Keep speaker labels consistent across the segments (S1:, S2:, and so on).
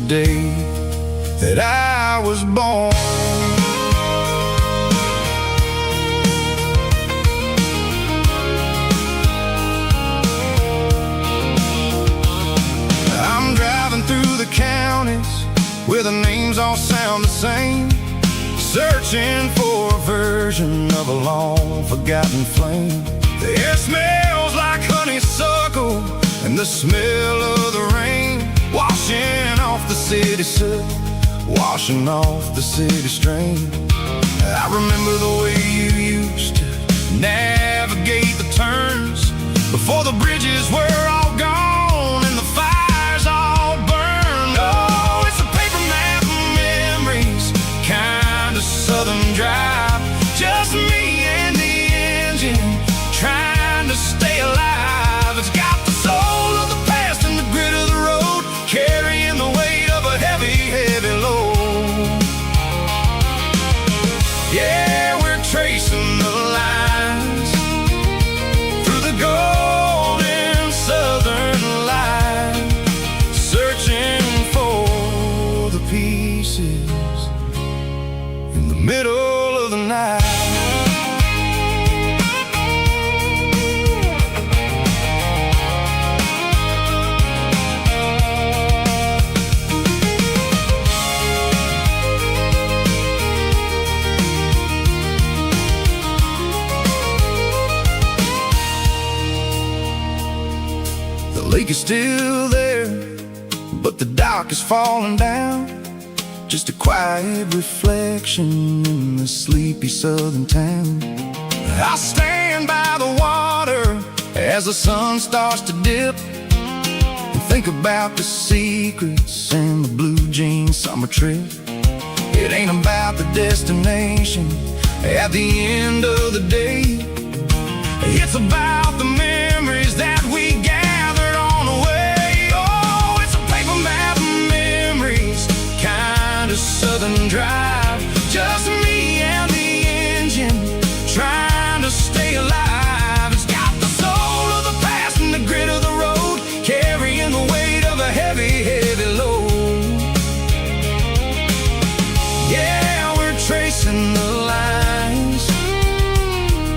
S1: day that I was born. I'm driving through the counties where the names all sound the same, searching for a version of a long-forgotten flame. The air smells like honeysuckle and the smell of the rain, washing off the city soot, washing off the city strain. I remember the way you used to navigate the turns before the bridges were all gone and the fires all burned. Oh, it's a paper map of memories, kind of southern drive, just me and the engine trying to stay alive. It's got the soul of the past and the grit of the road, carrying the weight of a heavy, heavy load. Yeah, we're tracing the lines through the golden southern light, searching for the pieces in the middle of the night. The lake is still there, but the dock is falling down, just a quiet reflection in the sleepy southern town. I stand by the water as the sun starts to dip and think about the secrets and the blue jean summer trip. It ain't about the destination at the end of the day, it's about the memories that we gathered on the way. Oh, it's a paper map of memories, kind of southern drive, just me and the engine trying to stay alive. It's got the soul of the past and the grit of the road, carrying the weight of a heavy, heavy load. Yeah, we're tracing the lines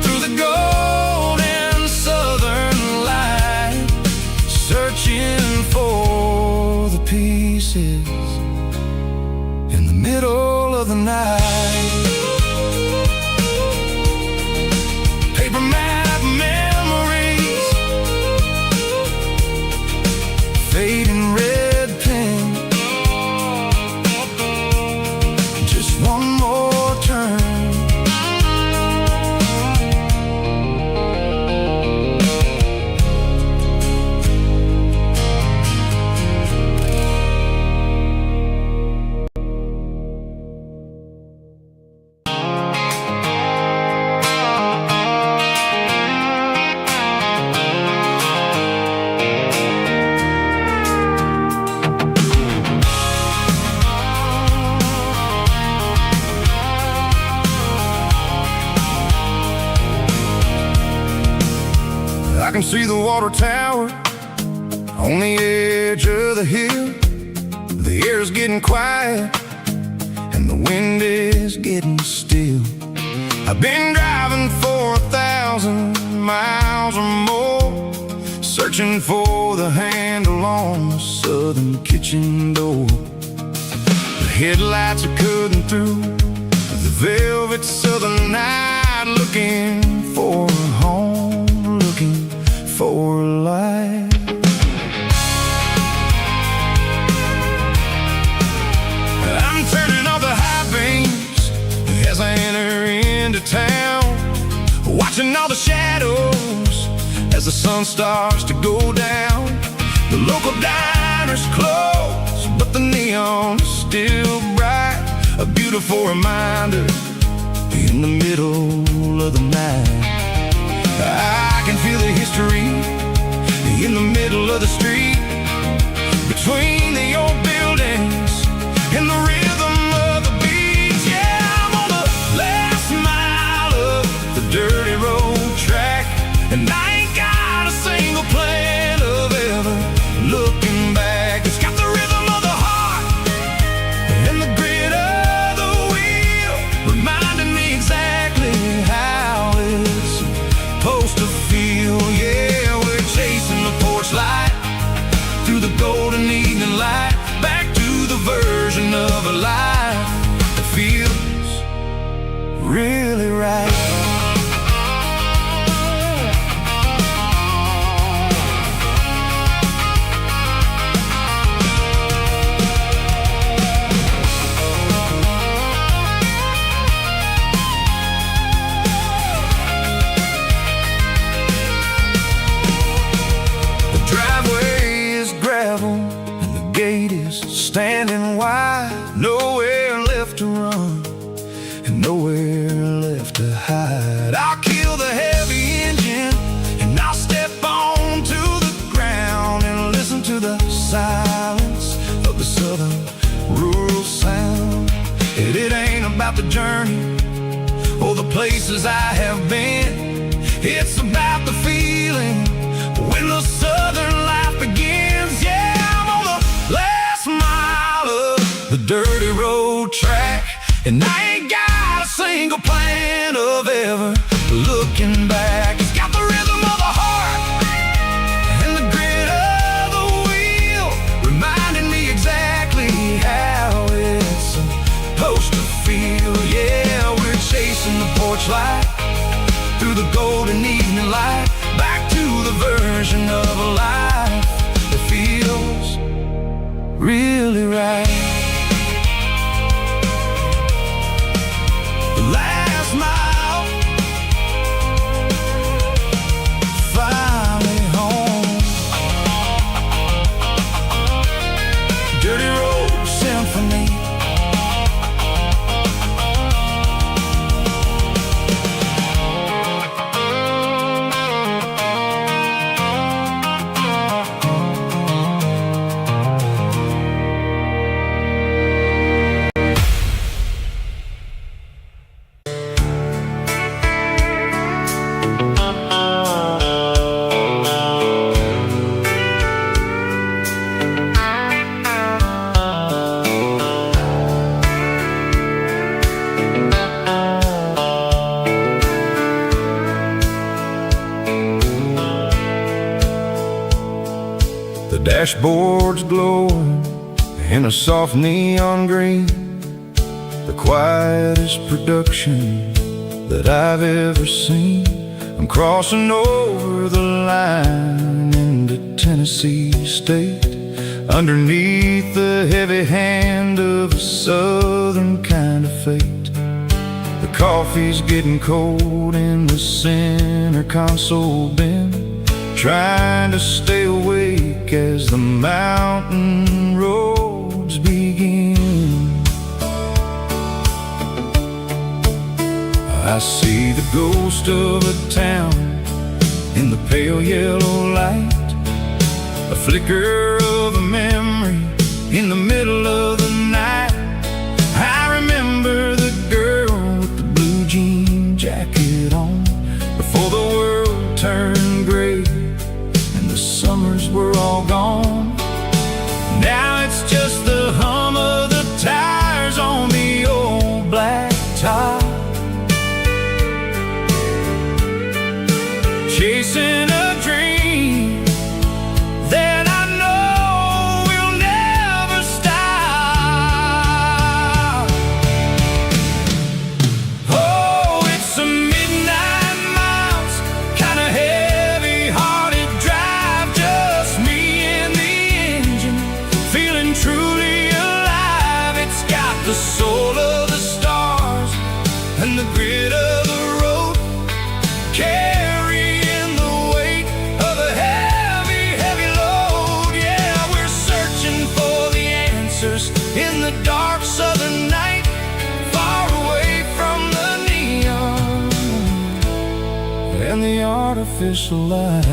S1: through the golden southern light, searching for the pieces in the middle of the night. Paper map memories, fading red pen, just one more turn. I can see the water tower on the edge of the hill. The air's getting quiet and the wind is getting still. I've been driving for 1,000 miles or more, searching for the handle on the southern kitchen door. The headlights are cutting through the velvet southern night, looking for a home, looking for a life. I'm turning off the high beams as I enter into town, watching all the shadows as the sun starts to go down. The local diner's closed, but the neon is still bright, a beautiful reminder in the middle of the night. I can feel the history in the middle of the street, between the old buildings and the rhythm of the beats. Yeah, I'm on the last mile of the dirty road track, and I ain't got a single plan of ever looking back. It's got the rhythm of the heart standing wide, nowhere left to run and nowhere left to hide. I'll kill the heavy engine and I'll step onto the ground and listen to the silence of the southern rural sound. It ain't about the journey or the places I have been. It's about the feeling when the southern life begins. Yeah, I'm on the last mile of the dirty road track, and I ain't got a single plan of ever looking back. It's got the rhythm of the heart and the grit of the wheel, reminding me exactly how it's supposed to feel. Yeah, we're chasing the porch light through the golden evening light, back to the version of a life that feels really right. The last mile, finally home. Dirty Road Symphony. The dashboard's glowing in a soft neon green, the quietest production that I've ever seen. I'm crossing over the line into Tennessee State, underneath the heavy hand of a southern kind of fate. The coffee's getting cold in the center console bin, trying to stay awake as the mountain roads begin. I see the ghost of a town in the pale yellow light, a flicker of a memory in the middle of the night. I remember the girl with the blue jean jacket on, before the world turned gray and the summers were all gone. Now it's just the hum of the tires on the old black top, chasing a dream that I know will never stop. Oh, it's a midnight miles, kind of heavy-hearted drive, just me and the engine, feeling truly alive. It's got the soul of the stars and the grit of the road, carrying the weight of a heavy, heavy load. Yeah, we're searching for the answers in the dark southern night, far away from the neon and the artificial light.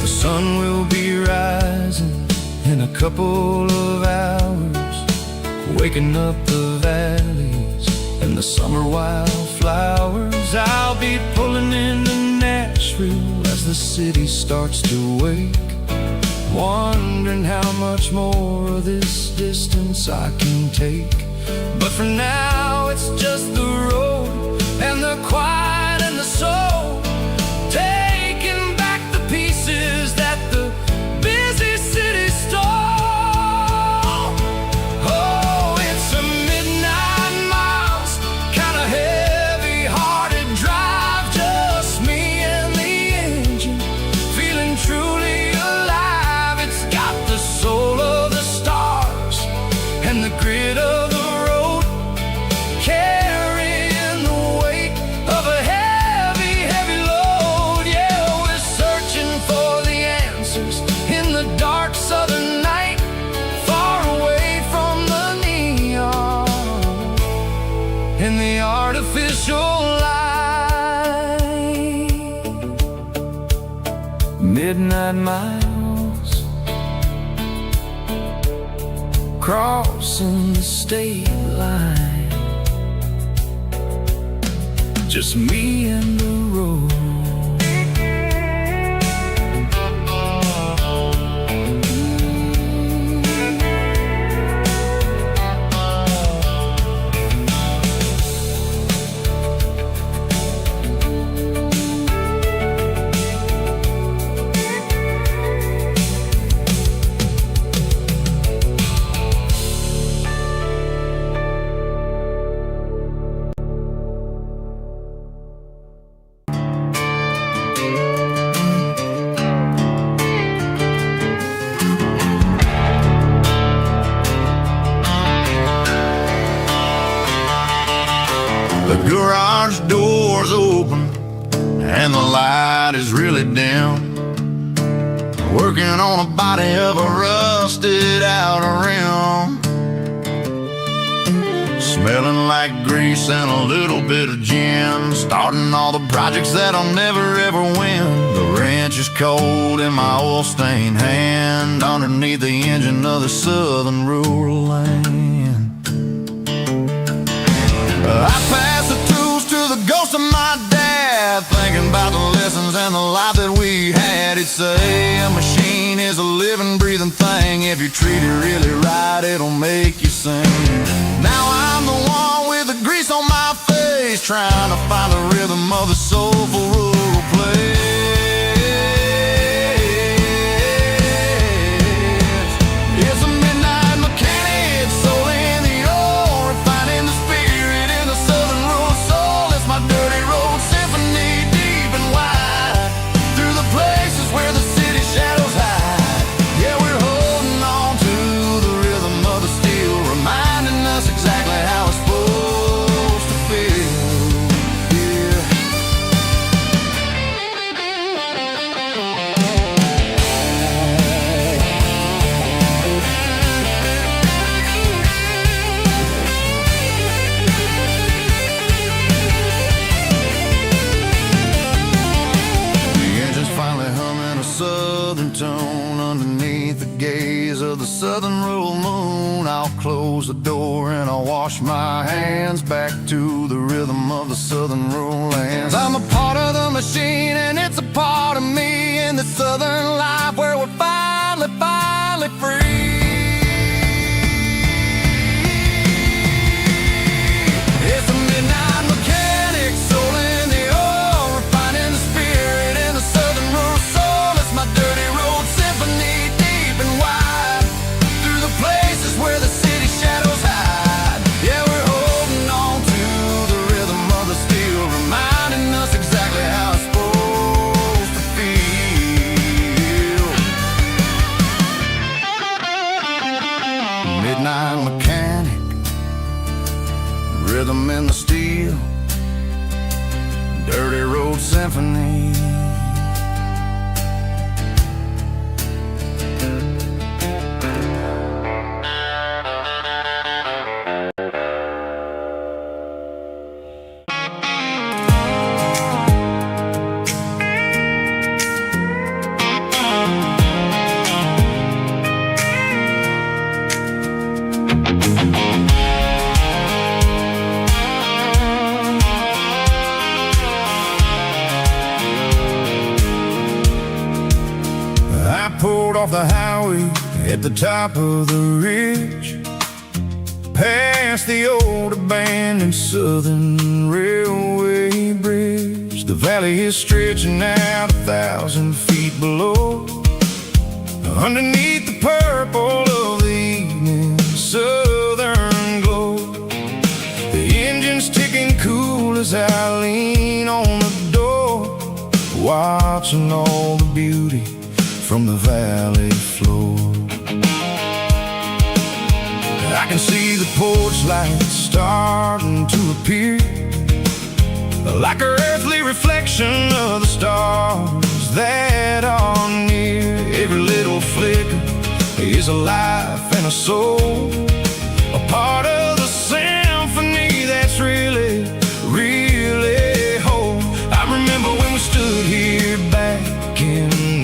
S1: The sun will be rising in a couple of hours, waking up the valleys and the summer wildflowers. I'll be pulling into Nashville as the city starts to wake, wondering how much more of this distance I can take. But for now it's just the road and the quiet and the soul, taking back the pieces that the busy city stole. Oh, it's a midnight miles, kind of heavy-hearted drive, just me and the engine, Midnight miles, crossing the state line, just me and the road.
S2: The garage door's open and the light is really dim. Working on a body of a rusted out rim, smelling like grease and a little bit of gin. Starting all the projects that I'll never ever win. The wrench is cold in my oil-stained hand, underneath the engine of the southern rural land. I pass the tools to the ghost of my dad, thinking about the lessons and the life that we had. He'd say a machine is a living, breathing thing. If you treat it really right, it'll make you sing. Now I'm the one with the grease on my face, trying to find the rhythm of the soulful rural place. It's a midnight mechanic, soul in the ore, refining the spirit in the southern rural soul. It's my dirty road symphony, deep and wide, through the places where the city shadows hide. Yeah, we're holding on to the rhythm of the steel, reminding us exactly how it's supposed to feel. Yeah. The engine's finally humming a southern tone underneath the gaze of the southern rural moon. I'll close the door and I'll wash my hands, back to the rhythm of the southern rural lands. I'm a part of the machine and it's a part of me, in the southern life where we're finally free. It's a midnight mechanic, soul in the ore, refining the spirit in the southern rural soul. It's my dirty road symphony, deep and wide, through the places where the city shadows hide. Yeah, we're holding on to the rhythm of the steel, reminding us exactly how it's supposed to feel. Midnight mechanic, rhythm in the steel, dirty road symphony.
S1: Pulled off the highway at the top of the ridge, past the old abandoned southern railway bridge. The valley is stretching out 1,000 feet below, underneath the purple of the evening southern glow. The engine's ticking cool as I lean on the door, watching all the beauty from the valley floor. I can see the porch lights starting to appear, like an earthly reflection of the stars that are near. Every little flicker is a life and a soul, a part of the symphony that's really, really whole. I remember when we stood here back in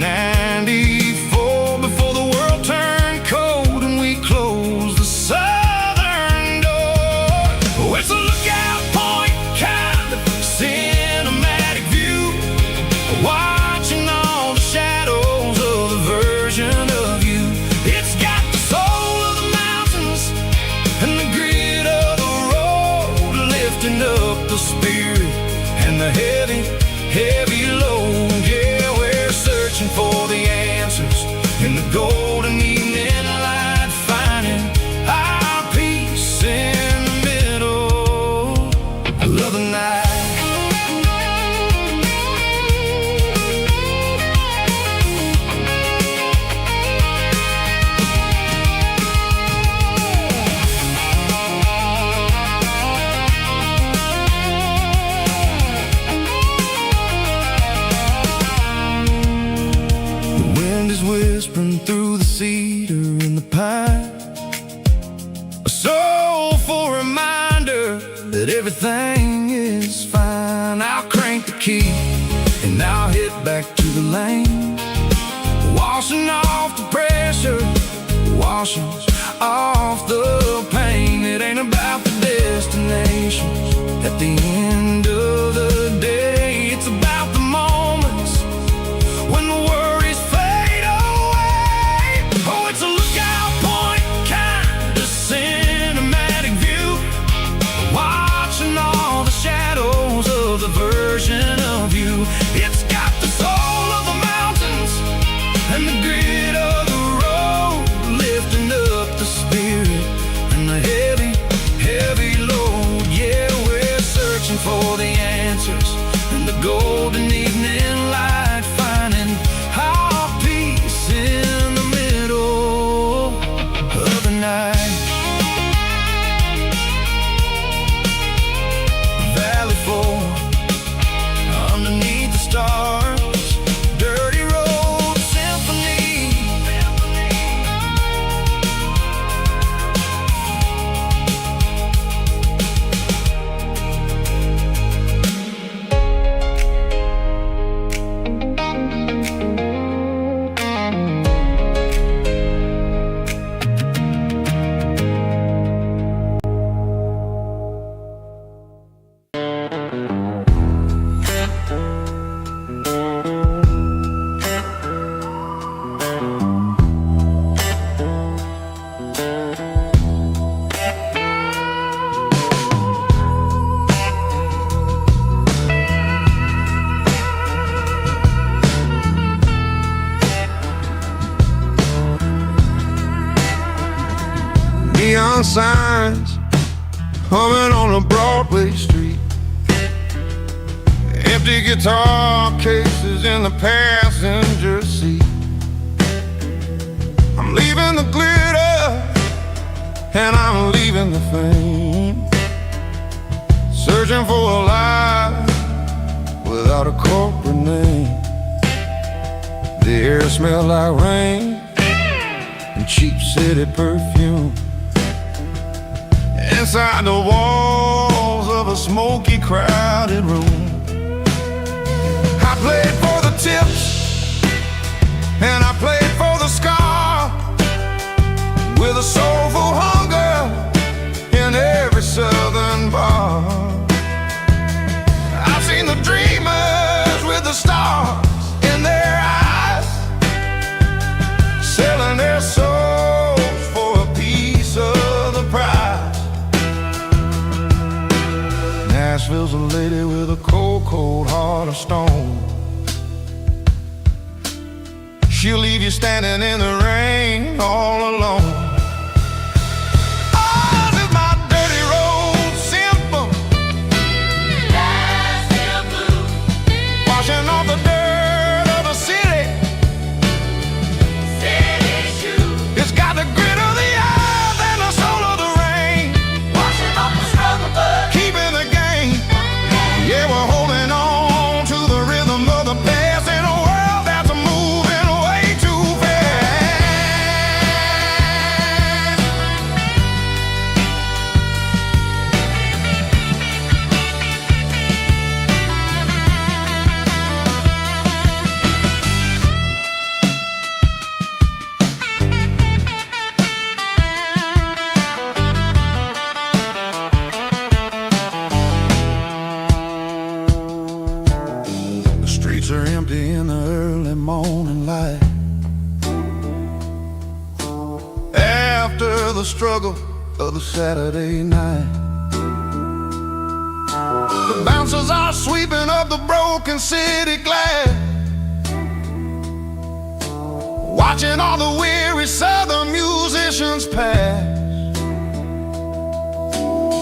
S1: whispering through the cedar and the pine. A soulful reminder that everything is fine. I'll crank the key and I'll hit back to the lane, washing off the pressure, washing off the pain. It ain't about the destination at the end of the day. It's about the moments when the worries fade away. Oh, it's a lookout point, kind of cinematic view, watching all the shadows of the version of you. It's got the soul of the mountains and the grit of the road, lifting up the spirit and the heavy, heavy load. Yeah, we're searching for the answers in the golden evening light, finding our peace in the middle of the night. Valley floor, underneath the stars, dirty road symphony.
S3: Neon signs humming on a Broadway street, empty guitar cases in the passenger seat. I'm leaving the glitter and I'm leaving the fame, searching for a life without a corporate name. The air smells like rain and cheap city perfume. Inside the walls of a smoky, crowded room, I played for the tips and I played for the scar, with a soulful hunger in every southern bar. I've seen the dreamers with the stars in their eyes, selling their souls for a piece of the prize. Nashville's a lady with a cold, cold heart of stone. She'll leave you standing in the rain all alone. Oh, this is my dirty road symphony, Nashville blues, washing off the dirt of the city, city shoes. It's got the grit of the earth and the soul of the rain, washing off the struggle, but keeping the game. Yeah, we're holding on to the rhythm of the past in a world that's moving way too fast. The streets are empty in the early morning light, after the struggle of the Saturday night. The bouncers are sweeping up the broken city glass, watching all the weary southern musicians pass.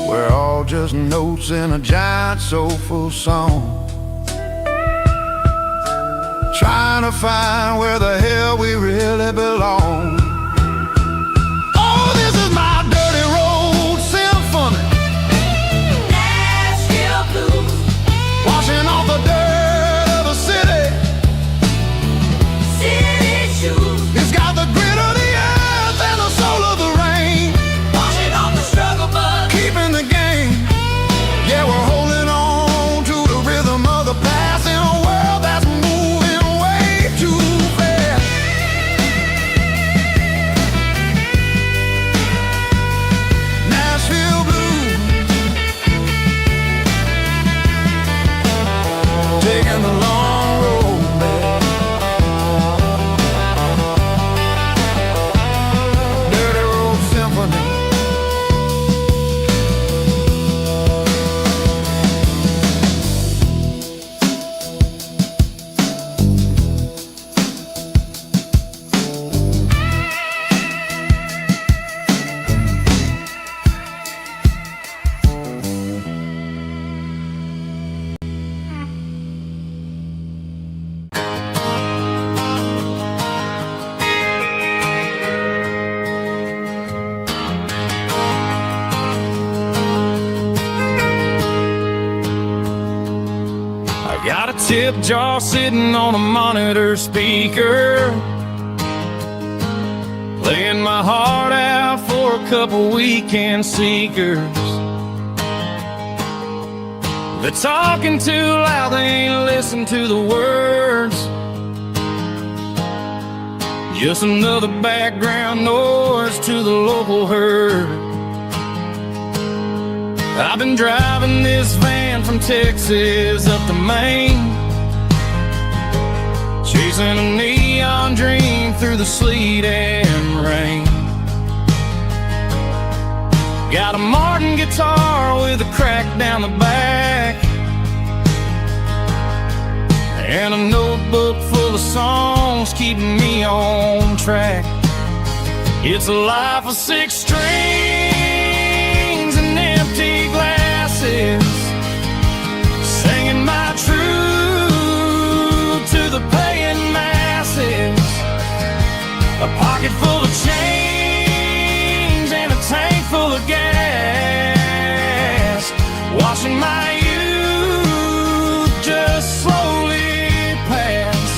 S3: We're all just notes in a giant soulful song, trying to find where the hell we really belong. Oh, this is my dirty road symphony, Nashville blues, washing off the dirt of the city, city shoes. It's
S4: tip jar sitting on a monitor speaker, playing my heart out for a couple weekend seekers. They're talking too loud, they ain't listen to the words. Just another background noise to the local herd. I've been driving this van from Texas up to Maine, chasing a neon dream through the sleet and rain. Got a Martin guitar with a crack down the back, and a notebook full of songs keeping me on track. It's a life of 6 strings and empty glasses, singing my truth to the paying masses. A pocket full of change and a tank full of gas, watching my youth just slowly pass.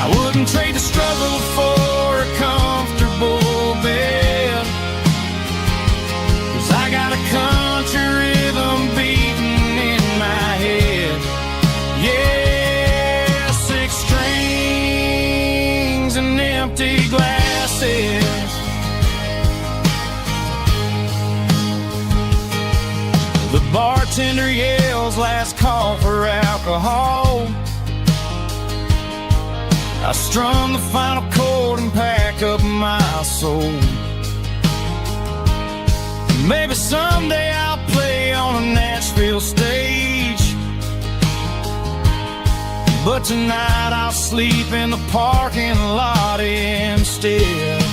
S4: I wouldn't trade the struggle for a comfortable bed, 'cause I got a country rhythm beating in my head. Yeah, 6 strings and empty glasses. The bartender yells last call for alcohol. I strum the final chord and pack up my soul. Maybe someday I'll play on a Nashville stage, but tonight I'll sleep in the parking lot instead.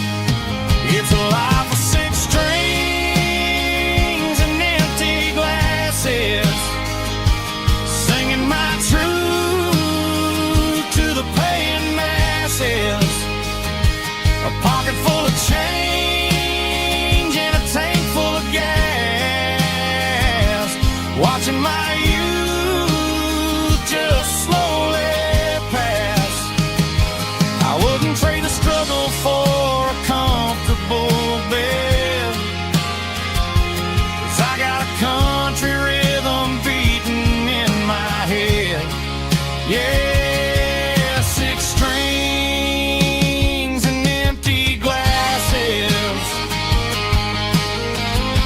S4: It's a life of 6 strings and empty glasses, singing my truth to the paying masses. A pocket full of change and a tank full of gas, watching my youth just slowly pass. I wouldn't trade the struggle for a comfortable bed, 'cause I got a country rhythm beating in my head. Yeah, 6 strings and empty glasses.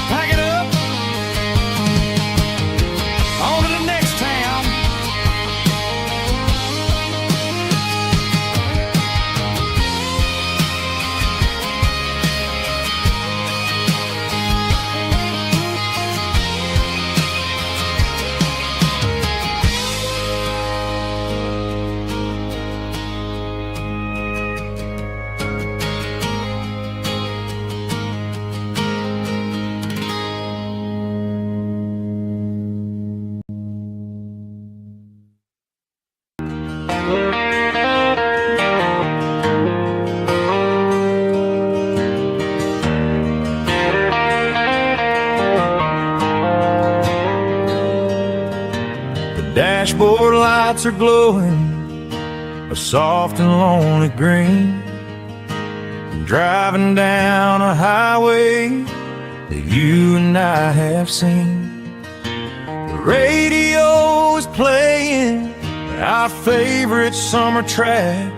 S4: Pack it up, on to the next town. Dashboard lights are glowing a soft and lonely green. I'm driving down a highway that you and I have seen. The radio is playing our favorite summer track,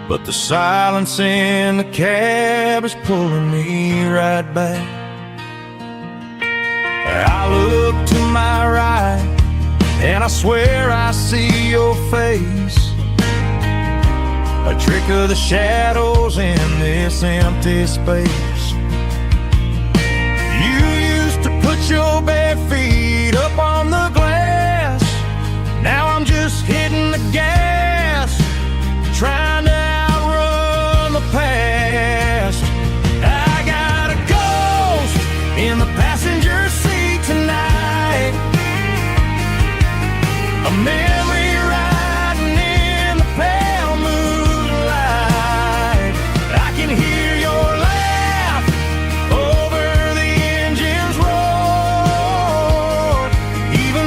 S4: but the silence in the cab is pulling me right back. I look to my right and I swear I see your face, a trick of the shadows in this empty space. You used to put your bare feet up on the glass, now I'm just hitting the gas, trying to outrun the past. I got a ghost in the passenger seat tonight, a memory riding in the pale moonlight. I can hear your laugh over the engine's roar, even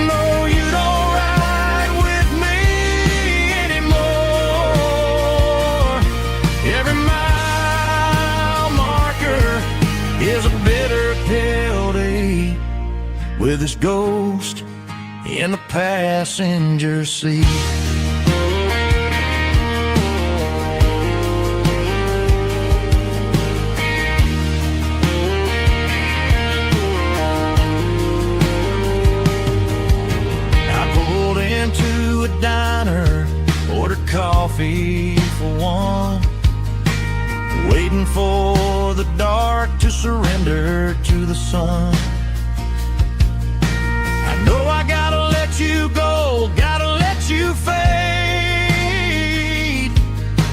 S4: with his ghost in the passenger seat. Into a diner, ordered coffee for one, waiting for the dark to surrender to the sun. I know I gotta let you go, gotta let you fade,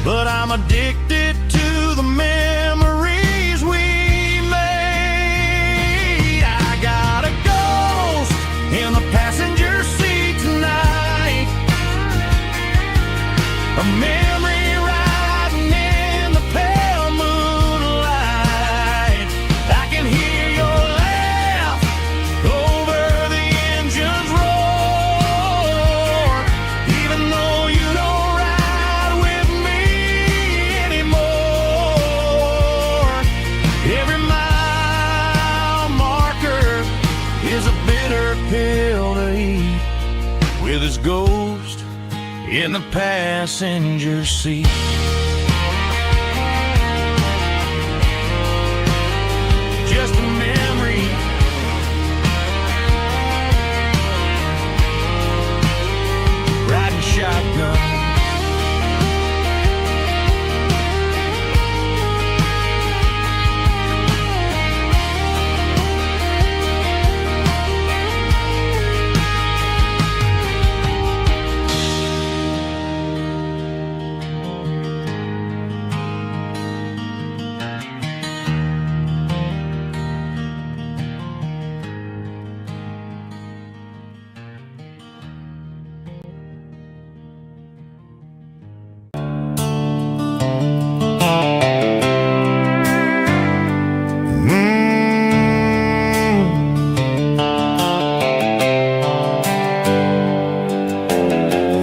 S4: but I'm addicted to the memories we made. I got a ghost in the passenger seat tonight, a memory riding in the pale moonlight. I can hear your laugh over the engine's roar, even though you don't ride with me anymore. Every mile marker is a bitter pill to eat, with his ghost in the passenger seat. Just a memory, riding shotgun.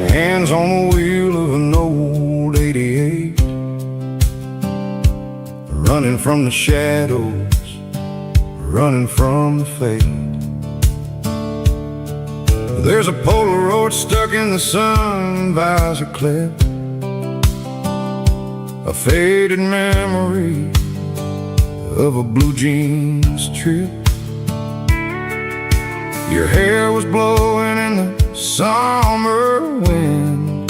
S3: Hands on the wheel of an old 88, running from the shadows, running from the fate. There's a Polaroid stuck in the sun visor clip, a faded memory of a blue jeans trip. Your hair was blowing in the summer wind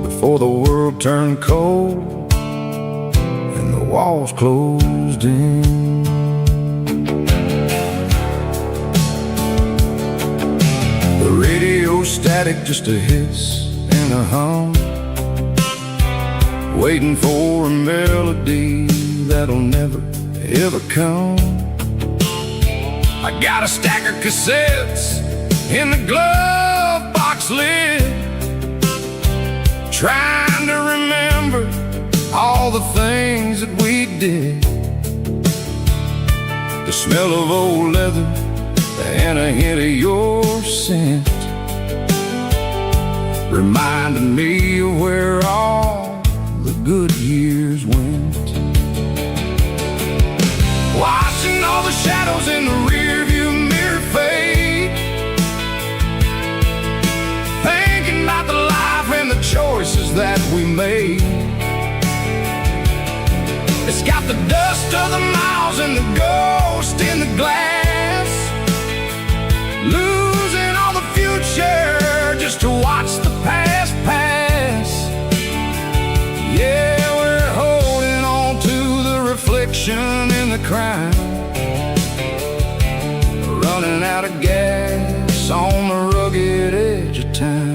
S3: before the world turned cold and the walls closed in. The radio static, just a hiss and a hum, waiting for a melody that'll never ever come. I got a stack of cassettes in the glove box lid, trying to remember all the things that we did. The smell of old leather and a hint of your scent reminded me of where all the good years went. Watching all the shadows in the rearview mirror fade, thinking about the life and the choices that we made. It's got the dust of the miles and the ghost in the glass, losing all the future just to watch the past pass. Yeah, we're holding on to the reflection in the crime, running out of gas on the rugged edge of time.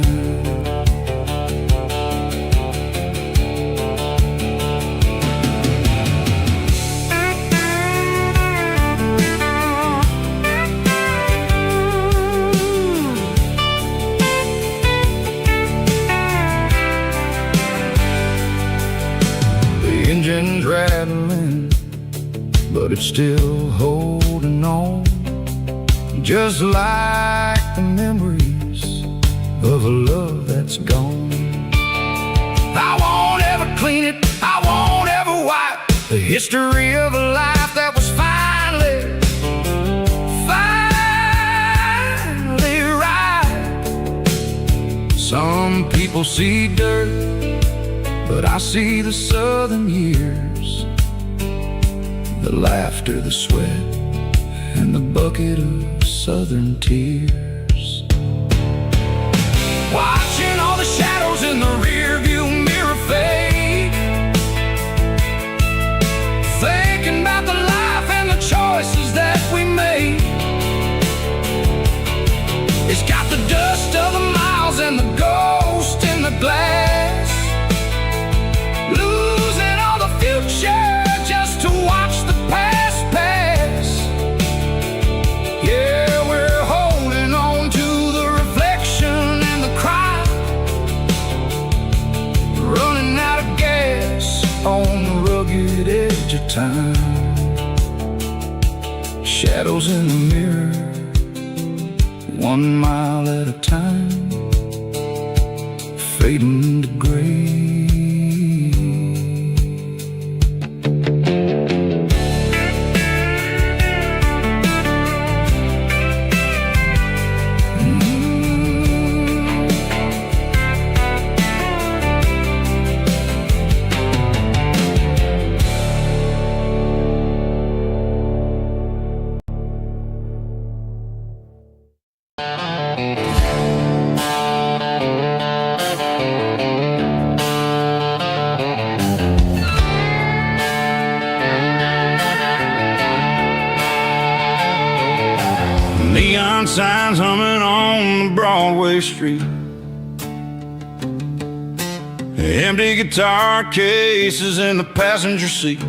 S3: The engine's rattling, but it's still holding on, just like the memories of a love that's gone. I won't ever clean it, I won't ever wipe the history of a life that was finally
S1: Some people see dirt, but I see the southern years, the laughter, the sweat, and the bucket of southern tears. Watching all the shadows in the rearview mirror fade, thinking about the life and the choices that we made. It's got the dust of the miles and the ghost in the glass, losing all the future just to watch the past pass. Yeah, we're holding on to the reflection and the cry, running out of gas on the rugged edge of time. Shadows in the mirror, 1 mile at a time, fading to gray.
S4: Neon signs humming on the Broadway street, empty guitar cases in the passenger seat.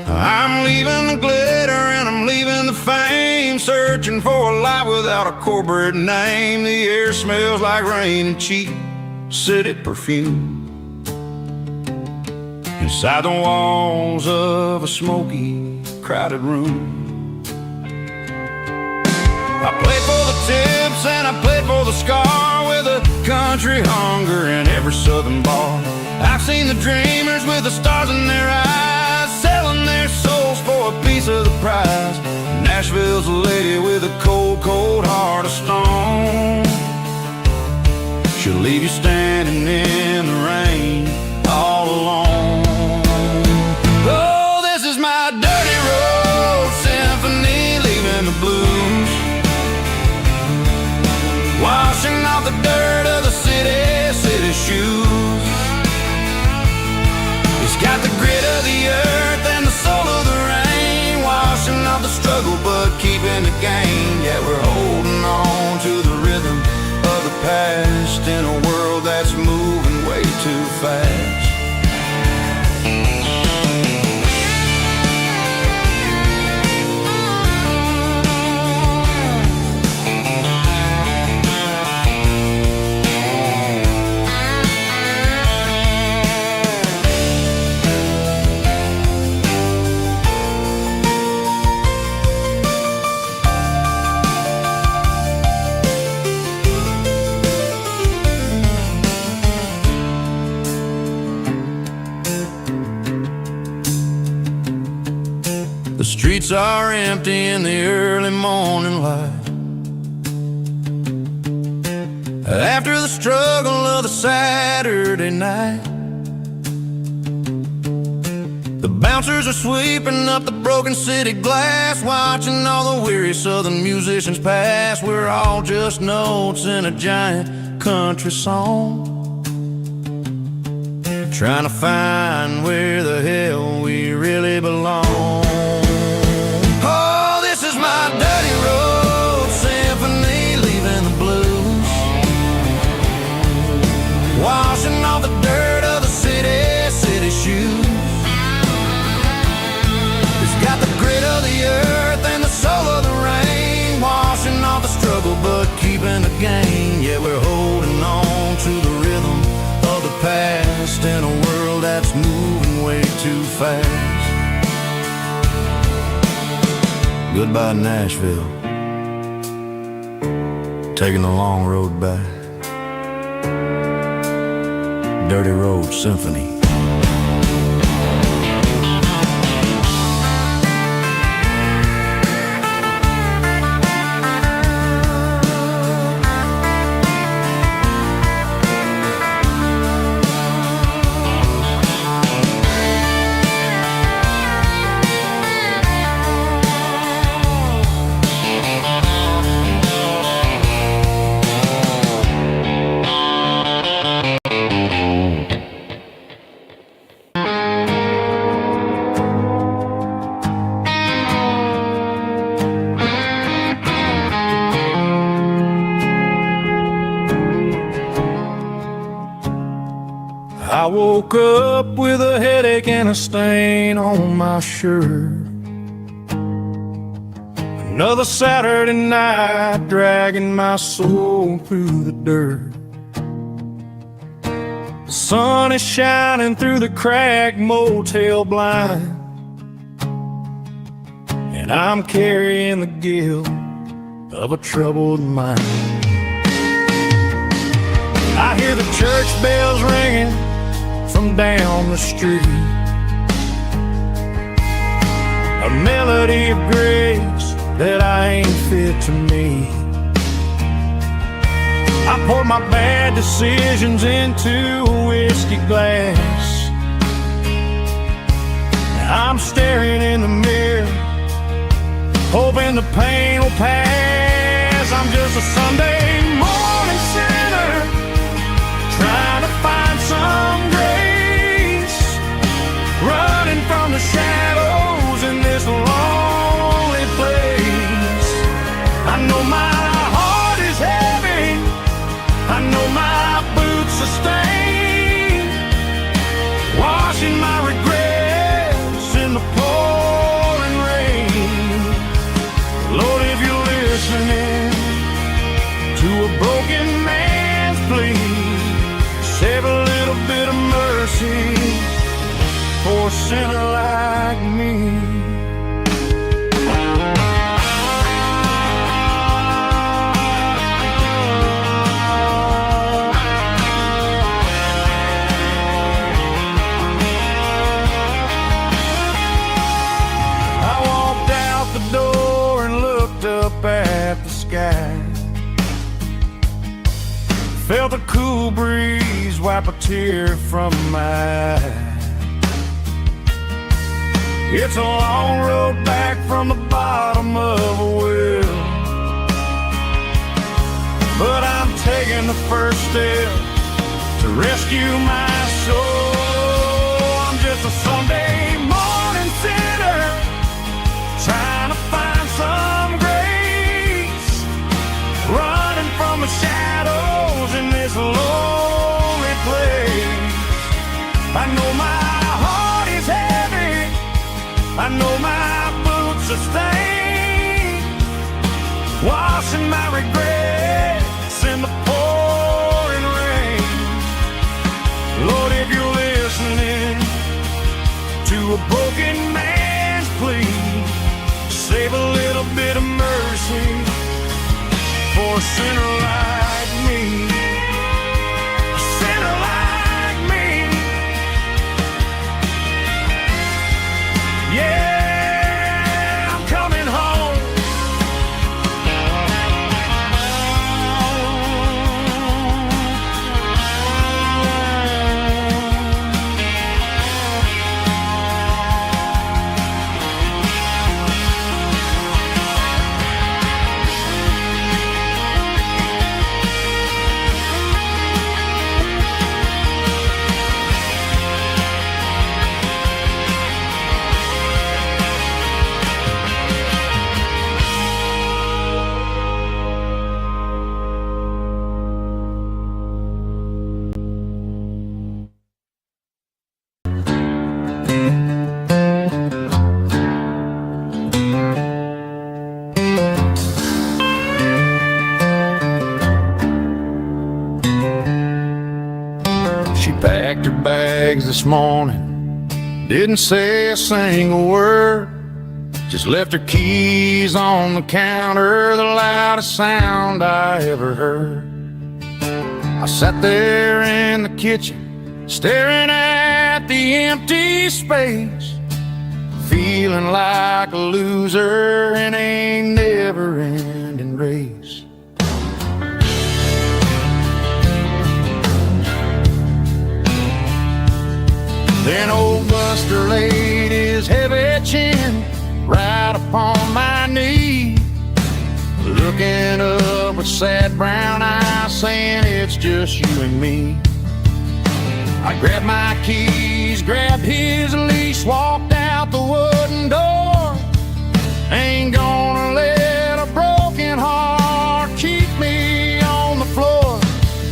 S4: I'm leaving the glitter and I'm leaving the fame, searching for a life without a corporate name. The air smells like rain and cheap city perfume inside the walls of a smoky, crowded room. I played for the tips and I played for the scar, with a country hunger in every southern bar. I've seen the dreamers with the stars in their eyes, selling their souls for a piece of the prize. Nashville's a lady with a cold, cold heart of stone. She'll leave you standing in the rain all alone. Oh, this is my dirty road symphony, leaving the blues, washing off the dirt of the city shoes. It's got the grit of the earth and the soul of the rain, washing off the struggle but keeping the gain. Yeah, we're holding on to the rhythm of the past in a world that's moving way too fast. The streets are empty in the early morning light, after the struggle of the Saturday night. The bouncers are sweeping up the broken city glass, watching all the weary southern musicians pass. We're all just notes in a giant country song, trying to find where the hell we really belong. Oh, this is my dirty road symphony, leaving the blues, washing off the dirt of the city shoes. It's got the grit of the earth and the soul of the rain, washing off the struggle but keeping the gain. Yeah, we're holding on to the rhythm of the past in a world that's moving way too fast. Goodbye, Nashville, taking the long road back. Dirty Road Symphony. I woke up with a headache and a stain on my shirt. Another Saturday night dragging my soul through the dirt. The sun is shining through the cracked motel blind, and I'm carrying the guilt of a troubled mind. I hear the church bells ringing from down the street, a melody of grace that I ain't fit to meet. I pour my bad decisions into a whiskey glass. I'm staring in the mirror, hoping the pain will pass. I'm just a Sunday morning sinner, trying to find some grace, running from the shadows in this lonely place. I know my heart is heavy, I know my boots are stained, washing my regrets in the pouring rain. Lord, if you're listening to a broken man's plea, save a little bit of mercy for a sinner like me. I walked out the door and looked up at the sky, felt a cool breeze wipe a tear from my eye. It's a long road back from the bottom of a well, but I'm taking the first step to rescue my soul. I'm just a Sunday morning sinner, trying to find some grace, running from the shadows in this lonely place. I know my heart is heavy, I know my boots are stained, washing my regrets in the pouring rain. Lord, if you're listening to a broken man's plea, save a little bit of mercy for a sinner like me. A sinner like me. Yeah, I'm coming home. She packed her bags this morning, didn't say a single word, just left her keys on the counter, the loudest sound I ever heard. I sat there in the kitchen, staring at the empty space, feeling like a loser in a never-ending race. Then old Buster laid his heavy chin right upon my knee, looking up with sad brown eyes, saying it's just you and me. I grabbed my keys, grabbed his leash, walked out the wooden door. Ain't gonna let a broken heart keep me on the floor.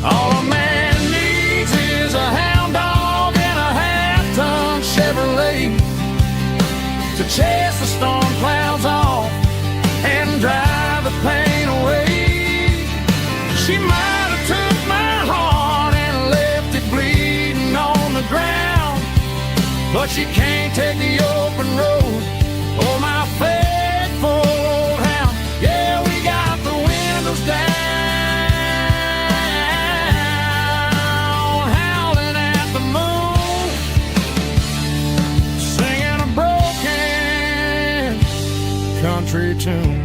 S4: All a man needs is a hound dog
S2: but she can't take the open road. Oh, my faithful old hound. Yeah, we got the windows down, howling at the moon, singing a broken country tune.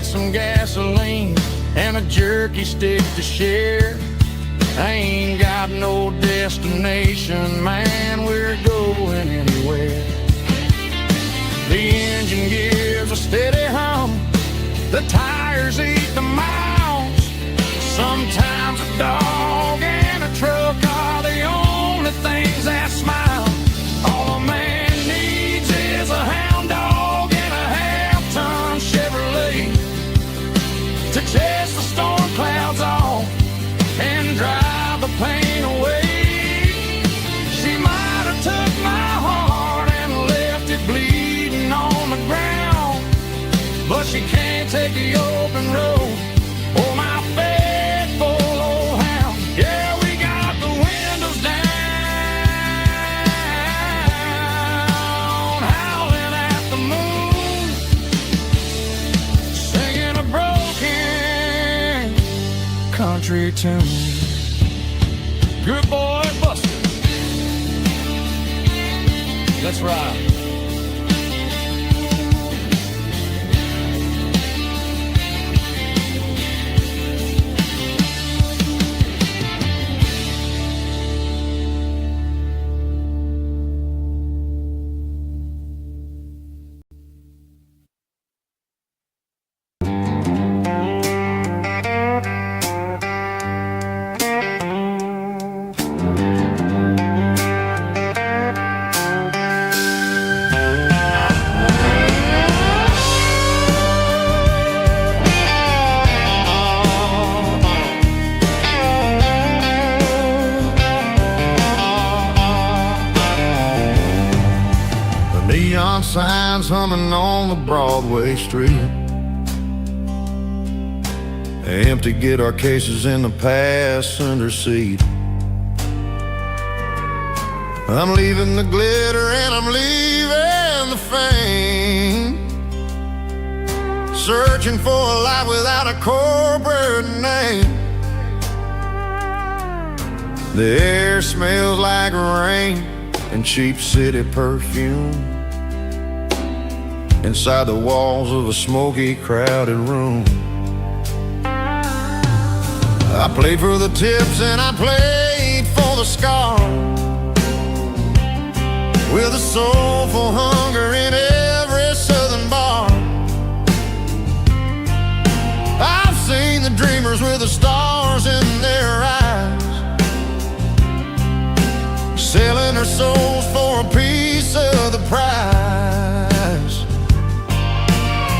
S2: Some gasoline and a jerky stick to share. I ain't got no destination, man, we're going anywhere. The engine gives a steady hum, the tires eat the miles. Sometimes a dog and a truck are the only things that smile. All a man needs is a hound dog and a half-ton Chevrolet to chase the storm clouds off and drive the pain away. She might have took my heart and left it bleeding on the ground, but she can't take the open road. Oh, my faithful old hound. Yeah, we got the windows down, howling at the moon, singing a broken country tune. Good boy, Buster. Let's ride.
S3: Neon signs humming on the Broadway street. Empty guitar cases in the passenger seat. I'm leaving the glitter and I'm leaving the fame, searching for a life without a corporate name. The air smells like rain and cheap city perfume inside the walls of a smoky, crowded room. I played for the tips and I played for the scars, with a soulful hunger in every southern bar. I've seen the dreamers with the stars in their eyes, selling their souls for a piece of the prize.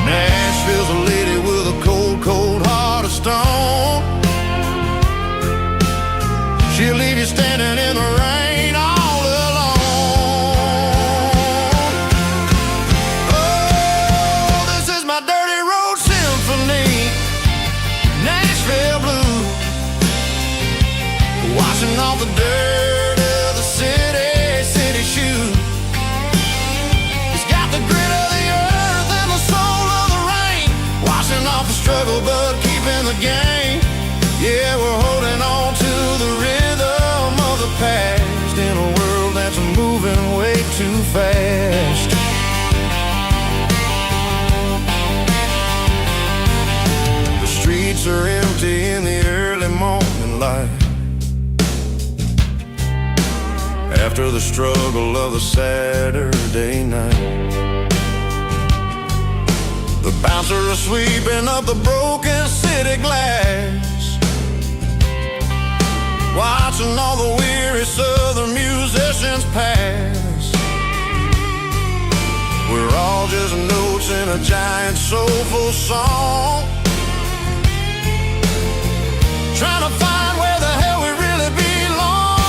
S3: Nashville's a lady with a cold, cold heart of stone. She'll leave you standing in the rain all alone. Oh, this is my dirty road symphony, Nashville blues, washing off the dirt of the city shoes. It's got the grit of the earth and the soul of the rain, washing off the struggle but keeping the game. Yeah, we're holding on to the rhythm of the past in a world that's moving way too fast. The streets are empty in the early morning light, after the struggle of the Saturday night. The bouncer is sweeping up the broken city glass, watching all the weary southern musicians pass. We're all just notes in a giant soulful song, trying to find where the hell we really belong.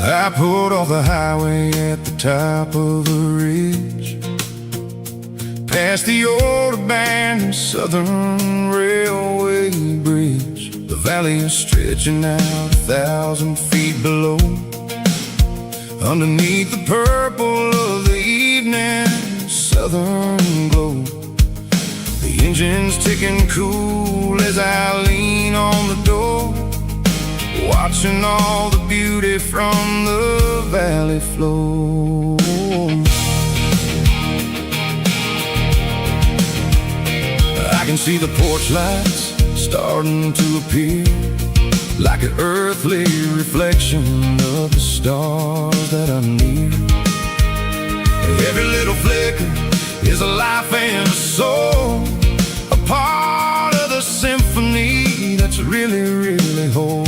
S1: I pulled off the highway at the top of the ridge, past the old abandoned Southern Railway bridge. The valley is stretching out 1,000 feet below, underneath the purple of the evening southern glow. The engine's ticking cool as I lean on the door, watching all the beauty from the valley flow. I can see the porch lights starting to appear, like an earthly reflection of the stars that are near. Every little flicker is a life and a soul, a part of the symphony that's really, really whole.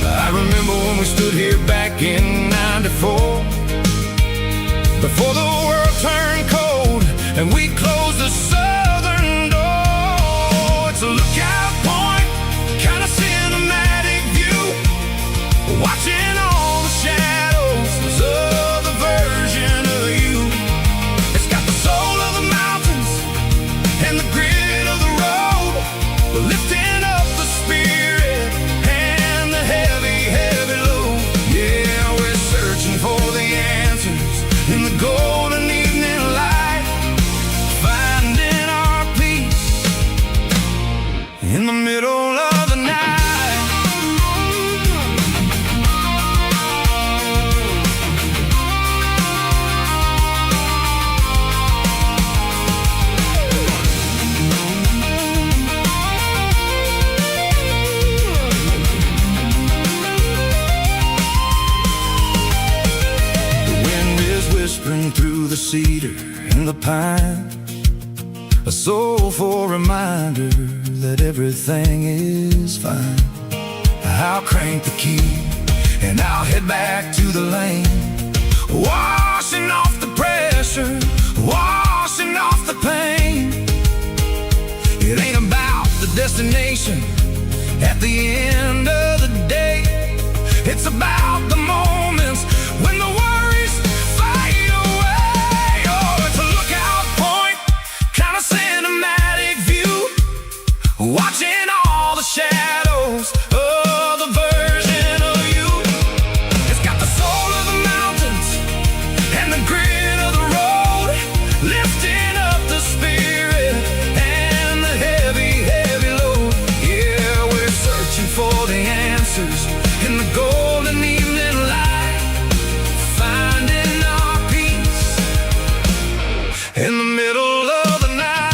S1: I remember when we stood here back in '94, before the world turned cold and we closed the southern door. It's a lookout point, kind of cinematic view, watching all the shadows of the version of you. It's got the soul of the mountains and the grit of the road, lifting up the spirit and the heavy, heavy load. Yeah, we're searching for the answers in the golden evening light, finding our peace in the middle of the night. Whispering through the cedar and the pine, a soulful reminder that everything is fine. I'll crank the key and I'll head back to the lane, washing off the pressure, washing off the pain. It ain't about the destination at the end of the day, it's about the moments when the worries fade away. Oh, it's a lookout point, kind of cinematic view, watching all the shadows of the version of you. It's got the soul of the mountains and the grit of the road, lifting up the spirit and the heavy, heavy load. Yeah, we're searching for the answers in the golden evening light, finding our peace in the middle of the night.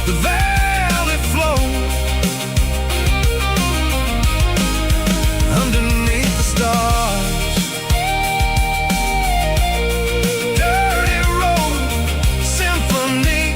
S1: The valley flows underneath the stars, dirty road symphony.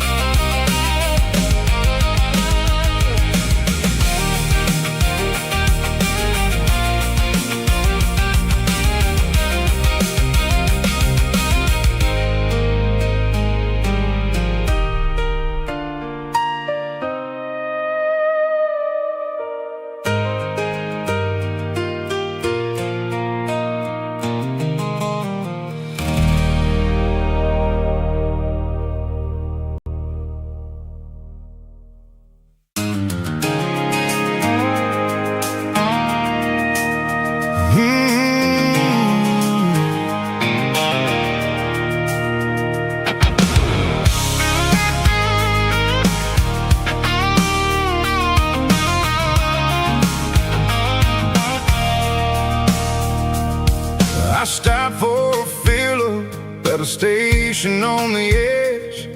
S1: I stopped for a fill-up at a station on the edge,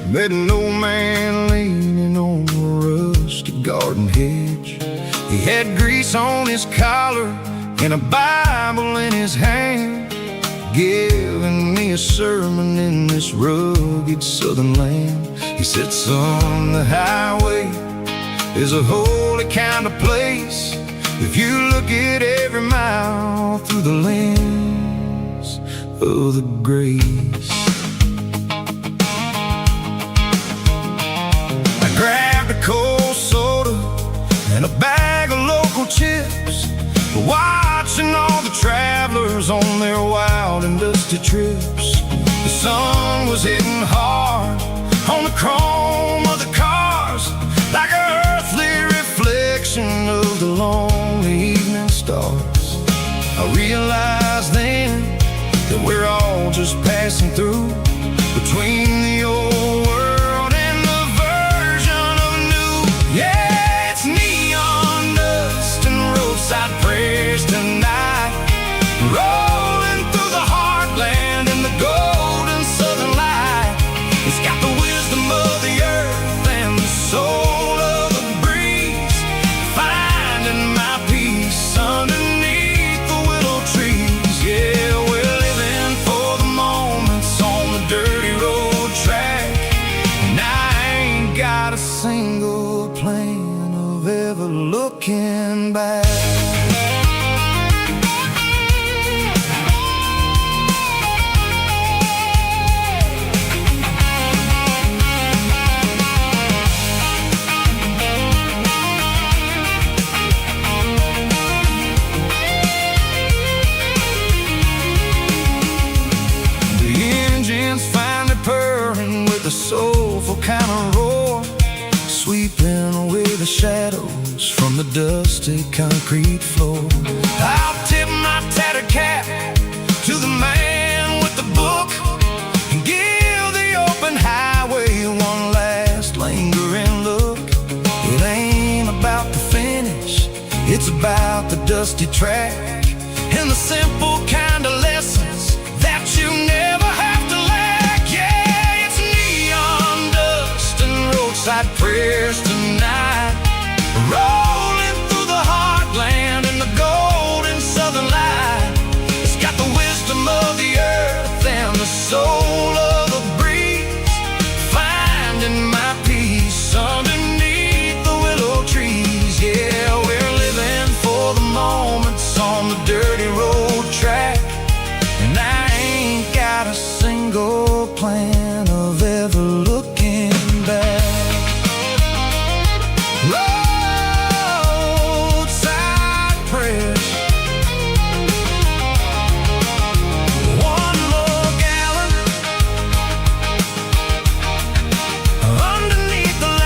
S1: met an old man leaning on a rusty garden hedge. He had grease on his collar and a Bible in his hand, giving me a sermon in this rugged southern land. He said, son, the highway is a holy kind of place if you look at every mile through the lens of the grace. I grabbed a cold soda and a bag of dusty trips. The sun was hitting hard on the chrome of the cars, like an earthly reflection of the lonely evening stars. I realized then that we're all just passing through, between the old world and the version of new. Yeah, it's neon dust and roadside prayers tonight, rolling through the heartland in the golden southern light. It's got the wisdom of the earth and the soul of the breeze, finding my peace underneath the willow trees. Yeah, we're living for the moments on the dirty road track, and I ain't got a single plan of ever looking back. Finally purring with a soulful kind of roar, sweeping away the shadows from the dusty concrete floor. I'll tip my tattered cap to the man with the book and give the open highway one last lingering look. It ain't about the finish, it's about the dusty track and the simple kind of lessons that you never have to lack. Yeah, it's neon dust and roadside prayers tonight, rolling through the heartland in the golden southern light. It's got the wisdom of the earth and the soul of the breeze, finding my peace underneath the willow trees. Yeah, we're living for the moments on the dirty road track, and I ain't got a single plan of ever looking back. Roadside prayers, one more gallon underneath the light.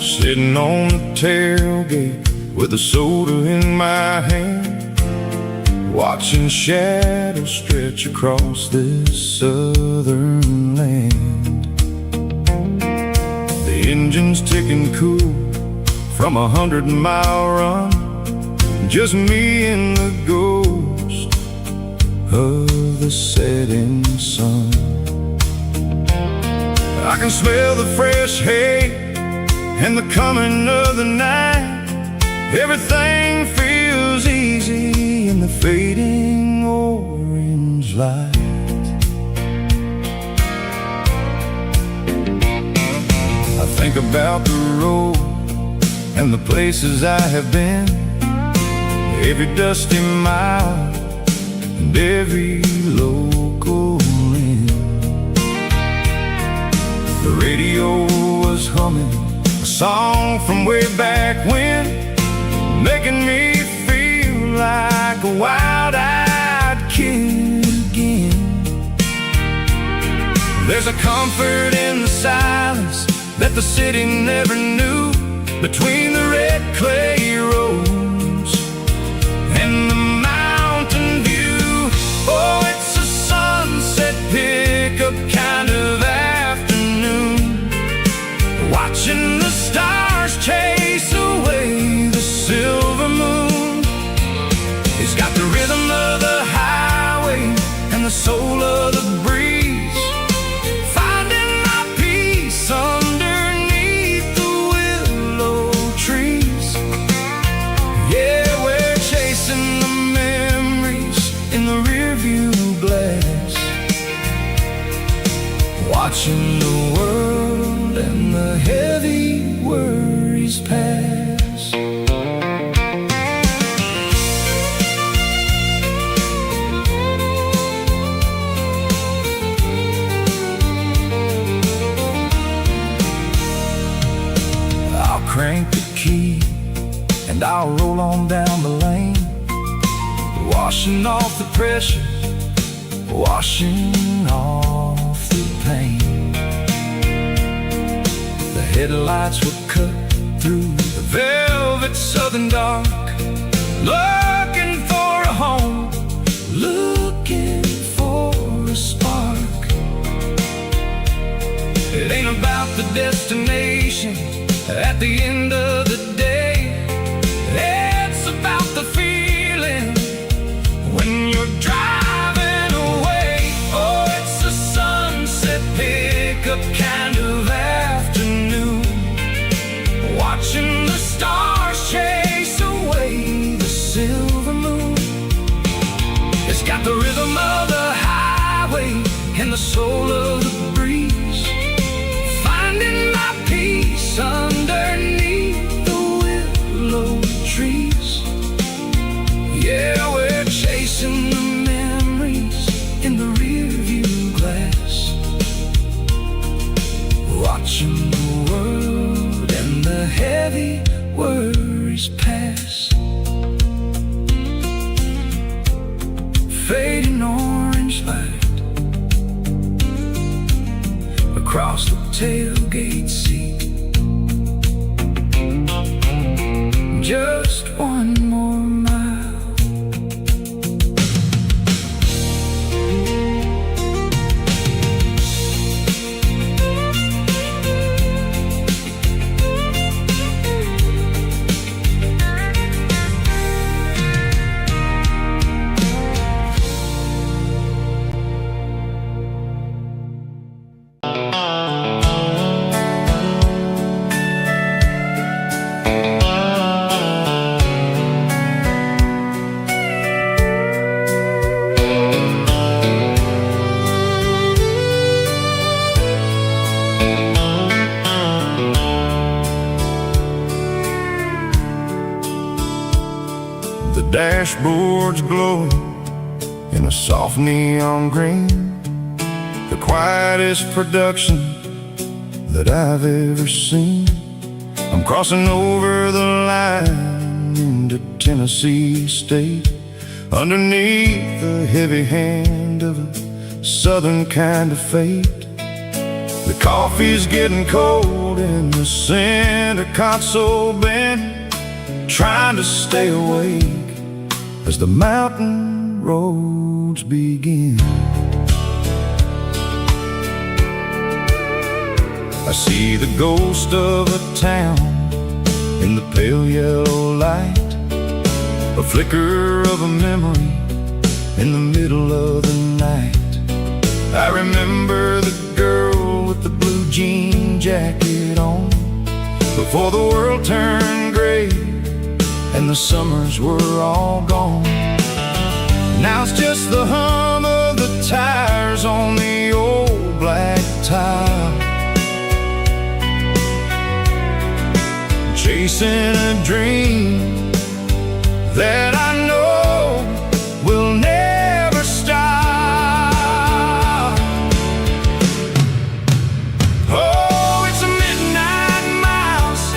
S1: Sitting on the tailgate with a soda in my hand, watching shadows stretch across this southern land. The engine's ticking cool from 100-mile run, just me and the ghost of the setting sun. I can smell the fresh hay and the coming of the night. Everything feels easy in the fading orange light. I think about the road and the places I have been, every dusty mile and every local inn. The radio was humming a song from way back when, making me feel like a wild-eyed kid again. There's a comfort in the silence that the city never knew, between the red clay roads and the mountain view. Oh, it's a sunset pickup kind of afternoon, watching rearview glass, watching the world and the heavy worries pass. I'll crank the key and I'll roll on down the lane, washing off the pressure, washing off the pain. The headlights will cut through the velvet southern dark, looking for a home, looking for a spark. It ain't about the destination at the end of the day, it's about the feeling when you're driving away. Oh, it's a sunset pickup kind of afternoon, watching the stars chase away the silver moon. It's got the rhythm of the highway and the soul of the breeze, finding my peace underneath the willow trees. Yeah, we're chasing the memories in the rearview glass, watching the world and the heavy worries pass. Fading orange light across the tailgate seat, just one more mile.
S3: The dashboard's glowing in a soft neon green, the quietest production that I've ever seen. I'm crossing over the line into Tennessee State, underneath the heavy hand of a southern kind of fate. The coffee's getting cold in the center console bin, trying to stay awake as the mountain roads begin. I see the ghost of a town in the pale yellow light, a flicker of a memory in the middle of the night. I remember the girl with the blue jean jacket on, before the world turned gray and the summers were all gone. Now it's just the hum of the tires on the old black tile, chasing a dream that I know will never stop. Oh, it's a midnight miles,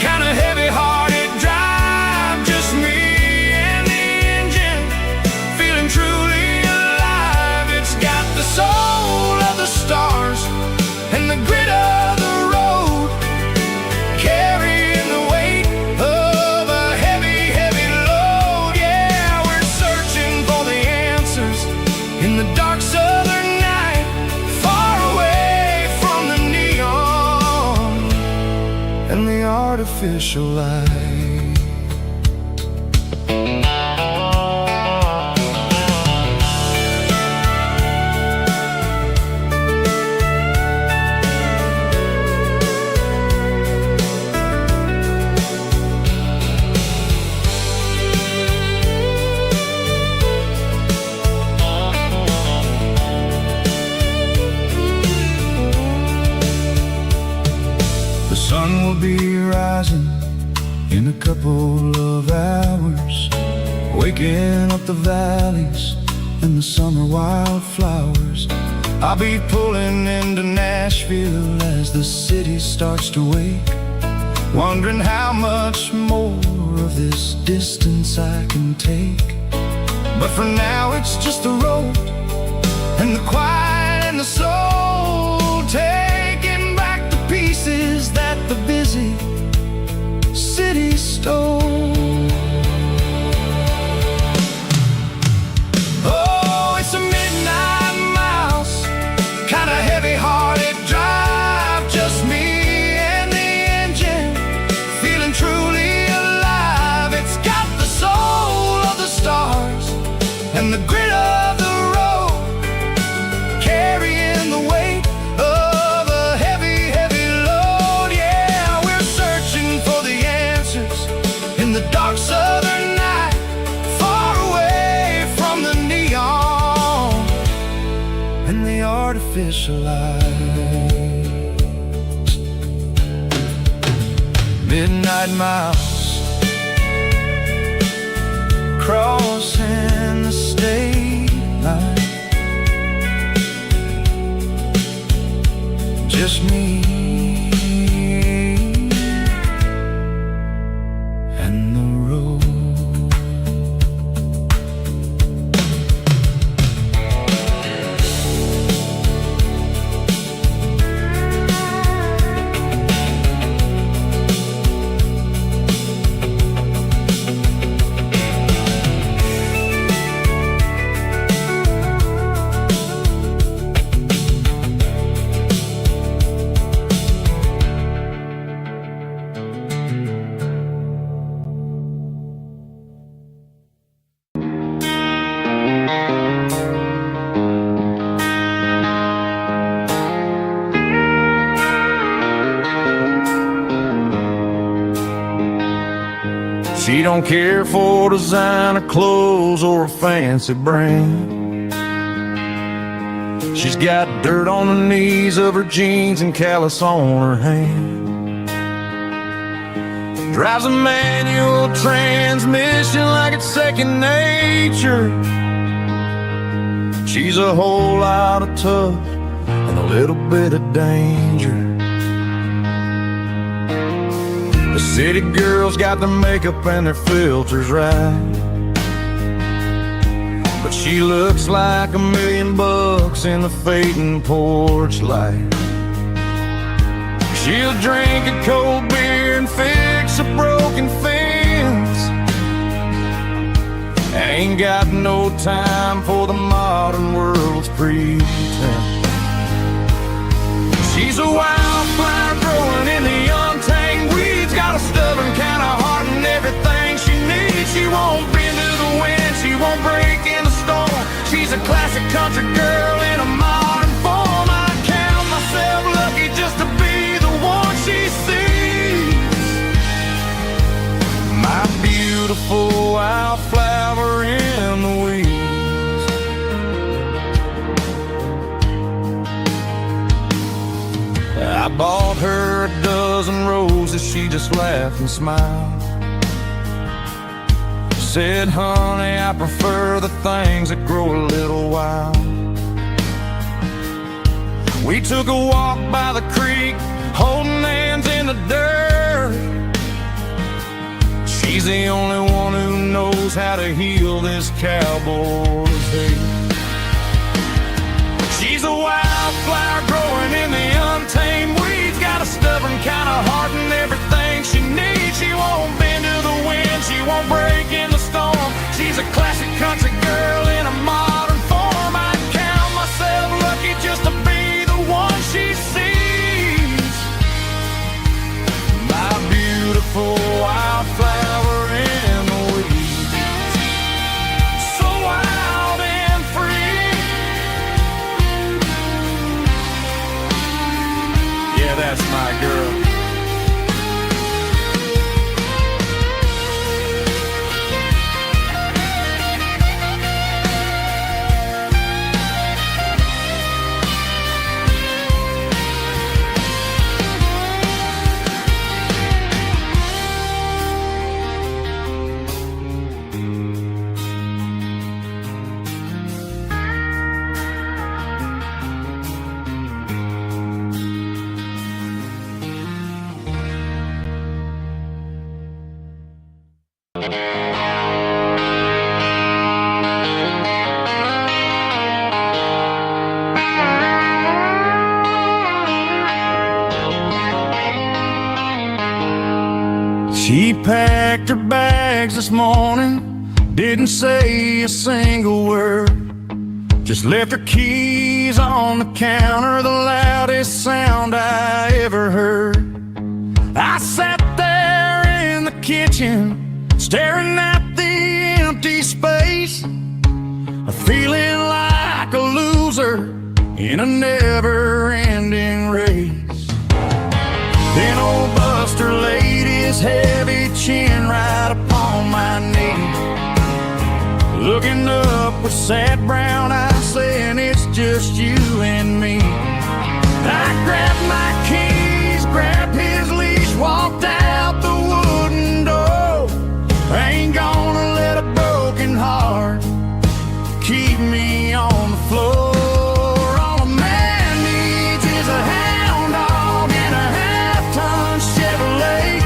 S3: kind of heavy-hearted drive, just me and the engine, feeling truly alive. It's got the soul of the stars and the grit of the road, carrying the weight of a heavy, heavy load. Yeah, we're searching for the answers in the dark southern night, far away from the neon and the artificial light.
S1: couple of hours, waking up the valleys and the summer wildflowers. I'll be pulling into Nashville as the city starts to wake, wondering how much more of this distance I can take. But for now it's just the road and the quiet and the soul, taking back the pieces that the busy city stole. Oh, it's a midnight mouse, kinda heavy-hearted drive, just me and the engine, feeling truly alive. It's got the soul of the stars and the grit of the road, carrying the weight of a heavy, heavy load. Yeah, we're searching for the answers in the dark southern night, far away from the neon and the artificial lights. Midnight mouse, crossing the state line, just me and the road.
S4: She don't care for designer clothes or a fancy brand. She's got dirt on the knees of her jeans and callus on her hand. Drives a manual transmission like it's second nature. She's a whole lot of tough and a little bit of danger. The city girls got their makeup and their filters right, but she looks like $1 million in the fading porch light. She'll drink a cold beer and fix a broken fence, ain't got no time for the modern world's pretense. She's a wildflower growing in the untamed weeds, got a stubborn kind of heart and everything she needs. She won't bend to the wind, she won't break in the storm. She's a classic country girl in a modern form. I count myself lucky just to be the one she sees. My beautiful wildflower in the weeds. I bought her a dozen roses, she just laughed and smiled. Said, honey, I prefer the things that grow a little wild. We took a walk by the creek, holding hands in the dirt. She's the only one who knows how to heal this cowboy's hate. She's a wildflower growing in the untamed weeds, got a stubborn kind of heart and everything she needs. She won't bend to the wind, she won't break in the storm. She's a classic country girl in a modern form. I count myself lucky just to be the one she sees. My beautiful wildflower in the weeds, so wild and free. She packed her bags this morning, didn't say a single word, just left her keys on the counter, the loudest sound I ever heard. I sat there in the kitchen, staring at the empty space, feeling like a loser in a never-ending race. Then old Buster laid his heavy chin right upon my knee, looking up with sad brown eyes, saying it's just you and me. I grabbed my keys, grabbed his leash, walked out the wooden door. I ain't gonna let a broken heart keep me on the floor. All a man needs is a hound dog and a half-ton Chevrolet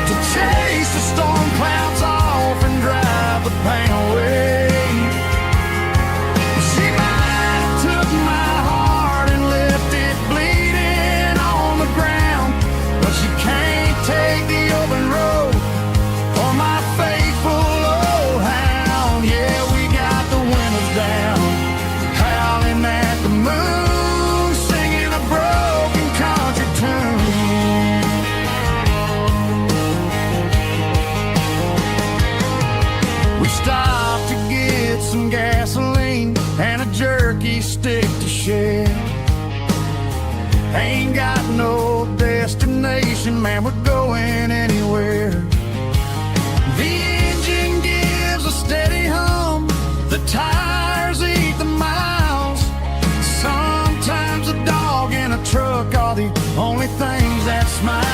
S4: to chase the storm clouds off and drive the pain away. She might have took my heart and left it bleeding on the ground, but she can't take the open road or my faithful old hound. Yeah, we got the windows down, howling at the moon, singing a broken country tune. We stopped to get some gasoline and a jerky stick to share. Ain't got no destination, man, we're going anywhere. The engine gives a steady hum, the tires eat the miles. Sometimes a dog and a truck are the only things that smile.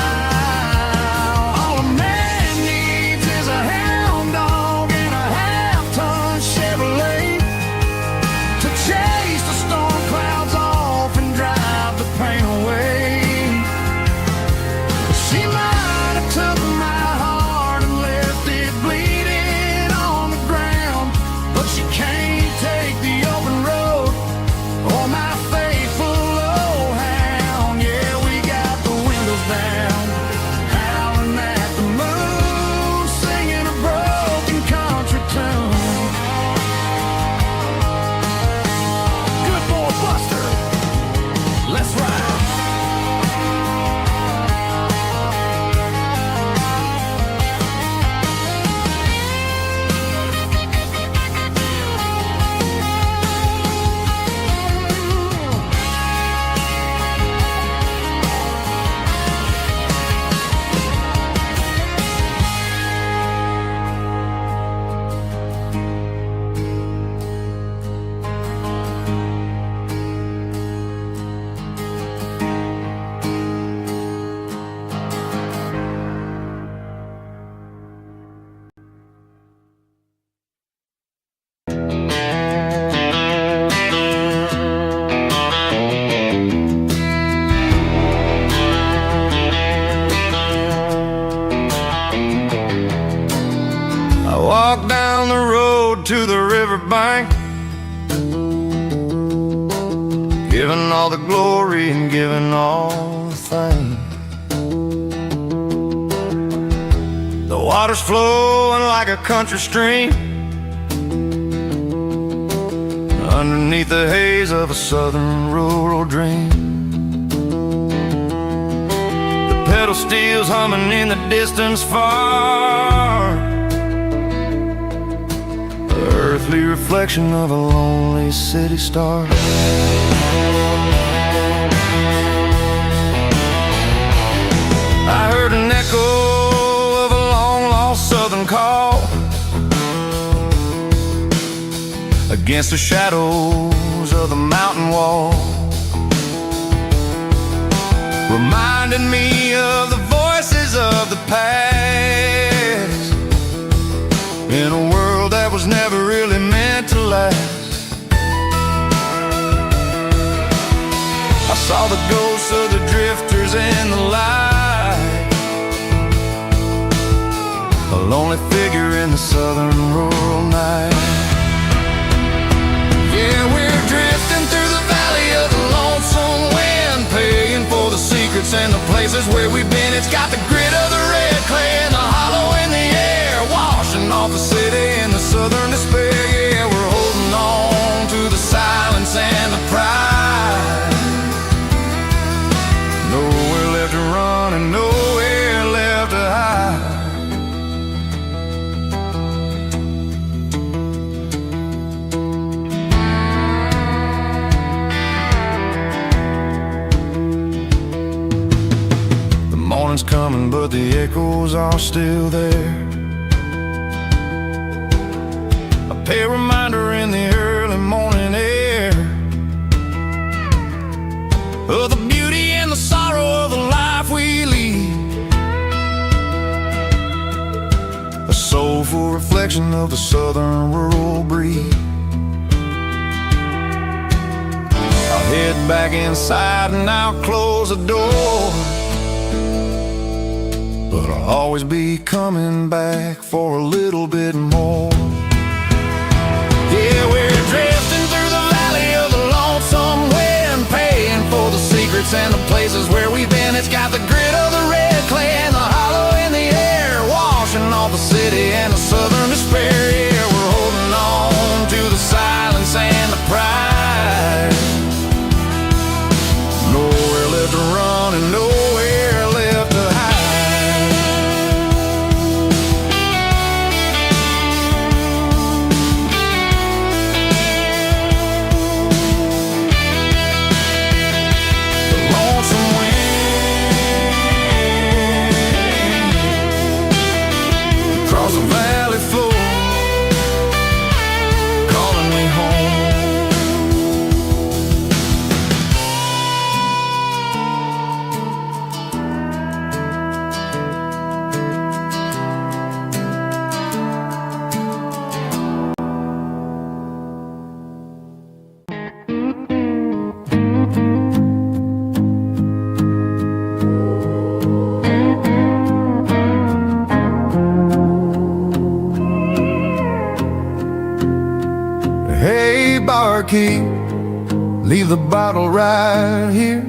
S4: All a man needs is a hound dog and a half-ton Chevrolet to chase the storm clouds off and drive the pain away. She might have took my heart and left it bleeding on the ground, but she can't take the open road or my faithful old hound. Yeah, we got the windows down, howling at the moon, singing a broken country tune. Good boy Buster, let's ride.
S3: I walked down the road to the riverbank, giving all the glory and giving all the thanks. The water's flowing like a country stream underneath the haze of a southern rural dream. The pedal steel's humming in the distance far, the earthly reflection of a lonely city star. I heard an echo of a long-lost southern call against the shadows of the mountain wall, reminding me of the voices of the past in a world that was never really meant to last. I saw the ghosts of the drifters in the light, a lonely figure in the southern rural night. Yeah, we're drifting through the valley of the lonesome wind, paying for the secrets and the places where we've been. It's got the grit of the red clay
S1: but the echoes are still there. A pale reminder in the early morning air of the beauty and the sorrow of the life we lead. A soulful reflection of the southern rural breed. I'll head back inside and I'll close the door, but I'll always be coming back for a little bit more. Yeah, we're drifting through the valley of the lonesome wind, paying for the secrets and the places where we've been. It's got the grit of the red clay and the hollow in the air, washing off the city and the southern despair. Yeah, we're holding on to the silence and the pride. Nowhere left to run and nowhere left to hide. The lonesome wind across the valley floor, calling me home. Hey, barkeep, leave the bottle right here.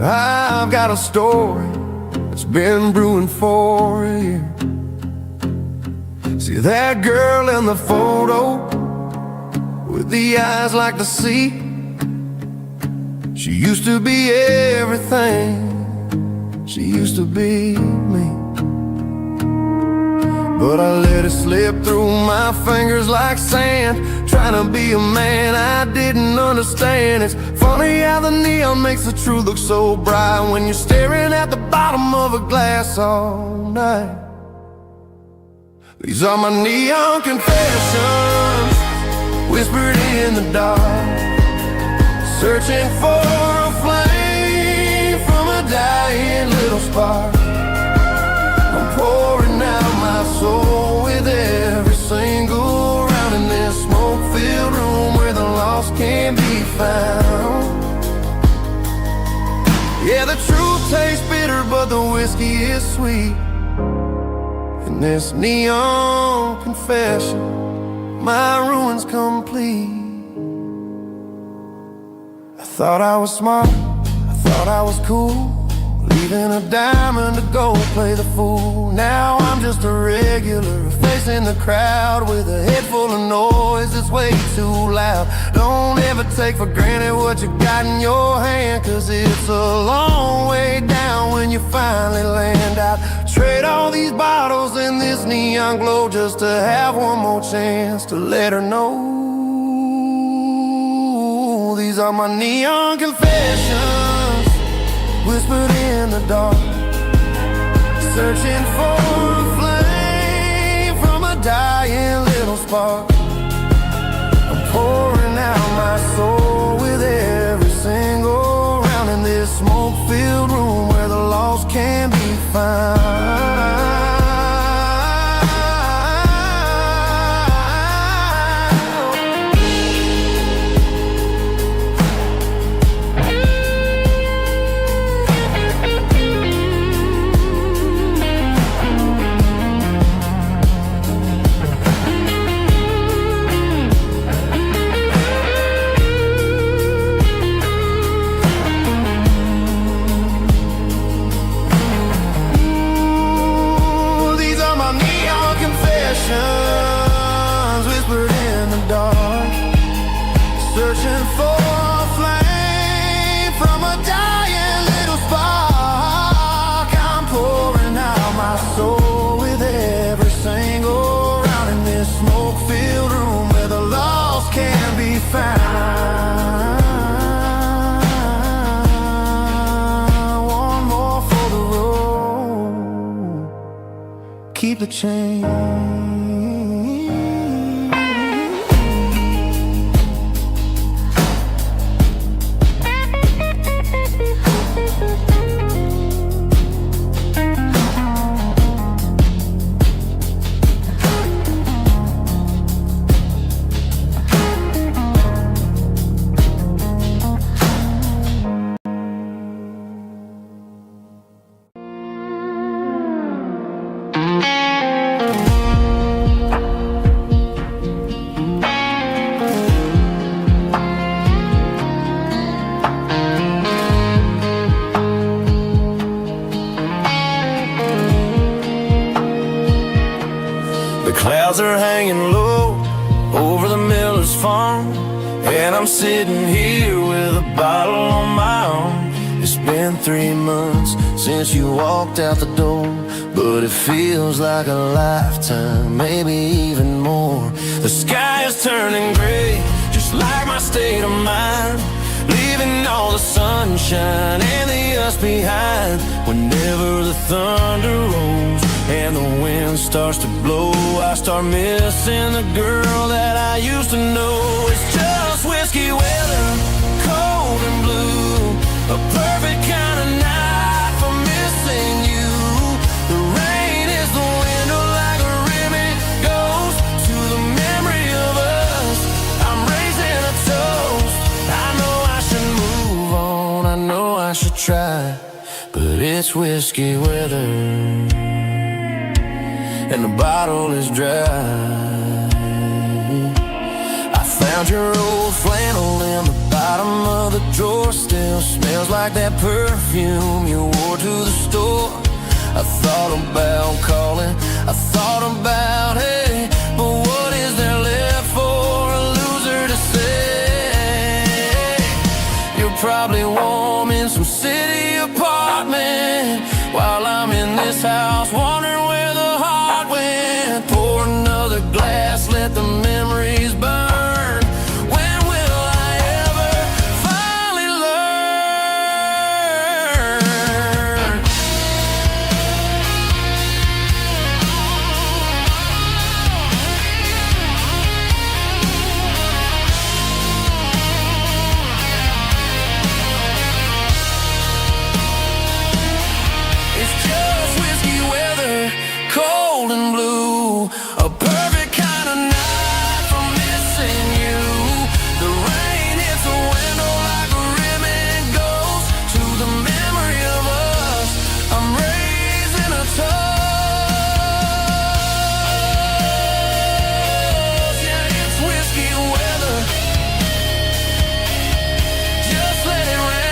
S1: I've got a story that's been brewing for a year. See that girl in the photo with the eyes like the sea? She used to be everything, she used to be me. But I let it slip through my fingers like sand, trying to be a man I didn't understand. It's funny how the neon makes the truth look so bright when you're staring at the bottom of a glass all night. These are my neon confessions, whispered in the dark, searching for a flame from a dying little spark. I'm pouring out my soul with every single round in this smoke-filled room where the lost can't be found. Yeah, the truth tastes bitter, but the whiskey is sweet. In this neon confession, my ruin's complete. I thought I was smart, I thought I was cool, leaving a diamond to go play the fool. Now I'm just a regular, facing the crowd with a head full of noise that's way too loud. Don't ever take for granted what you got in your hand, cause it's a long way down when you finally land out. Trade all these bottles and this neon glow just to have one more chance to let her know. These are my neon confessions, whispered in the dark, searching for a flame from a dying little spark. I'm pouring out my soul with every single round in this smoke-filled room where the lost can be found. keep the change.
S2: Clouds are hanging low over the miller's farm, and I'm sitting here with a bottle on my arm. It's been 3 months since you walked out the door, but it feels like a lifetime, maybe even more. The sky is turning gray, just like my state of mind, leaving all the sunshine and the us behind. Whenever the thunder rolls and the wind starts to blow, I start missing the girl that I used to know. It's just whiskey weather, cold and blue, a perfect kind of night for missing you. The rain is the window like a ribbon goes to the memory of us. I'm raising a toast. I know I should move on, I know I should try, but it's whiskey weather and the bottle is dry. I found your old flannel in the bottom of the drawer, still smells like that perfume you wore to the store. I thought about calling, I thought about, hey, but what is there left for a loser to say? You're probably warm in some city apartment, while I'm in this house wondering where the heart went. Pour another glass, let the memories burn. When will I ever finally learn? It's just whiskey weather, cold and blue, a perfect kind of night for missing you. The rain hits the window like a ribbon goes to the memory of us. I'm raising a toast. Yeah, it's whiskey weather, just let it rain.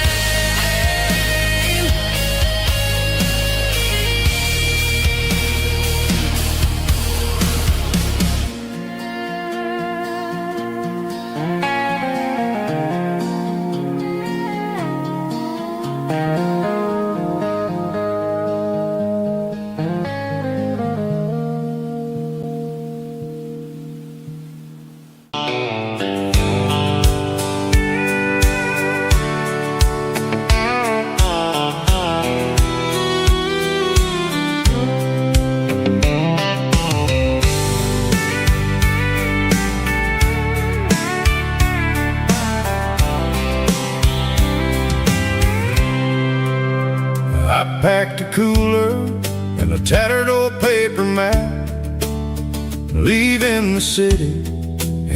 S1: I packed a cooler and a tattered old paper map, leaving the city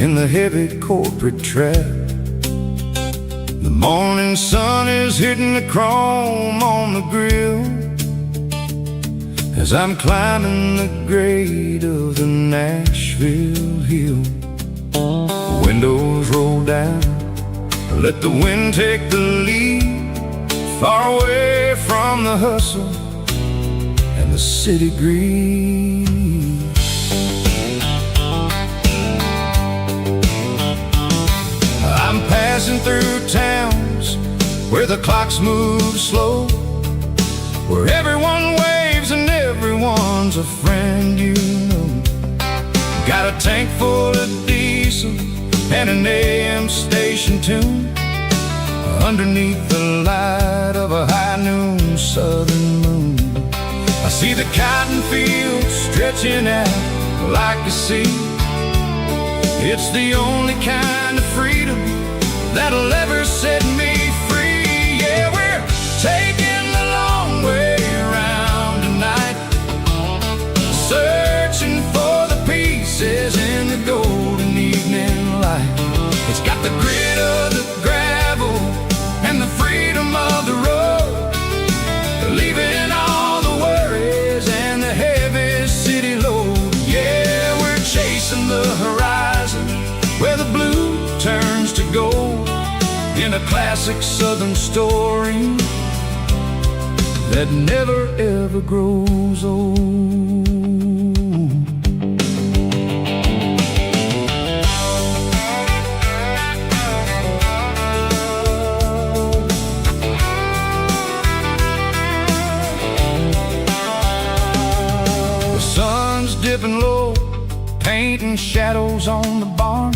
S1: in the heavy corporate trap. The morning sun is hitting the chrome on the grill as I'm climbing the grade of the Nashville hill. The windows roll down, let the wind take the lead, far away from the hustle and the city greed. I'm passing through towns where the clocks move slow, where everyone waves and everyone's a friend you know. Got a tank full of diesel and an AM station tune underneath the light of a high noon southern moon.
S3: I see the cotton fields stretching out like a sea. It's the only kind of freedom that'll ever set me free. Yeah, we're taking the long way around tonight, searching for the pieces in the golden evening light. It's got the grit of the gravel and the freedom of the road, leaving all the worries and the heavy city load. Yeah, we're chasing the horizon where the blue turns to gold, in a classic southern story that never ever grows old. The sun's dipping low, painting shadows on the barn.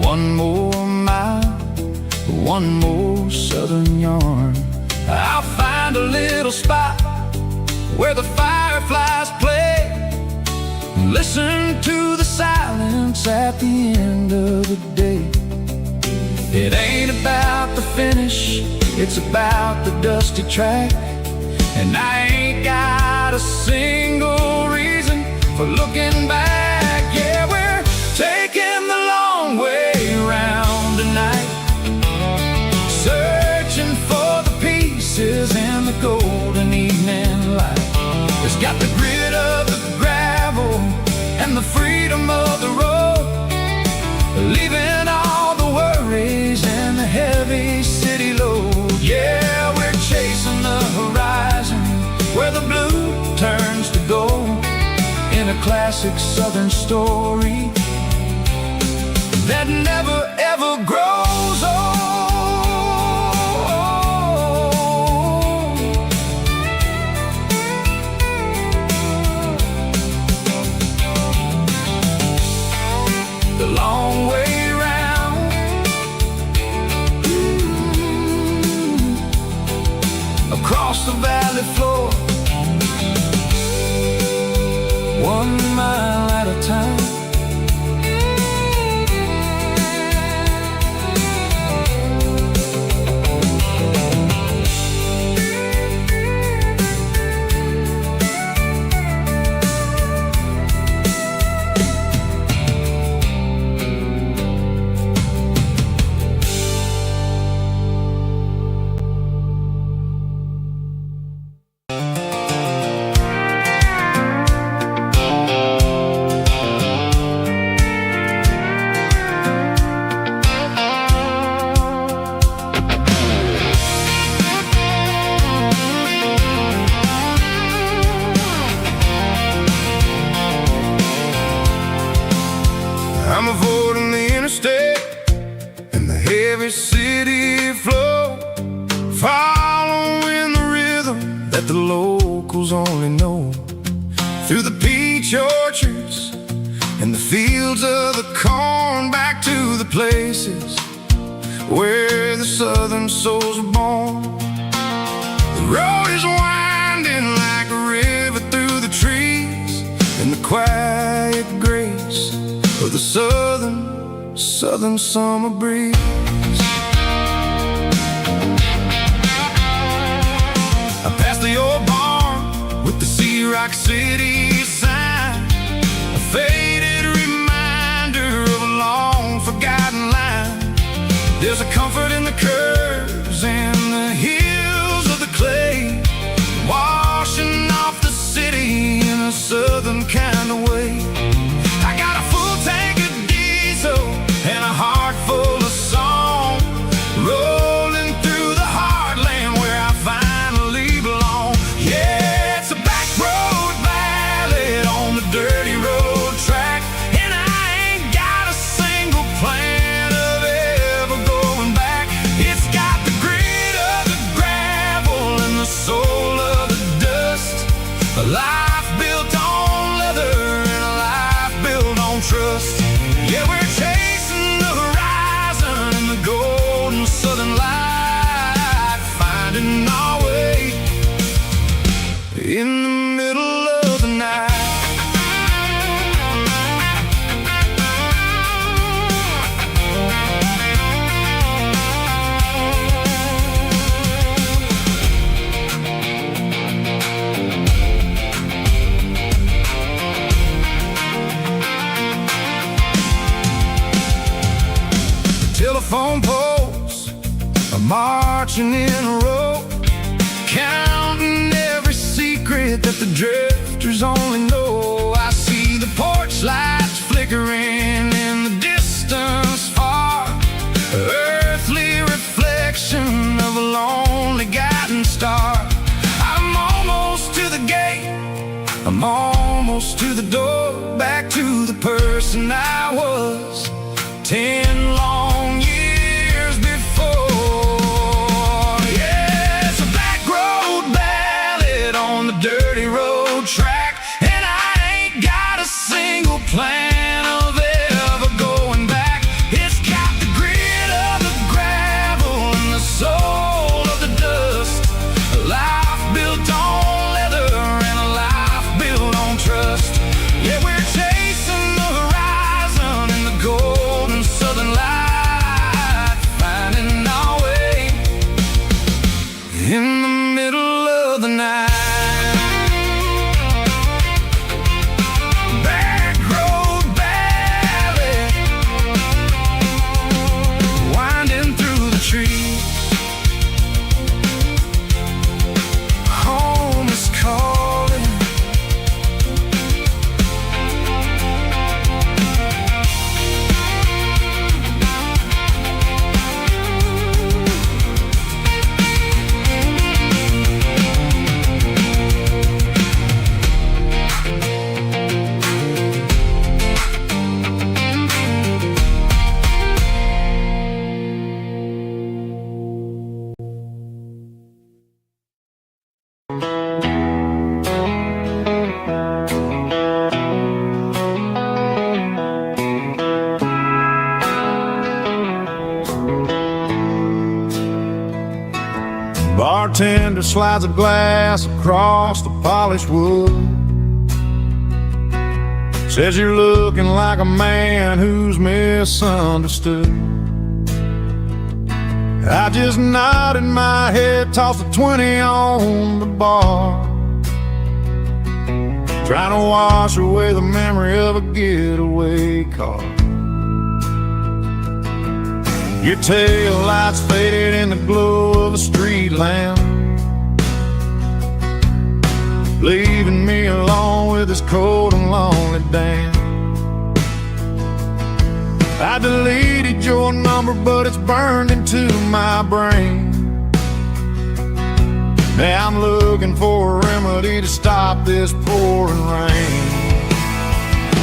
S3: One more mile, one more southern yarn. I'll find a little spot where the fireflies play, listen to the silence at the end of the day. It ain't about the finish, it's about the dusty track. And I ain't got a single reason for looking back. Yeah, we're taking the long way around tonight, searching for the pieces in the golden evening light. It's got the grit of the gravel and the freedom of the road, leaving all the worries and the heavy city load. Yeah, we're chasing the horizon where the blue turns to gold, in a classic southern story that never ever grows old. The long way round, across the valley floor, 1 mile at a time. I'm avoiding the interstate and the heavy city flow, following the rhythm that the locals only know, through the peach orchards and the fields of the corn, back to the places where the southern souls are born. The road is winding like a river through the trees, and the quiet grace of the southern summer breeze. I passed the old barn with the Sea Rock City sign, a faded reminder of a long forgotten line. There's a comfort in the curves and the hills of the clay, washing off the city in a southern kind of way. I got a full tank of diesel and a heart full of song, rolling through the heartland where I finally belong. Yeah, it's a back road ballad on the dirty road track, and I ain't got a single plan of ever going back. It's got the grit of the gravel and the soul of the dust, a life built on leather
S1: telephone poles are marching in a row, counting every secret that the drifters only know. I see the porch lights flickering in the distance far, earthly reflection of a lonely guiding star. I'm almost to the gate, I'm almost to the door, back to the person I was 10 long years before. Yeah, it's a back road ballad on the dirty road track, and I ain't got a single plan of ever going back. It's got the grit of the gravel and the soul of the dust, a life built on leather and a life built on trust. Yeah, we're chasing the horizon in the golden southern light, finding our way in the middle of the night. Back road ballad, winding through the trees. Home is calling.
S4: Bartender slides a glass across the polished wood, says you're looking like a man who's misunderstood. I just nodded my head, tossed a 20 on the bar, trying to wash away the memory of a getaway car. Your tail lights faded in the glow of a street lamp, leaving me alone with this cold and lonely damn. I deleted your number, but it's burned into my brain. Now I'm looking for a remedy to stop this pouring rain.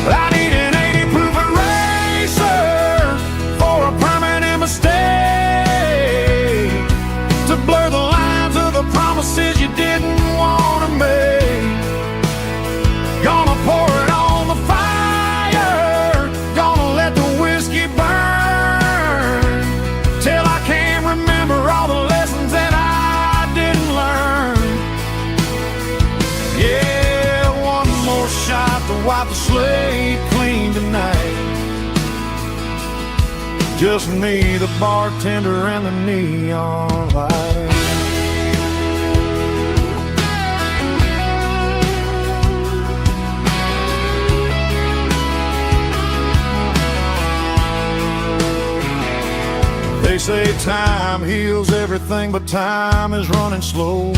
S4: I need an 80 proof eraser for a permanent mistake, to blur the lines of the promises you didn't want to make. Gonna pour it on the fire, gonna let the whiskey burn, till I can't remember all the lessons that I didn't learn. Yeah, one more shot to wipe the slate clean tonight. Just me, the bartender, and the neon light. They say time heals everything, but time is running slow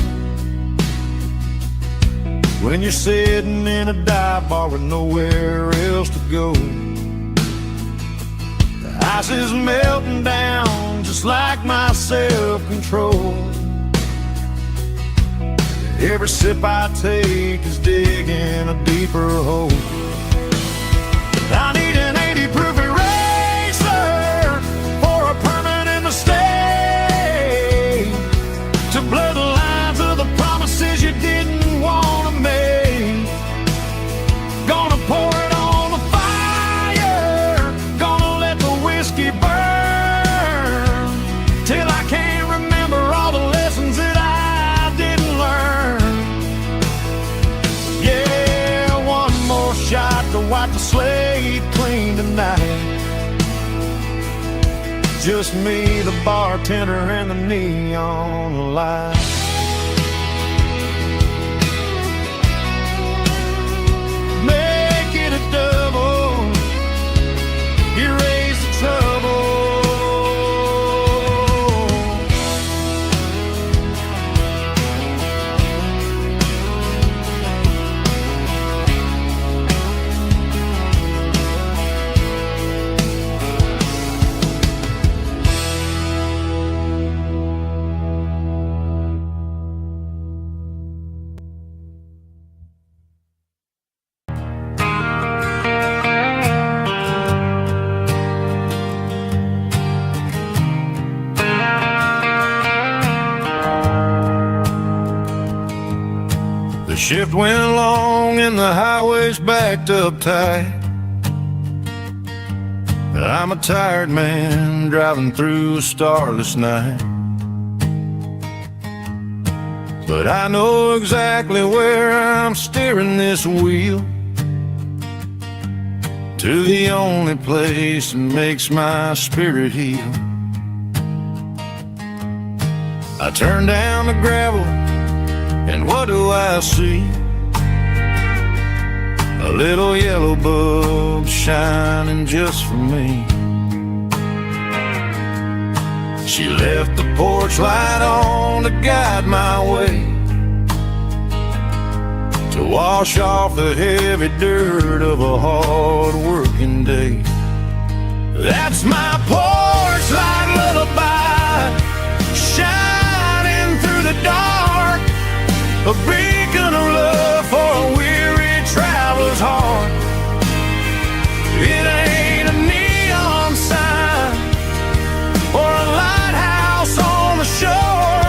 S4: when you're sitting in a dive bar with nowhere else to go. The ice is melting down just like my self-control. Every sip I take is digging a deeper hole. I need an 80 proof eraser for a permanent mistake, to blur the lines of the promises you didn't want to make. Gonna pour it on the fire, gonna let the whiskey burn, till I can't remember all the lessons that I didn't learn. Yeah, one more shot to wipe the slate clean tonight. Just me, the bartender, and the neon light. Make it a double, erase the trouble. shift went long and the highway's backed up tight. I'm a tired man driving through a starless night, but I know exactly where I'm steering this wheel, to the only place that makes my spirit heal. I turn down the gravel, and what do I see? A little yellow bulb shining just for me. She left the porch light on to guide my way, to wash off the heavy dirt of a hard-working day. That's my porch light lullaby, shining through the dark, a beacon of love for a weary traveler's heart. It ain't a neon sign or a lighthouse on the shore,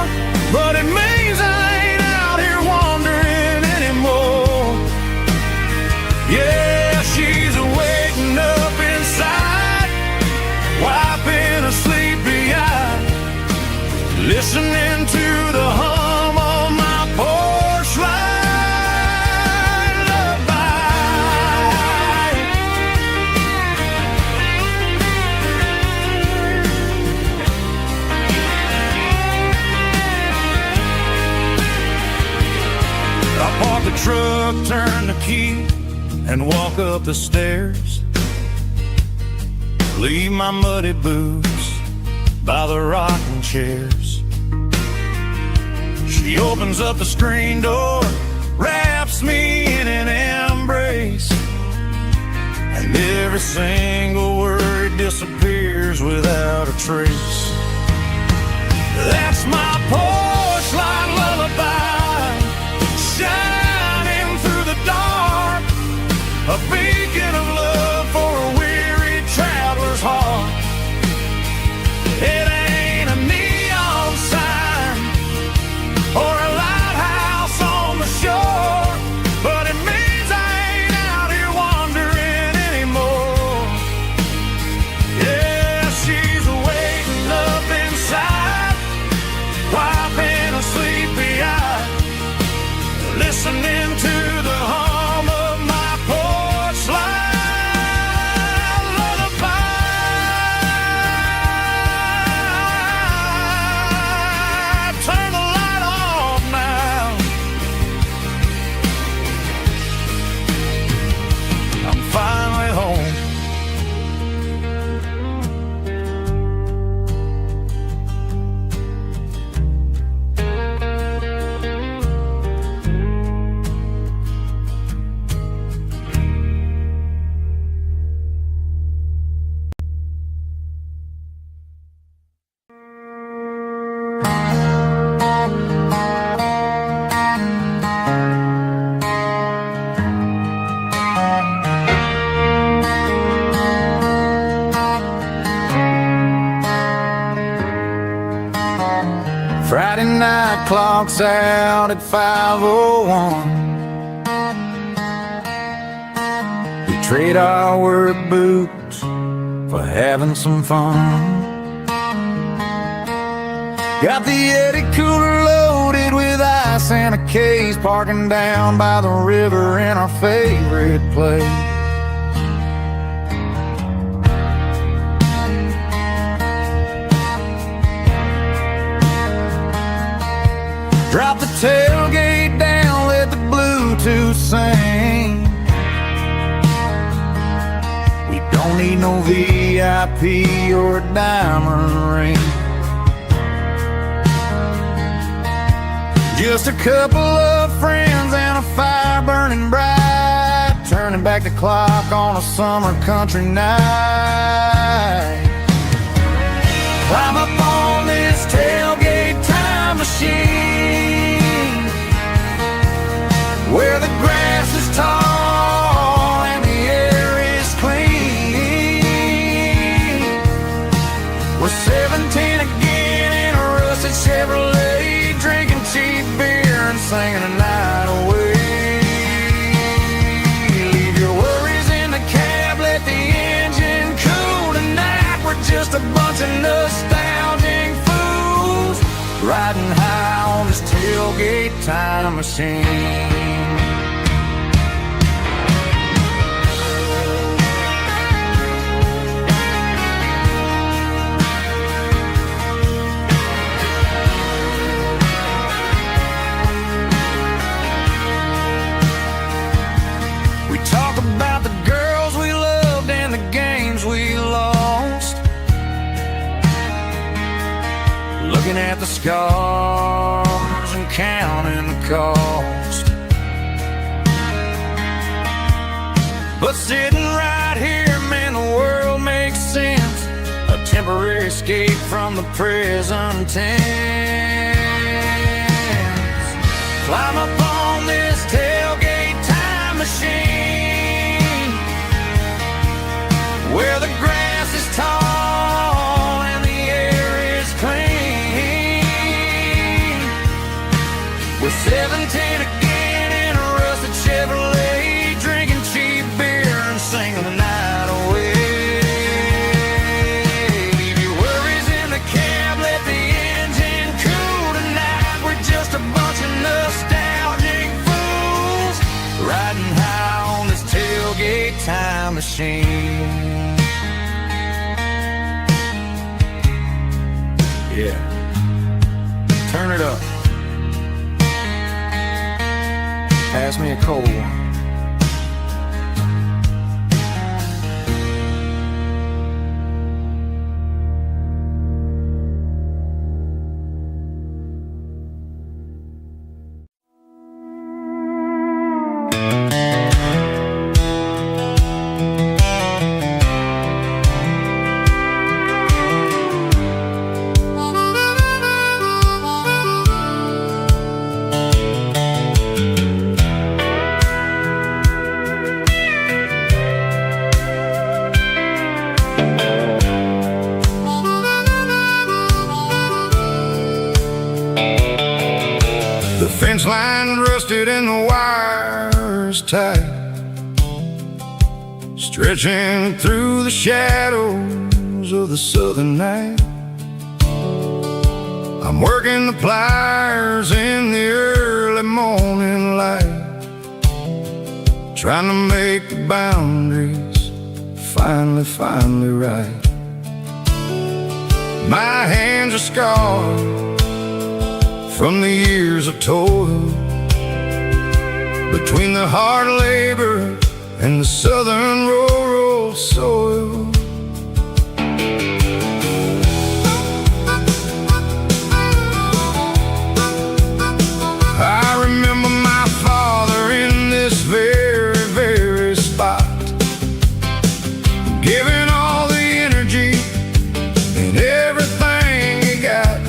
S4: but it means I ain't out here wandering anymore. Yeah, she's waking up inside, wiping a sleepy eye, listening to the hum of my porch light lullaby. I park the truck, turn the key, and walk up the stairs. Leave my muddy boots by the rocking chairs. She opens up the screen door, wraps me in an embrace, and every single word disappears without a trace. That's my porch light lullaby, shining through the dark, a beacon of love for a weary traveler's heart. It ain't a neon sign or a lighthouse on the shore, but it means I ain't out here wandering anymore. Yeah, she's waking up inside, wiping a sleepy eye, listening to the hum of my porch light lullaby. Turn the light off now. I'm finally home. Friday night clock's out at 5:01. We trade our work boots for having some fun. Got the Yeti cooler loaded with ice and a case, parking down by the river in our favorite place. Drop the tailgate down, let the Bluetooth sing. We don't need no VIP or a diamond ring. Just a couple of friends and a fire burning bright, turning back the clock on a summer country night. Climb up on this tailgate time machine, where the grass is tall and the air is clean. We're 17 again in a rusted Chevrolet, drinking cheap beer and singing the night away. bunch of nostalgic fools riding high on this tailgate time machine. We talk about the girls we loved and the games we lost, looking at the scars and counting the cost. But sitting right here, man, the world makes sense. A temporary escape from the present tense. Climb up on this tailgate time machine, where the grass is tall and the air is clean. With 17 again in a rusted Chevrolet, drinking cheap beer and singing the night away. Leave your worries in the cab, let the engine cool tonight. We're just a bunch of nostalgic fools riding high on this tailgate time machine. Yeah, turn it up. Pass me a cold one.
S3: The fence line rusted and the wires tight, stretching through the shadows of the southern night. I'm working the pliers in the early morning light, trying to make the boundaries finally right. My hands are scarred from the years of toil, between the hard labor and the southern rural soil. I remember my father in this very spot, giving all the energy and everything he got.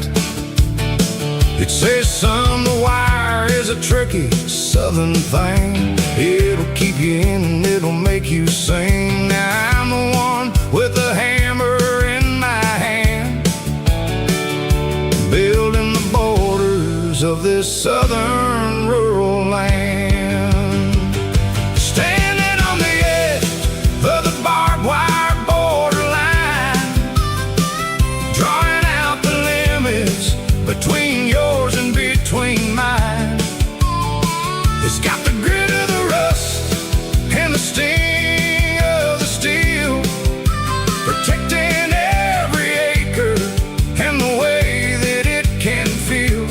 S3: It says, son, the wire is a tricky southern thing. It'll keep you in and it'll make you sing. Now I'm the one with the hammer in my hand, building the borders of this southern rural land. Standing on the edge of the barbed wire borderline, drawing out the limits between yours and between mine. It's got the grit of the rust and the sting of the steel, protecting every acre and the way that it can feel.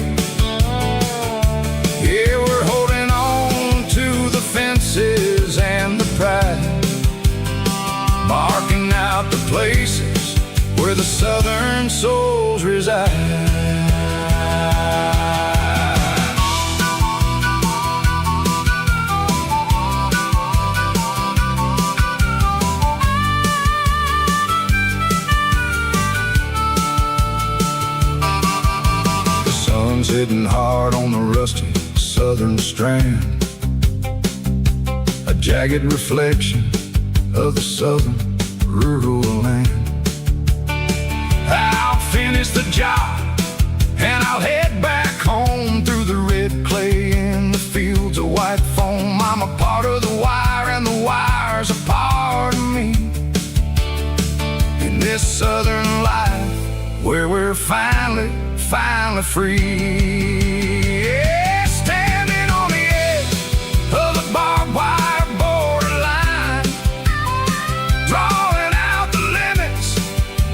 S3: Yeah, we're holding on to the fences and the pride, marking out the places where the southern souls reside. The sun's hitting hard on the rusty southern strand, a jagged reflection of the southern rural land. I'll finish the job and I'll head back home through the red clay in the fields of white foam. I'm a part of the wire and the wire's a part of me. In this southern life
S1: finally free. Yeah, standing on the edge of the barbed wire borderline, drawing out the limits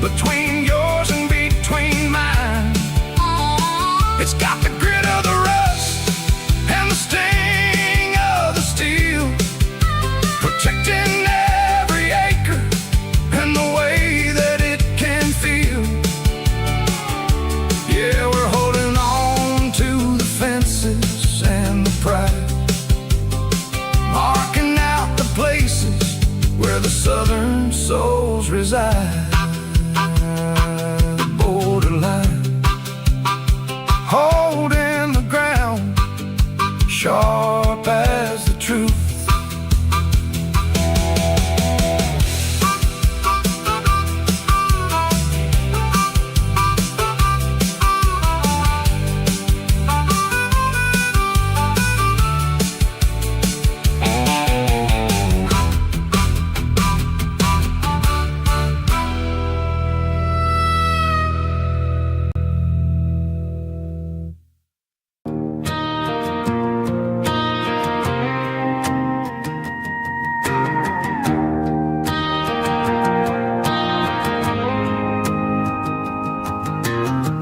S1: between yours and between mine. It's got the grit of the rust and the sting of the steel, protecting every acre and the way that it can feel. Yeah, we're holding on to the fences and the pride, marking out the places where the southern souls reside. Borderline, holding the ground, sharp as the truth.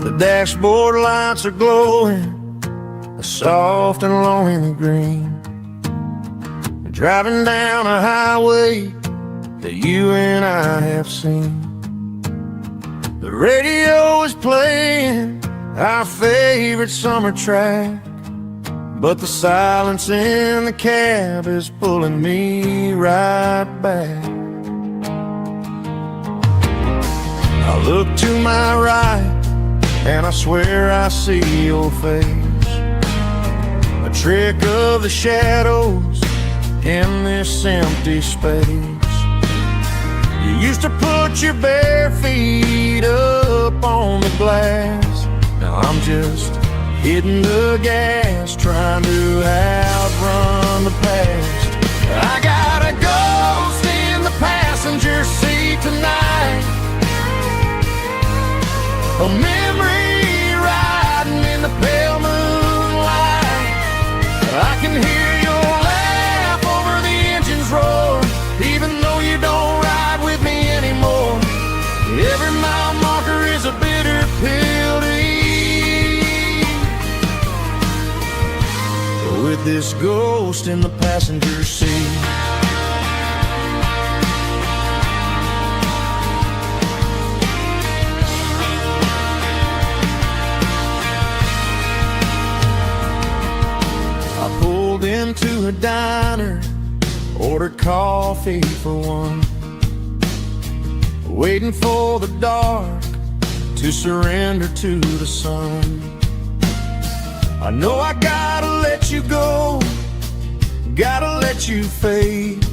S4: The dashboard lights are glowing, a soft and lonely green. Driving down a highway that you and I have seen. The radio is playing our favorite summer track, but the silence in the cab is pulling me right back. I look to my right and I swear I see your face, a trick of the shadows in this empty space. You used to put your bare feet up on the glass. Now I'm just hitting the gas, trying to outrun the past. I got a ghost in the passenger seat tonight, a memory riding in the pale moonlight. I can hear your laugh over the engine's roar, even though you don't ride with me anymore. Every mile marker is a bitter pill to eat, with this ghost in the passenger seat. Into a diner, ordered coffee for one, waiting for the dark to surrender to the sun. I know I gotta let you go, gotta let you fade,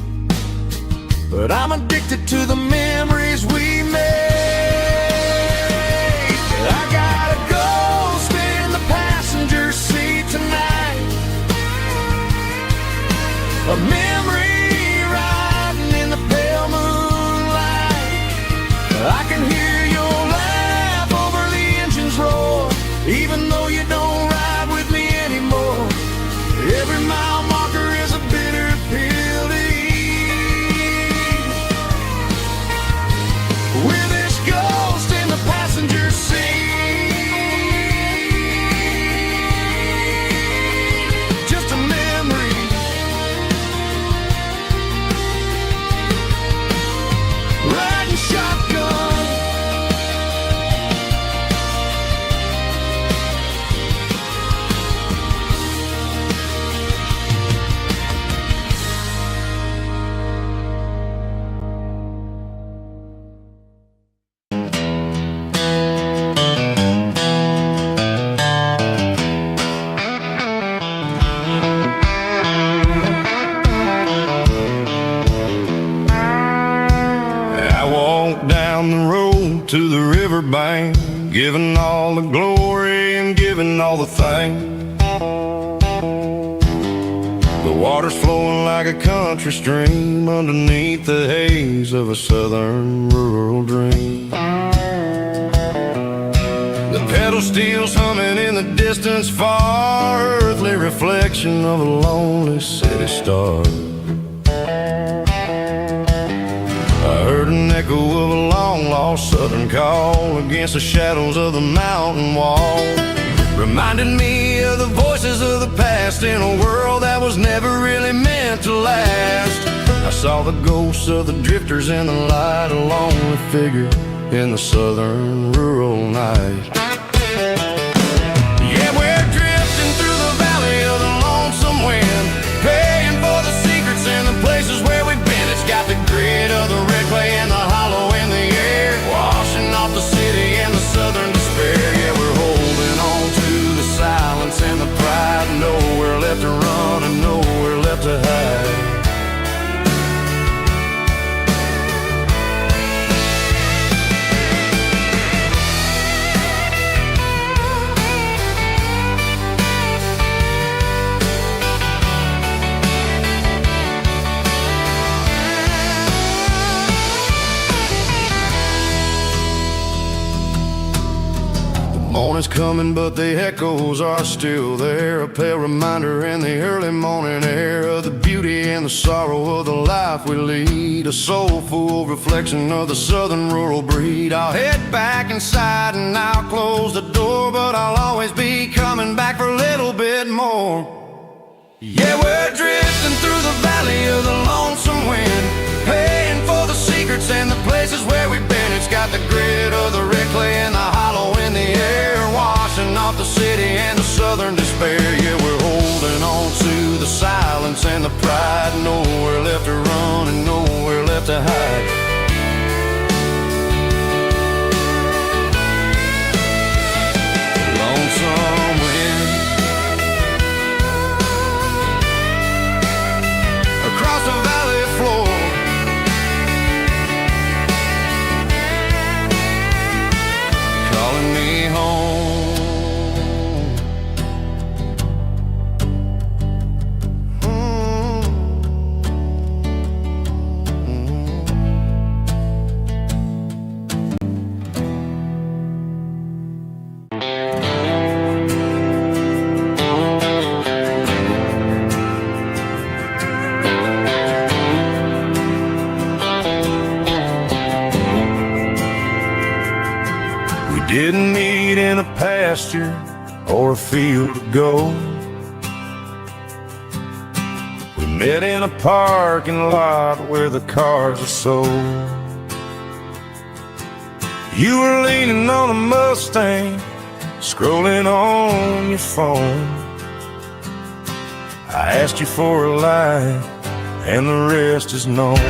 S4: but I'm addicted to the memories we made. I got a ghost in the passenger seat tonight, a memory riding in the pale moonlight. I can hear your laugh over the engine's roar, even though you don't ride with me anymore. Every mile marker is a bitter pill to eat, with this ghost in the passenger seat. Just a memory, riding shotgun.
S3: Down the road to the riverbank, giving all the glory and giving all the thanks. The water's flowing like a country stream underneath the haze of a southern rural dream. The pedal steel's humming in the distance far, earthly reflection of a lonely city star. I heard an echo of a long-lost southern call against the shadows of the mountain wall. Reminded me of the voices of the past in a world that was never really meant to last. I saw the ghosts of the drifters in the light, a lonely figure in the southern rural night. Yeah, we're drifting through the valley of the lonesome wind, paying for the secrets and the places where we've been. It's got the grit of the red clay and the hollow in the air, washing off the city and the southern despair. Yeah, we're holding on to the silence and the pride, nowhere left to run and nowhere left to hide. Morning's coming, but the echoes are still there, a pale reminder in the early morning air of the beauty and the sorrow of the life we lead, a soulful reflection of the southern rural breed. I'll head back inside and I'll close the door, but I'll always be coming back for a little bit more. Yeah, we're drifting through the valley of the lonesome wind, paying for the secrets and the places where we've been. It's got the grit of the red clay and the hollow in the air, washing off the city and the southern despair. Yeah, we're holding on to the silence and the pride, nowhere left to run and nowhere left to hide. Lonesome wind across the valley floor, calling me home. Didn't meet in a pasture or a field of gold. We met in a parking lot where the cars are sold. You were leaning on a Mustang, scrolling on your phone. I asked you for a light, and the rest is known.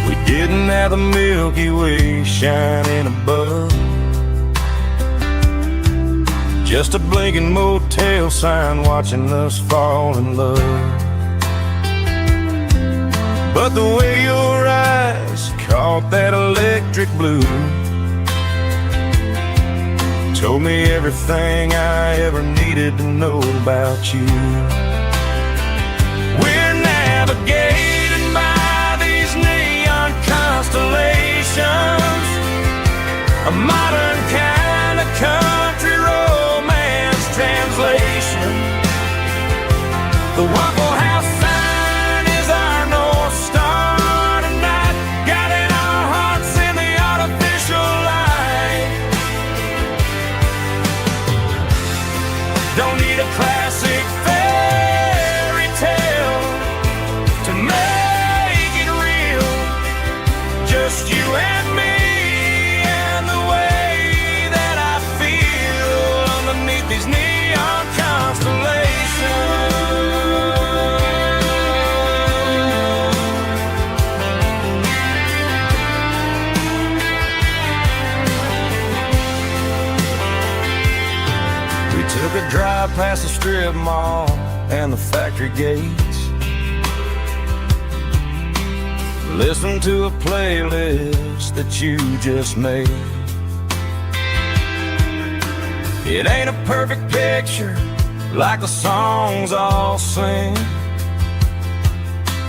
S3: We didn't have the Milky Way shining above, just a blinking motel sign watching us fall in love. But the way your eyes caught that electric blue told me everything I ever needed to know about you. We're navigating by these neon constellations, a modern kind of country romance translation. The Waffle House sign is our North Star tonight, guiding our hearts in the artificial light. Don't need a classic fairy tale to make it real, just you and me and the way that I feel underneath these neon constellations. We took a drive past the strip mall and the factory gates, listened to a playlist that you just made. It ain't a perfect picture like the songs all sing,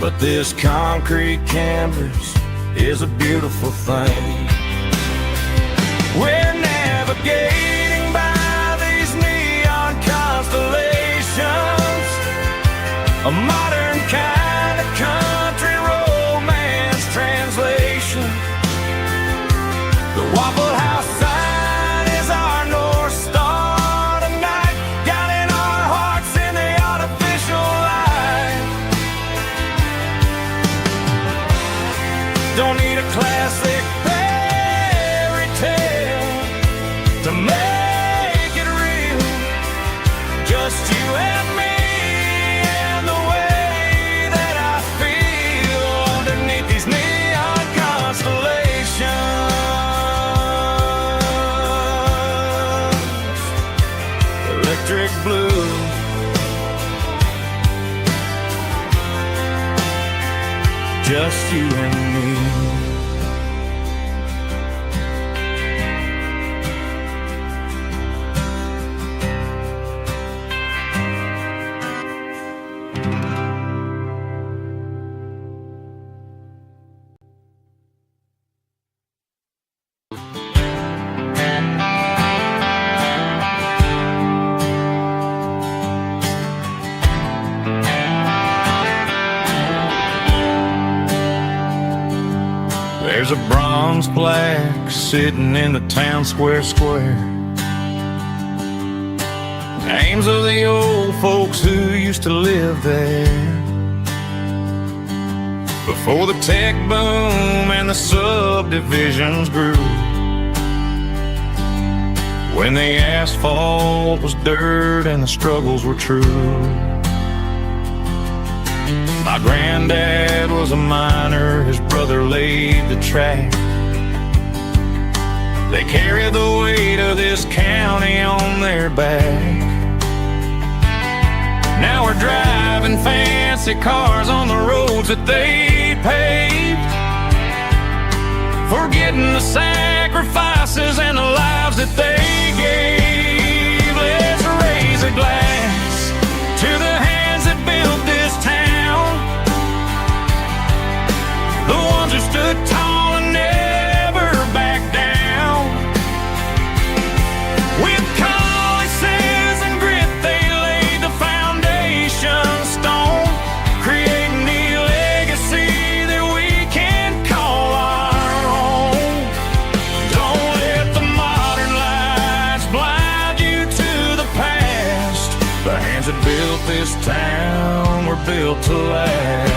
S3: but this concrete canvas is a beautiful thing.
S4: you and me. There's a bronze plaque sitting in the town square. Names of the old folks who used to live there before the tech boom and the subdivisions grew, when the asphalt was dirt and the struggles were true. My granddad was a miner, his brother laid the track. They carried the weight of this county on their back. Now we're driving fancy cars on the roads that they paved, forgetting the sacrifices and the lives that they gave. Let's raise a glass to the hands that built this town, the ones who stood tall and never backed down. With calluses and grit they laid the foundation stone, creating the legacy that we can call our own. Don't let the modern lights blind you to the past. The hands that built this town were built to last.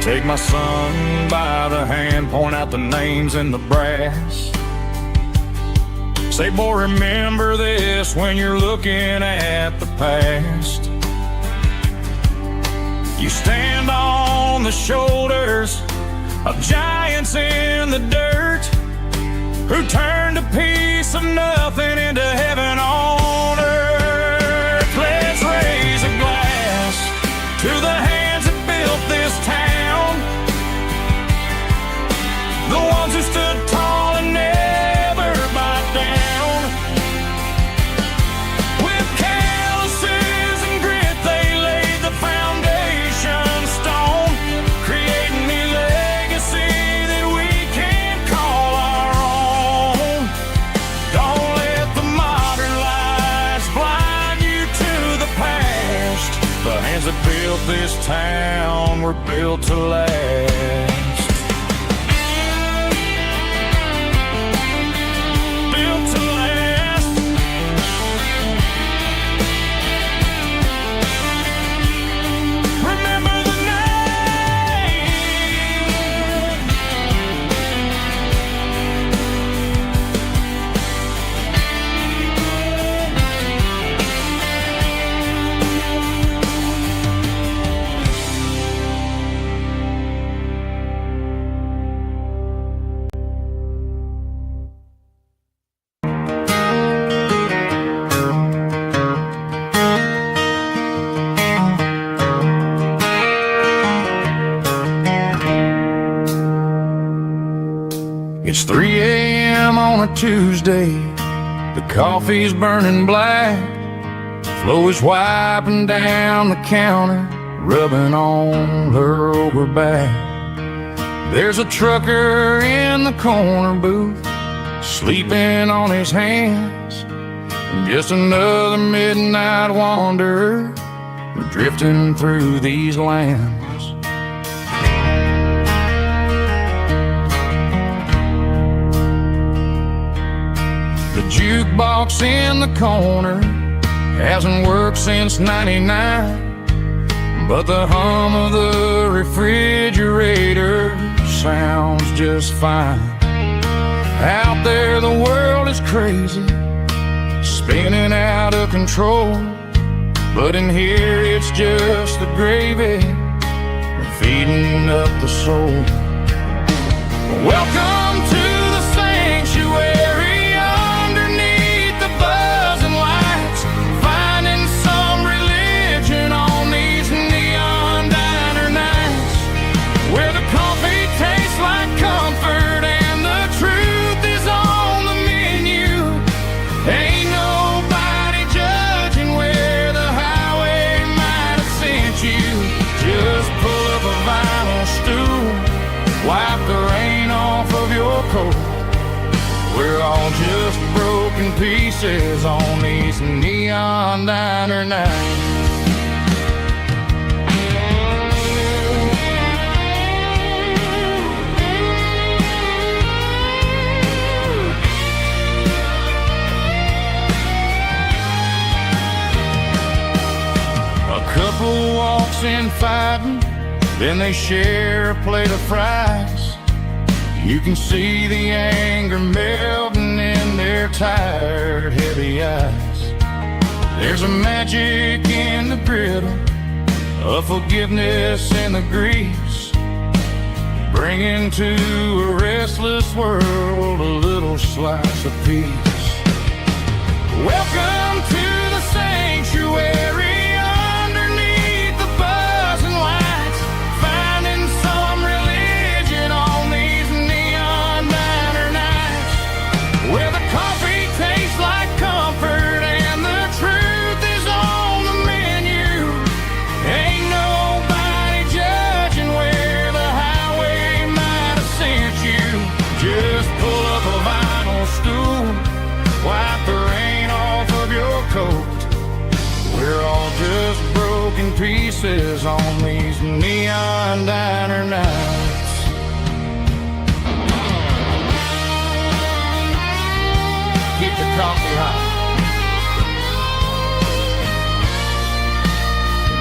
S4: Take my son by the hand, point out the names in the brass. Say, boy, remember this when you're looking at the past. You stand on the shoulders of giants in the dirt, who turned a piece of nothing into heaven on earth. Let's raise a glass to the hands that built this town, the ones who stood tall and never bowed down. With calluses and grit they laid the foundation stone, creating the legacy that we can call our own. Don't let the modern lights blind you to the past. The hands that built this town were built to last. It's 3 a.m. on a Tuesday, the coffee's burning black, Flo is wiping down the counter, rubbing on her over back. There's a trucker in the corner booth, sleeping on his hands, and just another midnight wanderer drifting through these lands. The jukebox in the corner hasn't worked since '99, but the hum of the refrigerator sounds just fine. Out there the world is crazy, spinning out of control, but in here it's just the gravy feeding up the soul.
S2: Welcome to the sanctuary underneath the buzzing lights, finding some religion on these neon diner nights, where the coffee tastes like comfort and the truth is on the menu. Ain't nobody judging where the highway might have sent you. Just pull up a vinyl stool, wipe the rain off of your coat. We're all just broken pieces on these neon diner nights. A couple walks in fighting, then they share a plate of fries. You can see the anger melting in their tired, heavy eyes. There's a magic in the griddle, a forgiveness in the grease, bringing to a restless world a little slice of peace. Welcome to the sanctuary underneath the buzzing lights, finding some religion on these neon diner nights, where the coffee tastes like comfort and the truth is on the menu. Ain't nobody judging where the highway might have sent you. Just pull up a vinyl stool, wipe the rain off of your coat. We're all just broken pieces on these neon diner nights. Keep the coffee hot.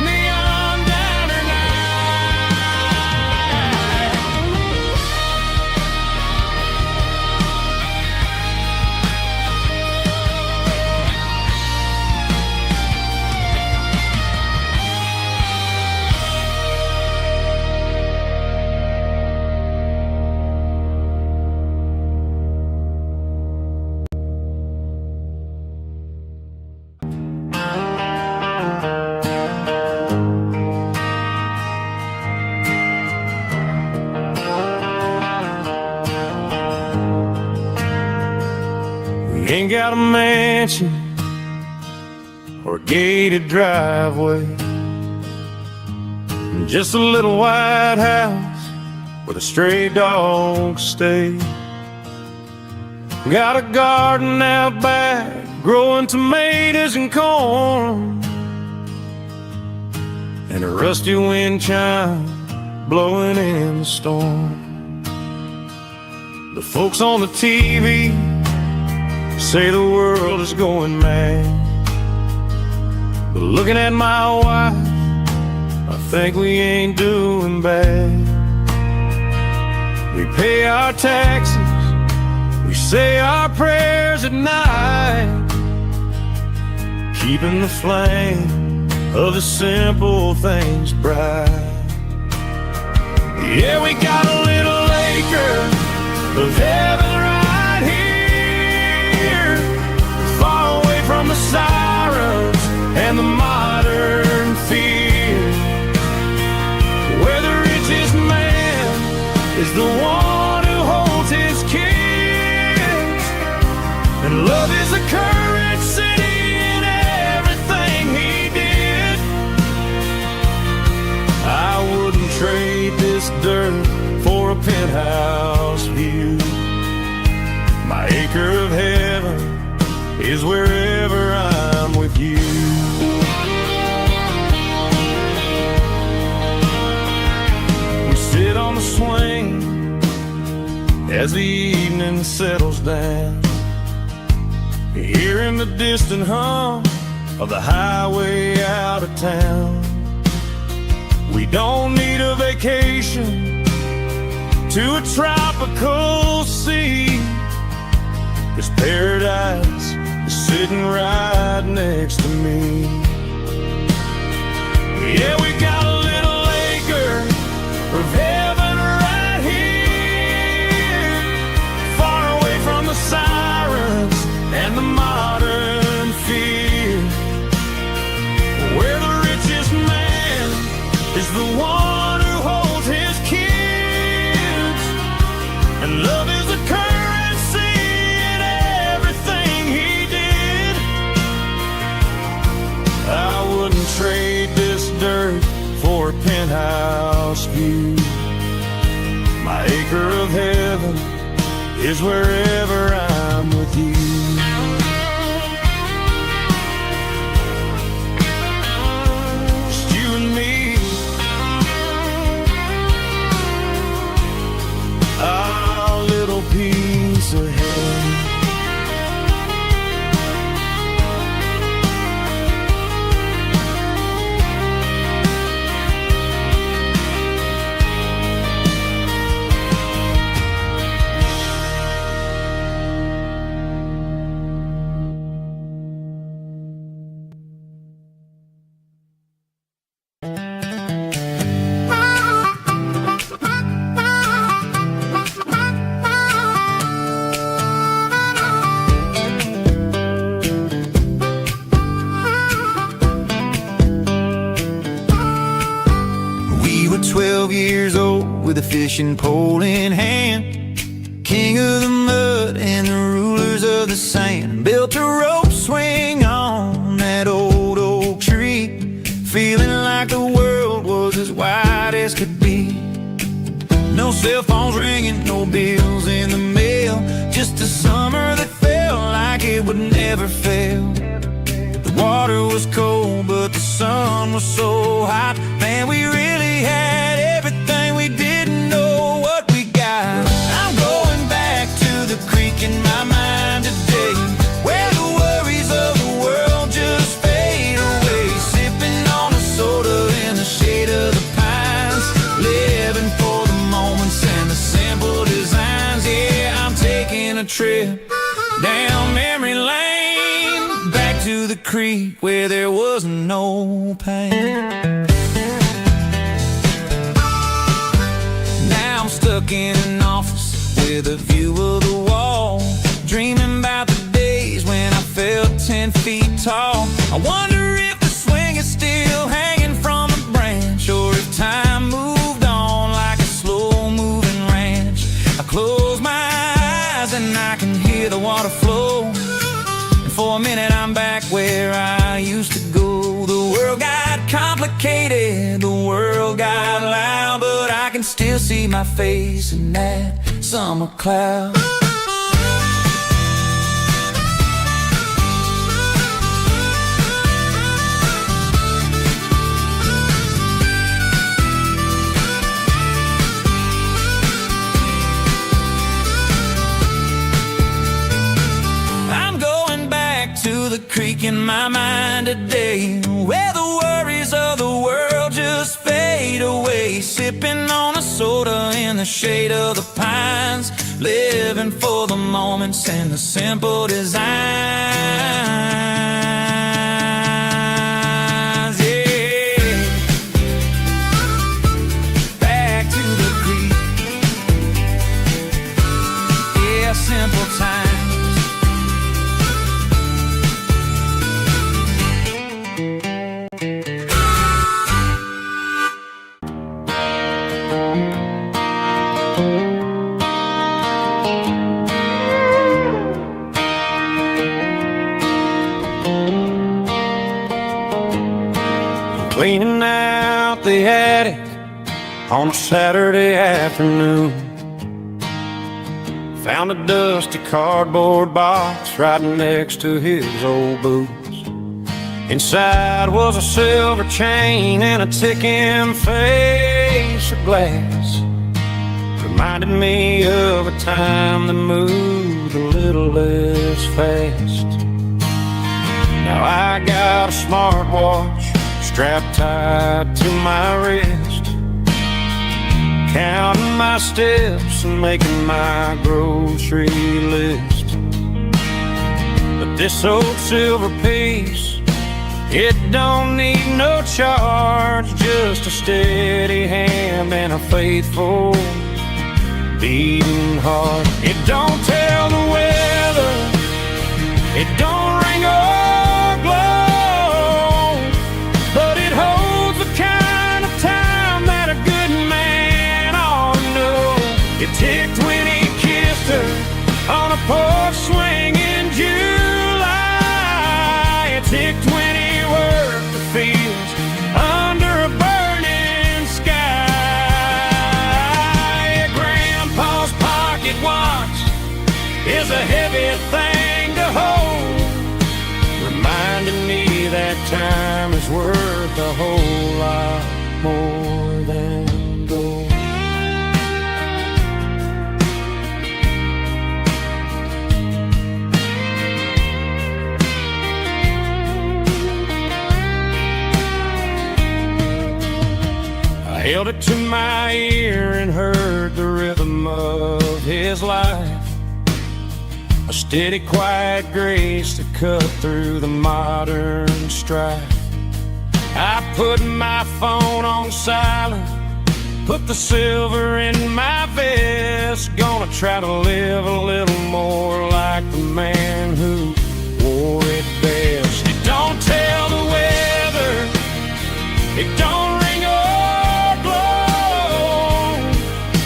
S2: Neon diner night.
S4: We ain't got a mansion or a gated driveway, just a little white house where the stray dogs stay. Got a garden out back, growing tomatoes and corn, and a rusty wind chime blowing in the storm. The folks on the TV say the world is going mad, but looking at my wife, I think we ain't doing bad. We pay our taxes, we say our prayers at night, keeping the flame of the simple things bright. Yeah, we got a little acre of heaven right here, far away from the sirens and the modern fear, where the richest man is the one who holds his kids, and love is the currency in everything he did. I wouldn't trade this dirt for a penthouse view. My acre of heaven is wherever I'm with you. We sit on the swing as the evening settles down, hearing the distant hum of the highway out of town. We don't need a vacation to a tropical sea, 'cause paradise is sitting right next to me. Yeah, we got a little acre of heaven right here, is wherever I'm with you. Just you and me, our little piece of heaven.
S2: We were 12 years old with a fishing pole in hand, king of the mud and the rulers of the sand. Built a rope swing on that old oak tree, feeling like the world was as wide as could be. No cell phones ringing, no bills in the mail, just a summer that felt like it would never fail. The water was cold, but the sun was so hot. Man, we really had everything, we didn't know what we got. I'm going back to the creek in my mind today, where the worries of the world just fade away. Sipping on a soda in the shade of the pines, living for the moments and the simple designs. Yeah, I'm taking a trip down memory lane, back to the creek where there was no pain. Now I'm stuck in an office with a view of the wall, dreaming about the days when I felt 10 feet tall. I wonder if the swing is still hanging from a branch, or if time moved on like a slow-moving ranch. I close my eyes and I can hear the water flow, and for a minute I'm back where I used to go. The world got complicated, the world got loud, but I can still see my face in that summer cloud. I'm going back to the creek in my mind today, where the worries of the world just fade away. Sipping on a soda in the shade of the pines, living for the moments and the simple designs. Yeah, back to the creek. Yeah, simple times.
S4: Cleaning out the attic on a Saturday afternoon, found a dusty cardboard box right next to his old boots. Inside was a silver chain and a ticking face of glass. Reminded me of a time that moved a little less fast. Now I got a smartwatch strapped tight to my wrist, counting my steps and making my grocery list. But this old silver piece, it don't need no charge, just a steady hand and a faithful beating heart. It don't tell the weather, it don't ring or glow, but it holds the kind of time that a good man ought to know. It ticked when he kissed her on a porch swing in July. It ticked when he worked the fields under a burning sky. Grandpa's pocket watch held it to my ear and heard the rhythm of his life, a steady, quiet grace to cut through the modern strife. I put my phone on silent, put the silver in my vest, gonna try to live a little more like the man who wore it best. It don't tell the weather, it don't ring or blow,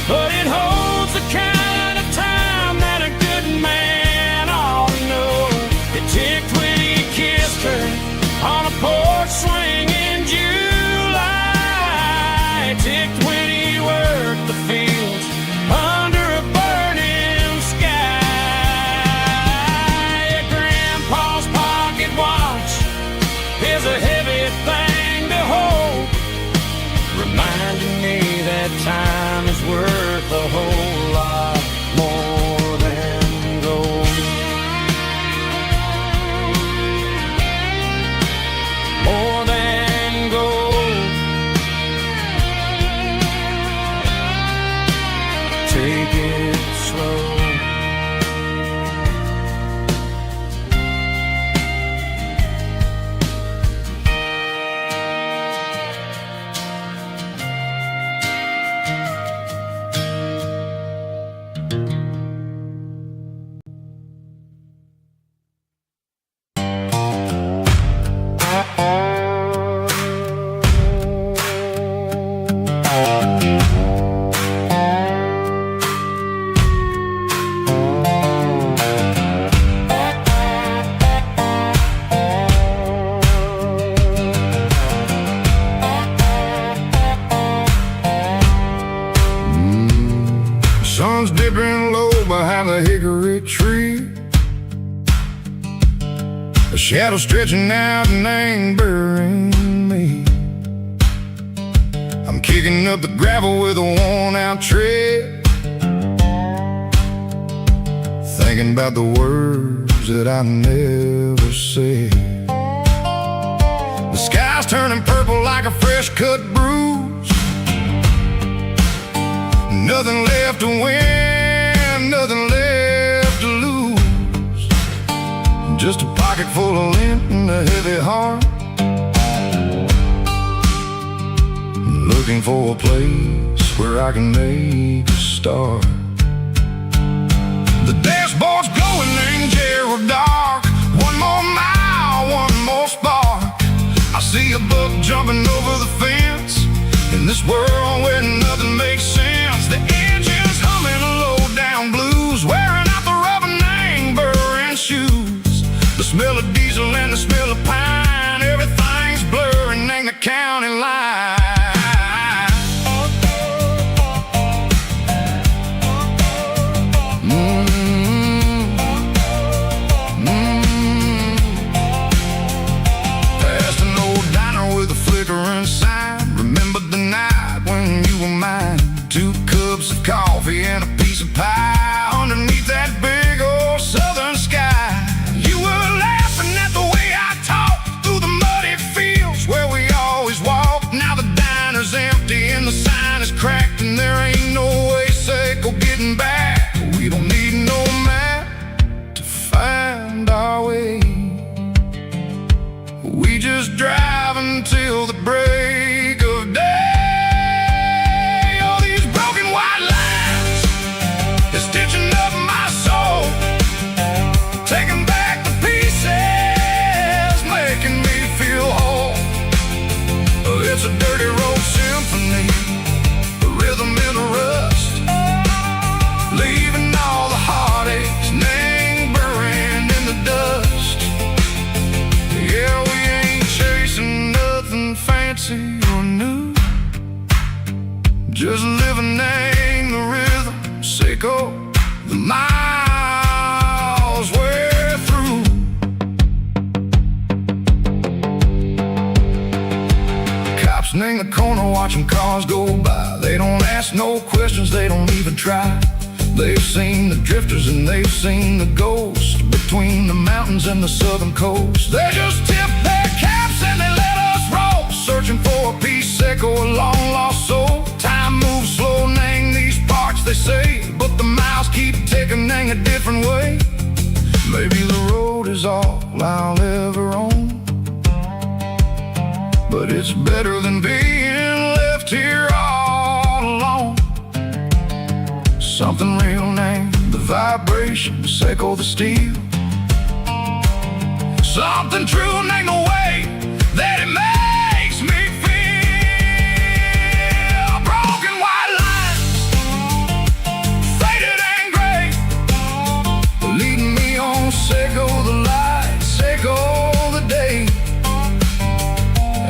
S4: but it holds the kind of time that a good man ought to know. It ticked when he kissed her on a porch swing in July. It ticked when he worked the fields under a burning sky. Grandpa's pocket watch is a heavy thing to hold, reminding me that time is worth a whole lot more than gold. More than gold. Take it slow.
S3: Sun's dipping low behind the hickory tree, a shadow stretching out and angering me. I'm kicking up the gravel with a worn-out tread, thinking about the words that I never said. The sky's turning purple like a fresh-cut bruise, nothing left to win, nothing left to lose, just a pocket full of lint and a heavy heart, looking for a place where I can make a start. The dashboard's glowing in Gerald dark, one more mile, one more spark. I see a buck jumping over the fence, in this world where nothing makes sense. The engine's humming low-down blues, wearing out the rubber name burring shoes. The smell of diesel and the smell of pine, everything's blurring in the county line. Past an old diner with a flickering sign, remember the night when you were mine. 2 cups of coffee and a piece of pie underneath that big old southern sky. You were laughing at the way I talked through the muddy fields where we always walked. Now the diner's empty and the sign is cracked, and there ain't no way safe or getting back. We don't need no map to find our way, we just drive until the break of day. Stitching up my soul, taking back the pieces, making me feel whole. It's a dirty road symphony, a rhythm in a rust, leaving all the heartaches lingering in the dust. Yeah, we ain't chasing nothing fancy or new, just living in the rhythm, sicko. The miles we're through. Cops in the corner watching cars go by. They don't ask no questions, they don't even try. They've seen the drifters and they've seen the ghosts mountains and the southern coast. They just tip their caps and they let us roll, searching
S1: searching for a piece, echo a long lost soul. Time moves slow, name these parts they say, but the miles keep ticking a different way. Maybe the road is all I'll ever own, but it's better than being left here all alone. Something real named the vibrations echo the steel. Something true named the way that it makes me feel. Broken white lines, faded and gray, leading me on, echo the lights, echo the day.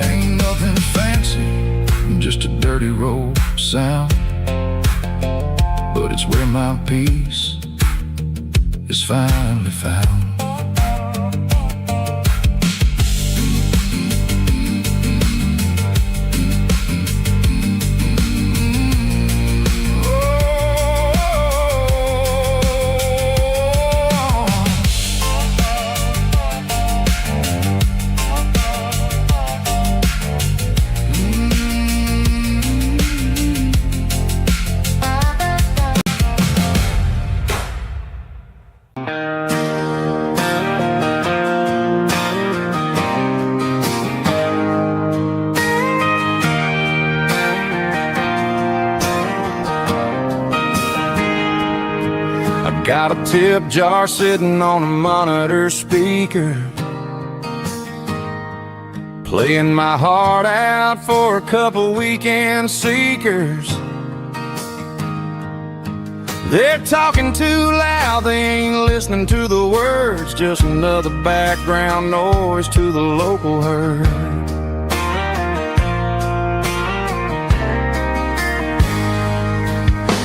S1: Ain't nothing fancy, just a dirty road sound, but it's where my peace is finally found.
S4: Got a tip jar sitting on a monitor speaker, playing my heart out for a couple weekend seekers. They're talking too loud, they ain't listening to the words, just another background noise to the local herd.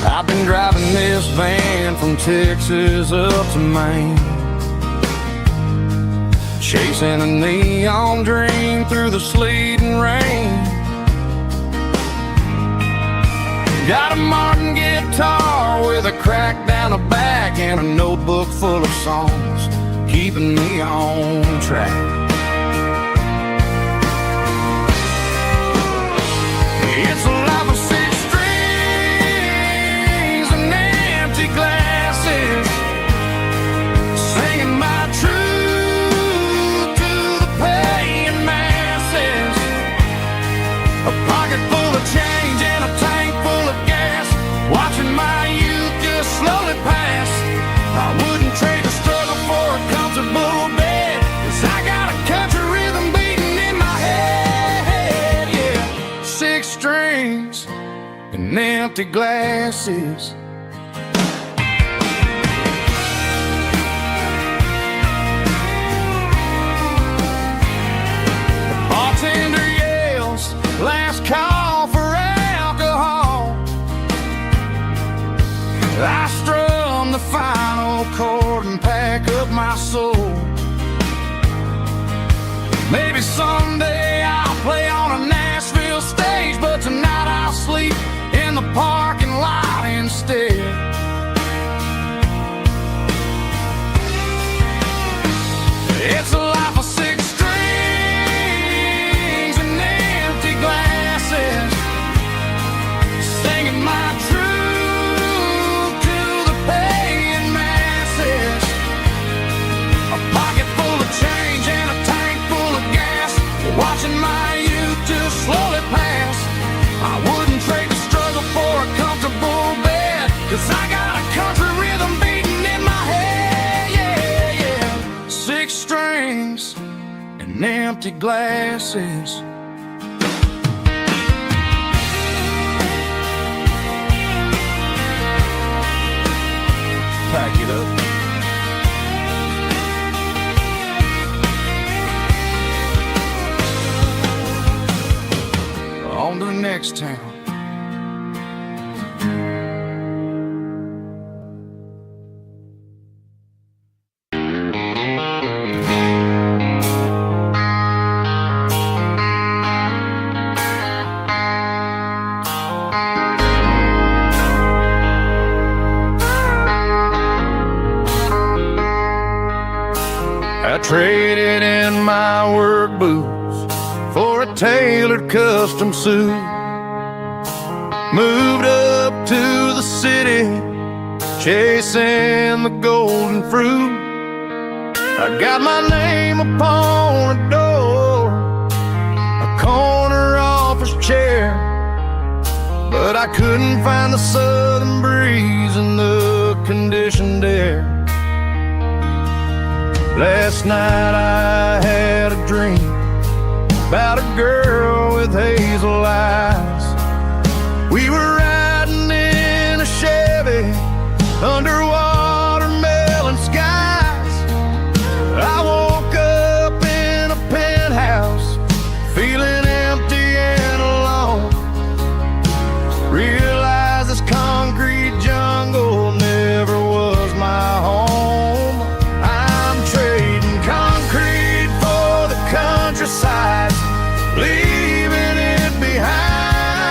S4: I've been driving this van from Texas up to Maine, chasing a neon dream through the sleet and rain. Got a Martin guitar with a crack down the back and a notebook full of songs, keeping me on track. It's a life of six strings and empty glasses, singing my truth to the paying masses. A pocket full of change and a tank full of gas, watching my youth just slowly pass. I wouldn't trade the struggle for a comfortable bed, 'cause I got a country rhythm beating in my head, yeah. Six strings and empty glasses. The bartender yells, last call for alcohol. I strum the final chord and pack up my soul. Maybe someday I'll play on a Nashville stage, but tonight I'll sleep in the parking lot instead. It's a life of six strings and empty glasses, singing my truth to the paying masses. A pocket full of change and a tank full of gas, watching my youth just slowly pass. I wouldn't trade the struggle for a comfortable bed, 'cause I got a country rhythm beating in my head, yeah, yeah. Six strings and empty glasses. Pack it up. On to the next town. I traded in my work boots
S3: for a tailored custom suit. Moved up to the city, chasing the golden fruit. I got my name upon a door, a corner office chair, but I couldn't find the southern breeze in the conditioned air. Last night I had a dream about a girl with hazel eyes. We were riding in a Chevy under watermelon skies. I woke up in a penthouse, feeling empty and alone. Realized this concrete jungle never was my home. I'm trading concrete for the countryside, leaving it behind,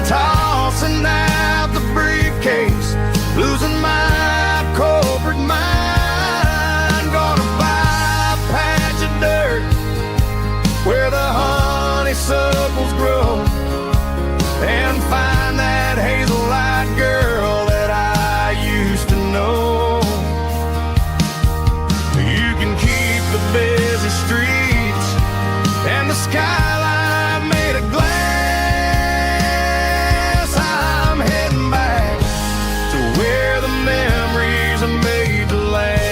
S3: tossing out the briefcase, losing my corporate mind. Gonna buy a patch of dirt where the honeysuckles grow, and find that hazel-eyed girl that I used to know. You can keep the busy streets and the skyline made of glass. I'm heading back to where the memories are made to last.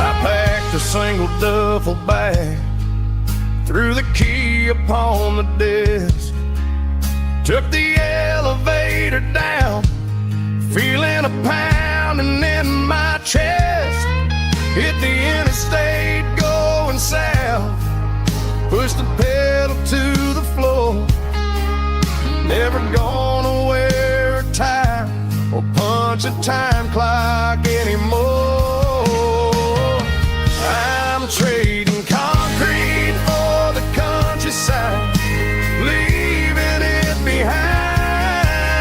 S3: I packed a single duffel bag, threw the key upon the desk, took the elevator down, feeling a pounding in my chest. Hit the interstate going south, pushed the pedal to the floor. Never gonna wear a tie or punch a time clock anymore. I'm trading concrete for the countryside, leaving it behind,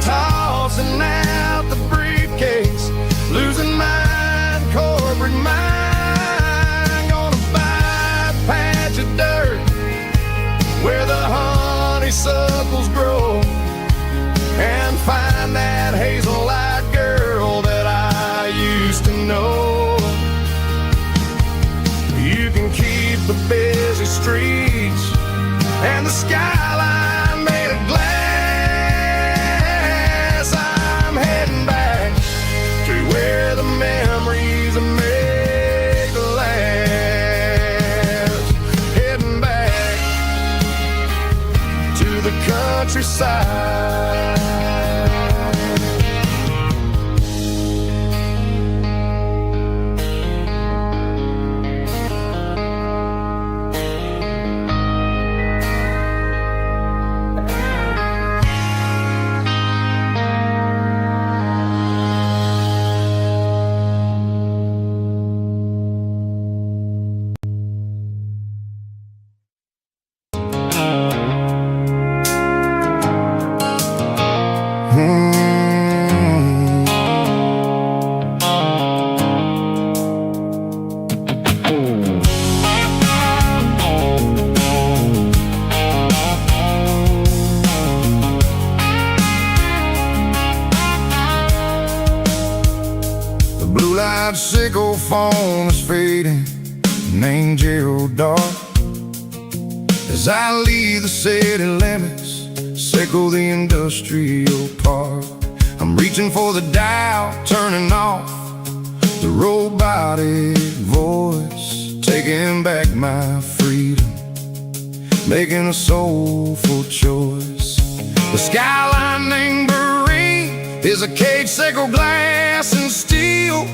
S3: tossing out the briefcase, losing my corporate mind. Gonna buy a patch of dirt where the honeysuckles grow, and find that hazel-eyed girl that I used to know. You can keep the busy streets and the skyline made of glass. I'm heading back to where the memories are made to last. Heading back to the countryside.
S1: Sickle phone is fading, named Gerald dark. As I leave the city limits, sickle the industrial park. I'm reaching for the dial, turning off the robotic voice, taking back my freedom, making a soulful choice. The skyline named Marine is a cage, sickle glass and steel,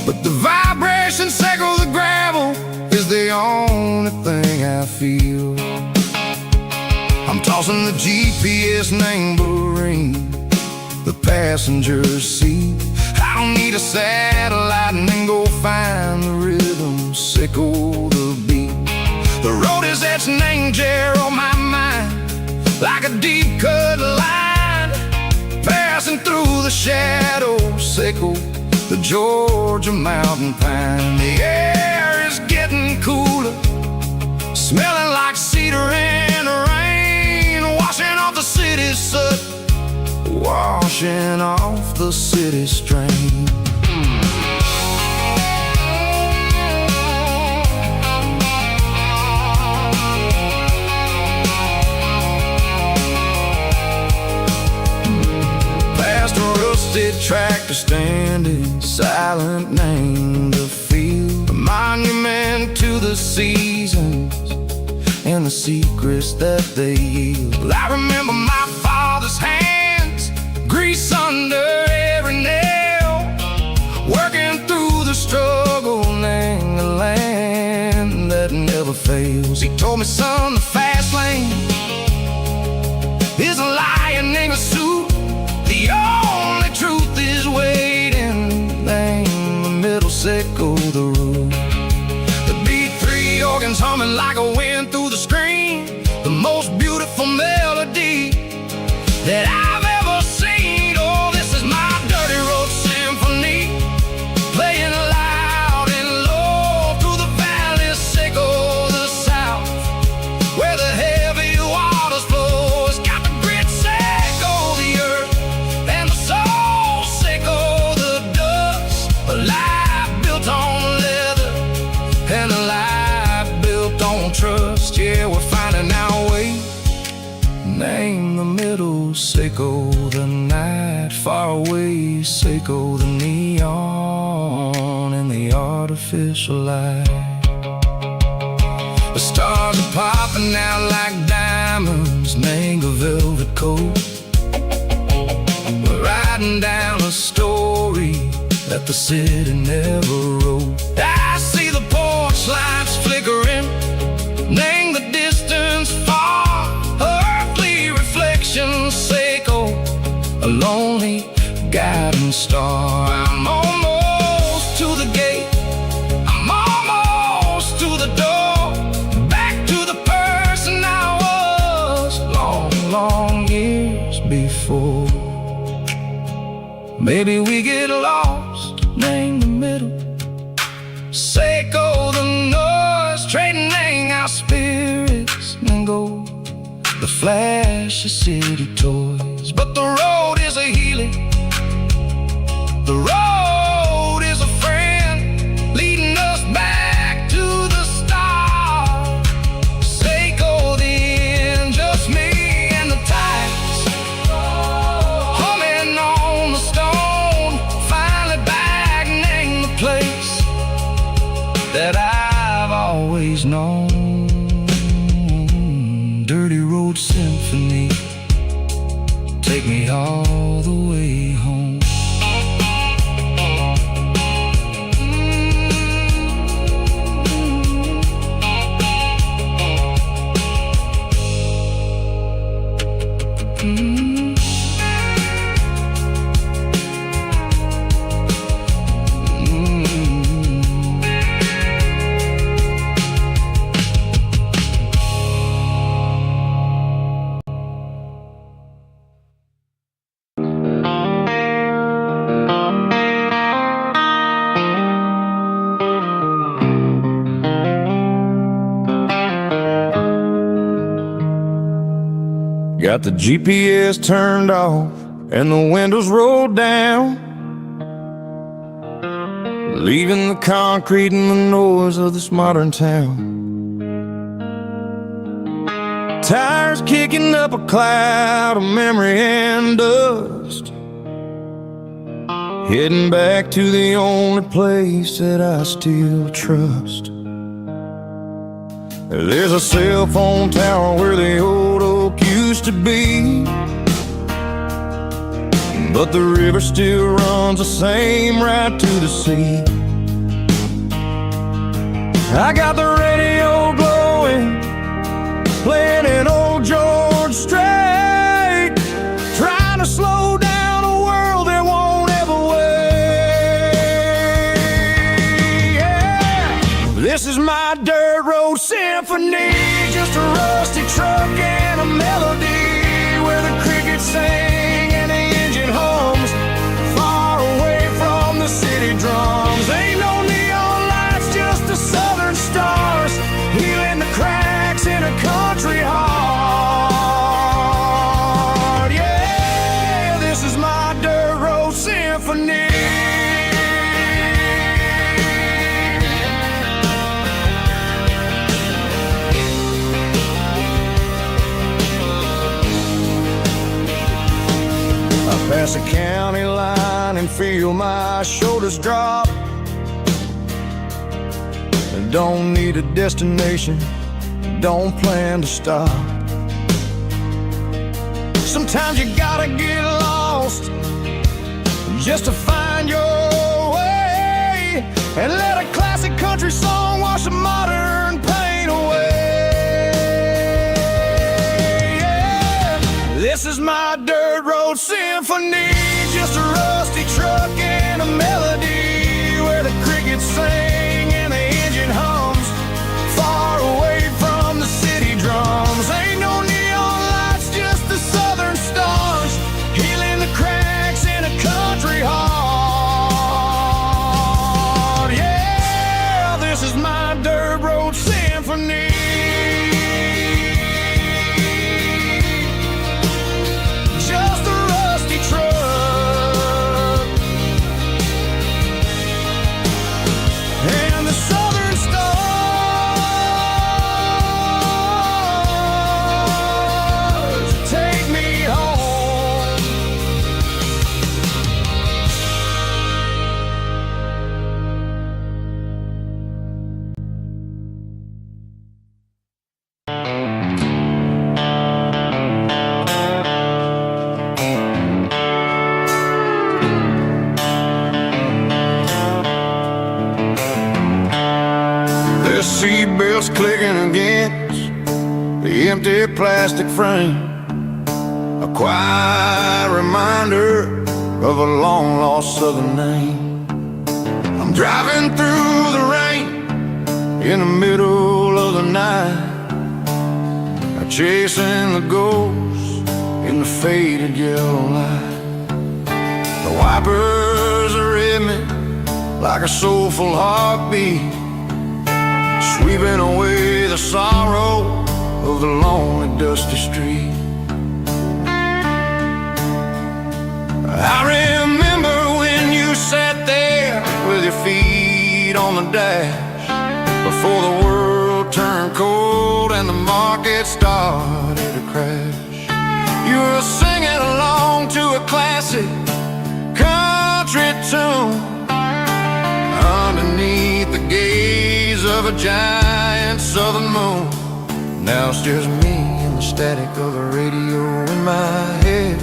S1: but the vibration sickle the gravel is the only thing I feel. I'm tossing the GPS named Marine, the passenger seat. I don't need a satellite and then go find the rhythm, sickle the beat. The road is etched named Gerald, my Georgia mountain pine. The air is getting cooler, smelling like cedar in the rain, washing off the city soot, washing off the city strain. Past a rusted tractor standing silent, named a field, a monument to the seasons and the secrets that they yield. Well, I remember my father's hands, grease under every nail, working through the struggle in the land that never fails. He told me, son, the fast lane is a lion in a suit. The only truth is waiting. Name the middle, sickle the root. The B3 organs humming like a wind through the screen, the most beautiful melody that I've ever seen. Oh, this is my dirty road symphony, playing loud and low through the valleys, sickle the south, where the heavy waters flow. It's got the grit, sickle the earth, and the soul, sickle the dust. A life built on leather and a life built on trust. Yeah, we're finding our way. Name the middle, sickle the night, far away, sickle the neon and the artificial light. The stars are popping out like diamonds, mango velvet coat. We're riding down a story that the city never wrote. I see the porch lights flickering, name the distance far, earthly reflections, sickle a lonely guiding star. I'm almost to the gate, I'm almost to the door, back to the person I was long, long years before. Maybe we get lost, name the middle, sickle the noise, trading our spirits and go the flash of city toys. But the road is a healing, the road is a friend, leading us back to the start. Sickle the end, just me and the tides, humming on the stone, finally back, name the place that I've always known. Dirty road symphony, take me all the way home.
S4: Got the GPS turned off and the windows rolled down, leaving the concrete and the noise of this modern town. Tires kicking up a cloud of memory and dust, heading back to the only place that I still trust. There's a cell phone tower where the old oak used to be, but the river still runs the same right to the sea. I got the radio glowing, playing an old George Strait, trying to slow down a world that won't ever wait. Yeah. This is my dirt road symphony, just a rusty truck and a melody where the crickets sing and the engine hums, far away from the city
S3: past the county line and feel my shoulders drop. I don't need a destination, don't plan to stop. Sometimes you gotta get lost just to find your way, and let a classic country song wash the modern pain away. Yeah. This is my dirt road symphony, just a rusty truck and a melody where the crickets sing and the engine hums, far away from the city drums. Ain't no neon lights, just the southern stars, healing the cracks in a country heart. Yeah, this is my dirt road symphony. Just a rusty truck and the southern stars take me home. The seatbelts clicking against the empty plastic frame, a quiet reminder of a long-lost southern name. I'm driving through the rain in the middle of the night, chasing the ghosts in the faded yellow light. The wipers are in me like a soulful heartbeat, sweeping away the sorrow of the lonely dusty street. I remember when you sat there with your feet on the dash, before the world turned cold and the market started to crash. You were singing along to a classic country tune underneath the gaze of a giant southern moon. Now it's just me and the static of the radio in my head,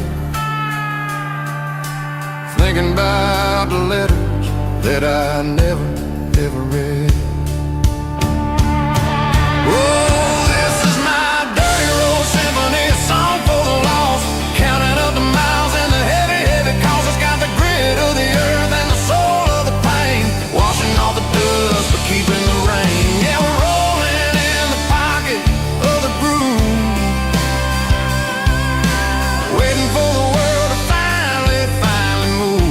S3: thinking about the letters that I never, ever read. Oh, this is my dirty road symphony, a song for the lost, counting up the miles and the heavy, heavy cost. It's got the grit of the earth and the soul of the pain, washing off the dust but keeping the rain. Yeah, we're rolling in the pocket of the groove, waiting for the world to finally move.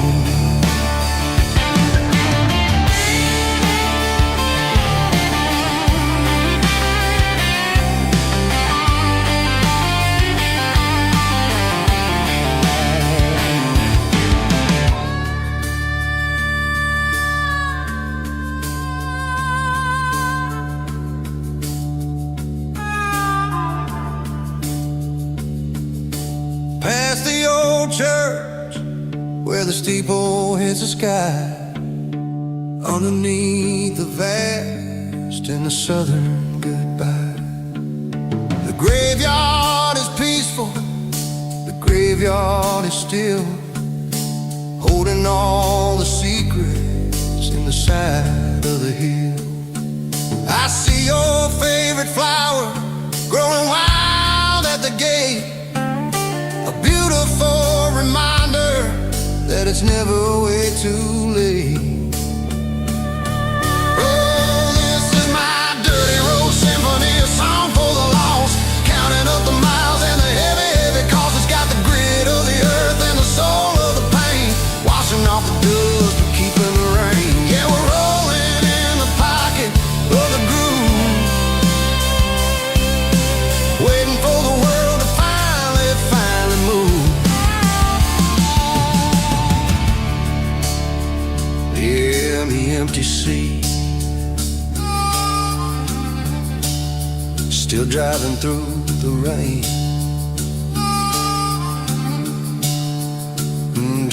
S3: Past the old church where the steeple hits the sky, underneath the vast and the southern goodbye. The graveyard is peaceful, the graveyard is still, holding all the secrets in the side of the hill. I see your favorite flower growing wild at the gate, a beautiful reminder that it's never way too late. Oh, this is my dirty road symphony, a song for the lost, counting up the miles and the heavy, heavy cost. It's got the grit of the earth and the soul of the pain, washing off the dust but keeping the rain. Yeah, we're rolling in the pocket of the groove, waiting for the world to finally move. Yeah, the empty sea, still driving through the rain.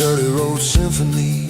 S2: dirty road symphony.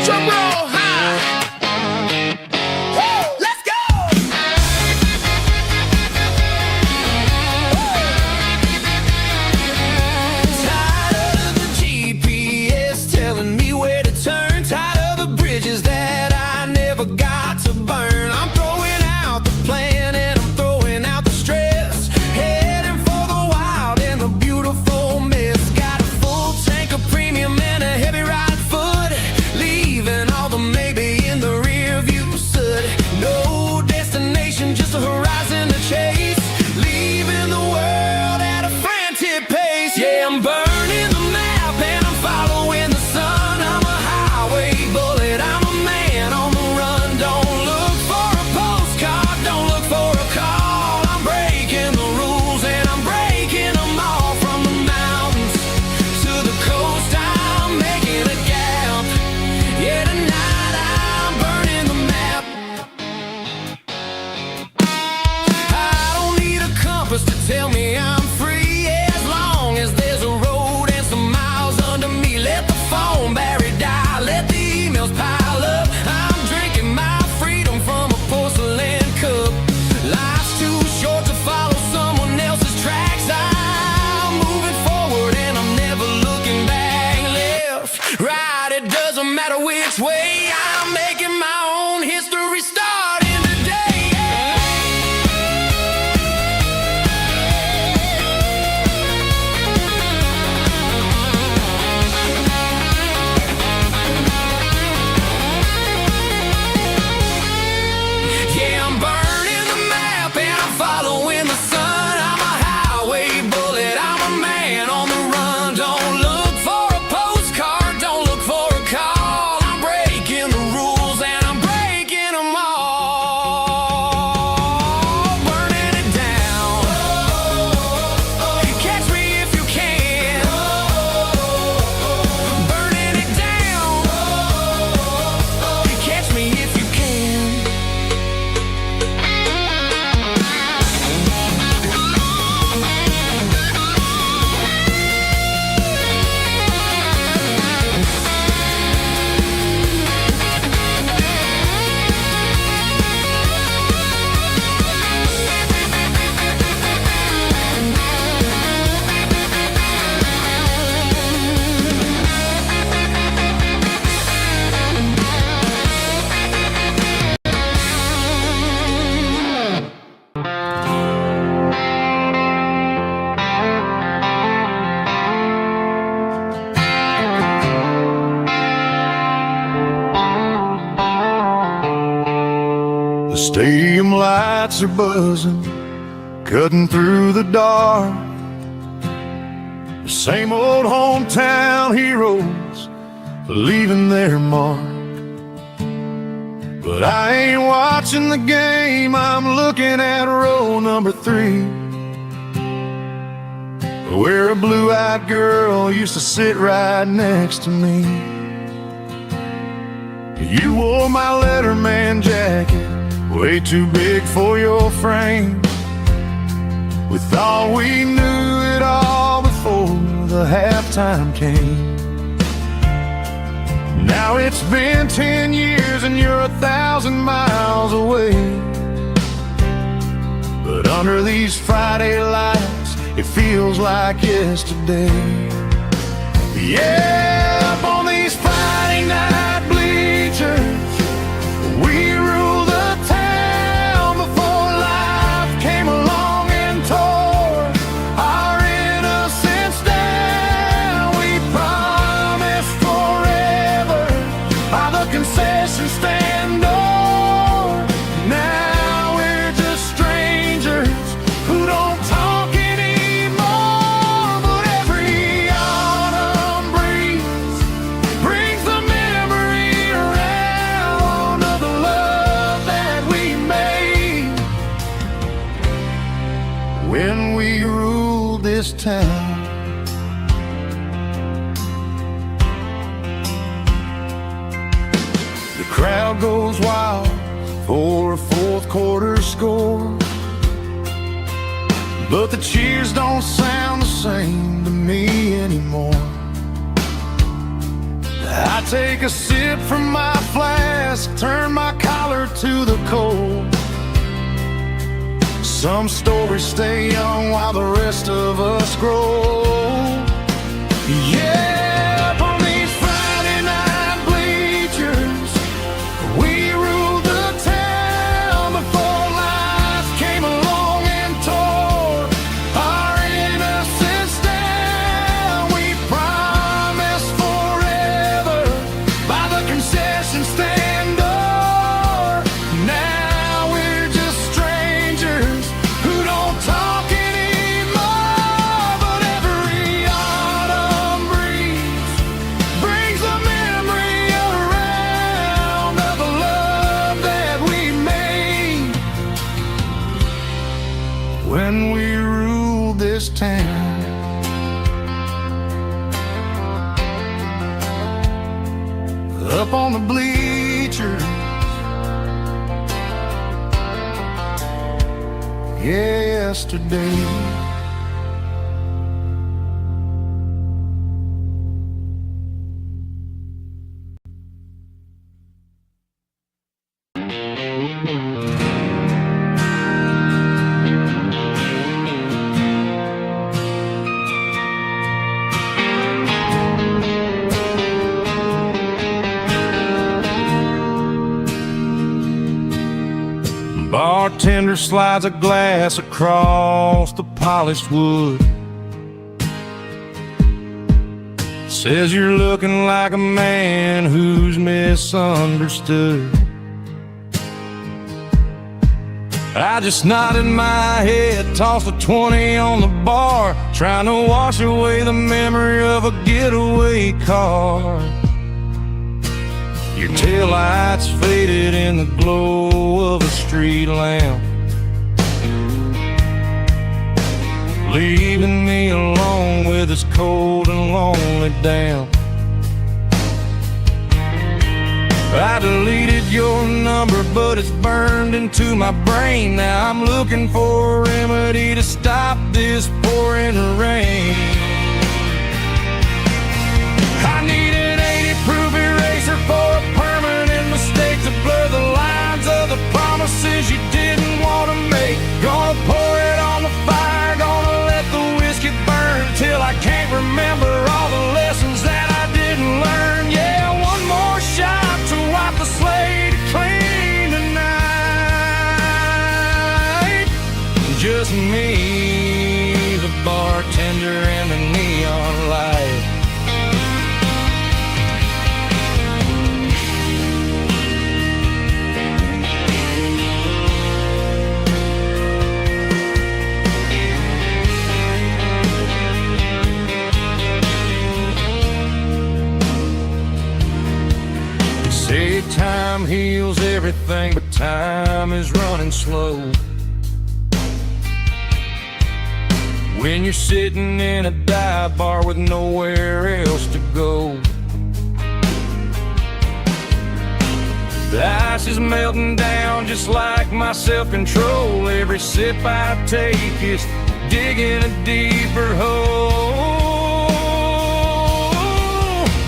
S2: Drum roll high. Woo, let's go. Tired of the GPS telling me where to turn. Tired of the bridges that I never got to burn. I'm throwing out the plan and I'm throwing out the stress. Heading for the wild and the beautiful mess. Got a full tank of premium and a heavy right foot. Leaving all the maybe in the rear view soot. No destination, just a horizon to chase. Leaving the world at a frantic pace. Yeah, I'm burning the map and I'm following the sun. I'm a highway bullet, I'm a man on the run. Don't look for a postcard, don't look for a call. I'm breaking the rules and I'm breaking them all. From the mountains to the coast, I'm making a gap. Yeah, tonight I'm burning the map. I don't need a compass to tell me I'm free. As long as there's a road and some miles under me. Let the phone battery die, let the emails pile up. I'm drinking my freedom from a porcelain cup. Life's too short to follow someone else's tracks. I'm moving forward and I'm never looking back. Left, right, it doesn't matter which way. I'm making my own history starting today. Yeah, I'm burning the map and I'm following the sun. I'm a highway bullet, I'm a man on the run. Don't look for a postcard, don't look for a call. I'm breaking the rules and I'm breaking them all. Burning it down. Catch me if you can. Burning it down. Catch me if you can.
S3: The stadium lights are buzzing, cutting through the dark. The same old hometown heroes leaving their mark. But I ain't watching the game, I'm looking at row number 3, where a blue-eyed girl used to sit right next to me. You wore my Letterman jacket, way too big for your frame. We thought we knew it all before the halftime came. Now it's been 10 years and you're 1,000 miles away. But under these Friday lights, it feels like yesterday. Yeah, up on these Friday night bleachers, we rule the town before life came along and tore our innocence down. We
S2: when we ruled this town. The crowd goes wild for a fourth quarter score, but the cheers don't sound the same to me anymore. I take a sip from my flask, turn my collar to the cold. Some stories stay young while the rest of us grow. Yeah, up on these Friday night bleachers, we ruled the town before life came along and tore our innocence down. We promised forever by the concession stand door. Now we're just strangers who don't talk anymore. But every autumn breeze brings a memory around of the love that we made when we ruled this town. Up on the bleachers, yesterday.
S4: Bartender slides a glass across the polished wood. Says you're looking like a man who's misunderstood. I just nodded my head, tossed a 20 on the bar, trying to wash away the memory of a getaway car. Your taillights faded in the glow of a street lamp, leaving me alone with this cold and lonely damp. I deleted your number, but it's burned into my brain. Now I'm looking for a remedy to stop this pouring rain. I need an 80-proof eraser for a permanent mistake to blur the lines of the promises you didn't want to make. Gonna pour it on the fire, gonna let the whiskey burn till I can't remember all the lessons that I didn't learn. Yeah, one more shot to wipe the slate clean tonight. Just me, the bartender, and the neon light. Say time heals everything, but time is running slow. When you're sitting in a dive bar with nowhere else to go, the ice is melting down just like my self-control. Every sip I take is digging a deeper hole.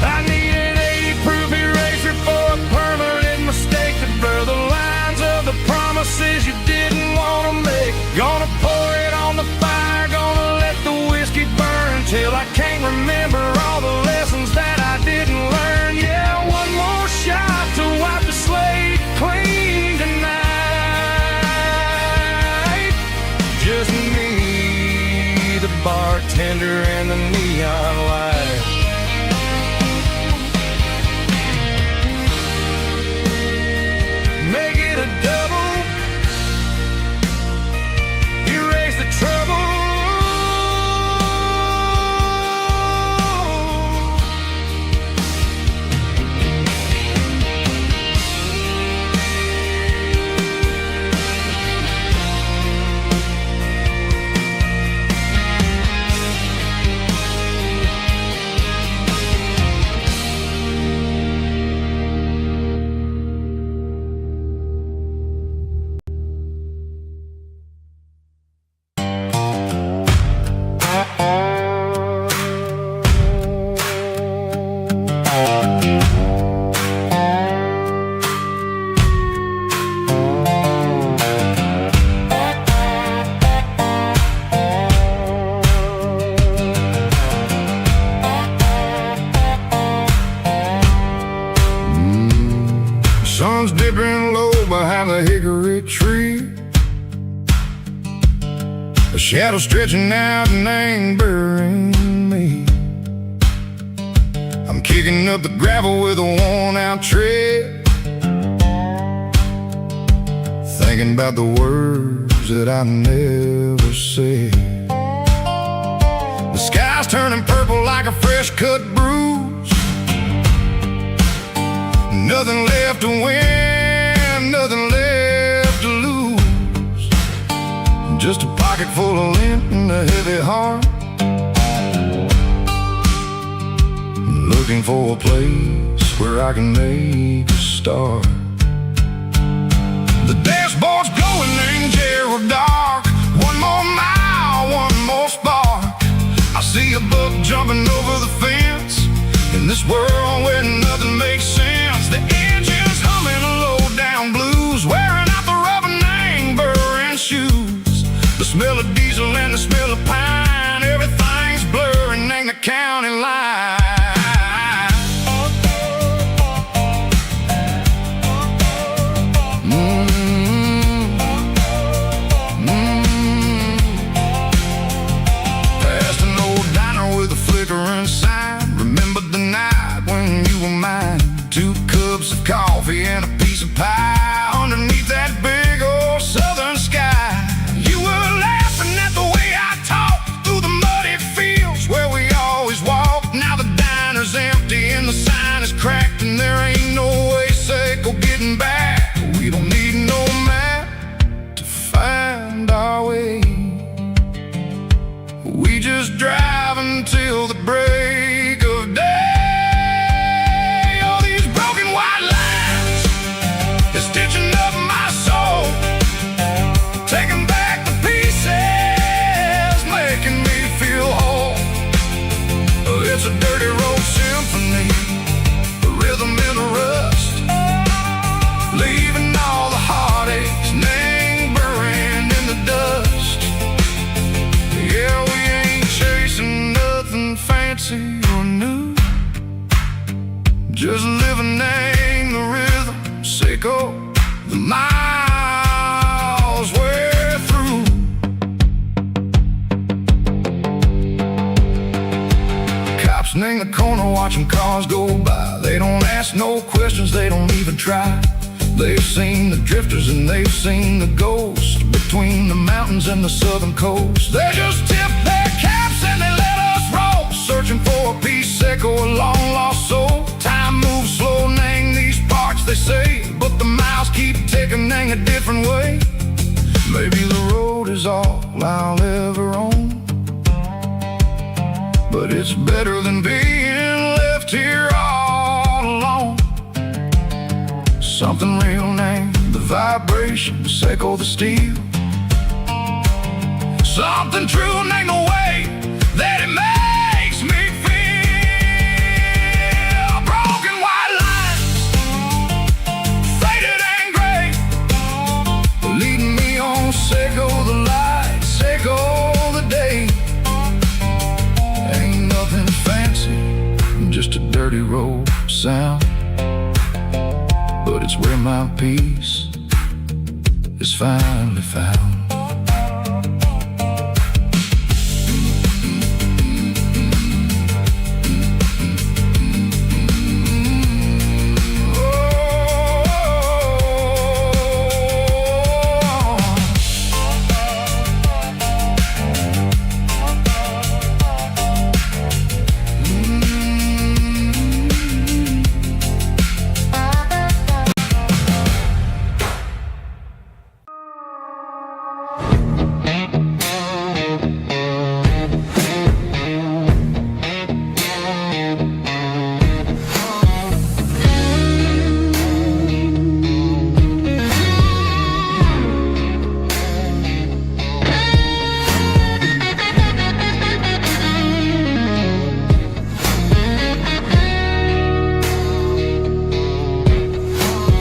S4: I need an 80-proof eraser for a permanent mistake to blur the lines of the promises you didn't want to make. Gonna pour it on the fire, gonna let the whiskey burn till I can't remember all the lessons that I didn't learn. Yeah, one more shot to wipe the slate clean tonight. Just me, the bartender, and the neon light. Make it a double, erase the trouble.
S1: a shadow stretching out and angering me. I'm kicking up the gravel with a worn-out tread, thinking about the words that I never said. The sky's turning purple like a fresh-cut bruise. Nothing left to win, nothing left to lose. Just a pocket full of lint and a heavy heart, looking for a place where I can make a start. The dashboard's glowing in Gerald dark. One more mile, one more spark. I see a buck jumping over the fence in this world where nothing makes sense. The engine's humming low-down blues, wearing out the rubber-name burring shoes. The smell of diesel and the smell of pine, everything's blurring in the county line. Coffee and a piece of pie underneath that big old southern sky. You were laughing at the way I talked through the muddy fields where we always walked. Now the diner's empty and the sign is cracked, and there ain't no way safe or getting back. We don't need no map to find our way. We just drive until the break of day. Stitching up my soul, taking back the pieces, making me feel whole. It's a dirty road symphony, a rhythm in the rust, leaving all the heartaches lingering in the dust. Yeah, we ain't chasing nothing fancy or new, just living in the rhythm. Sicko, the miles we're through. Cops in the corner watching cars go by. They don't ask no questions, they don't even try. They've seen the drifters and they've seen the ghosts between the mountains and the southern coast. They just tip their caps and they let us roll, searching for a piece echo, a long lost soul. Time moves slow, nang these parts they say, but the miles keep ticking a different way. Maybe the road is all I'll ever own, but it's better than being left here all alone. Something real named the vibrations echo the steel. Something true named the way that it makes me feel. Broken white lines, faded and gray, leading me on, Seiko the light, Seiko the day. Ain't nothing fancy, just a dirty road sound, but it's where my peace is finally found.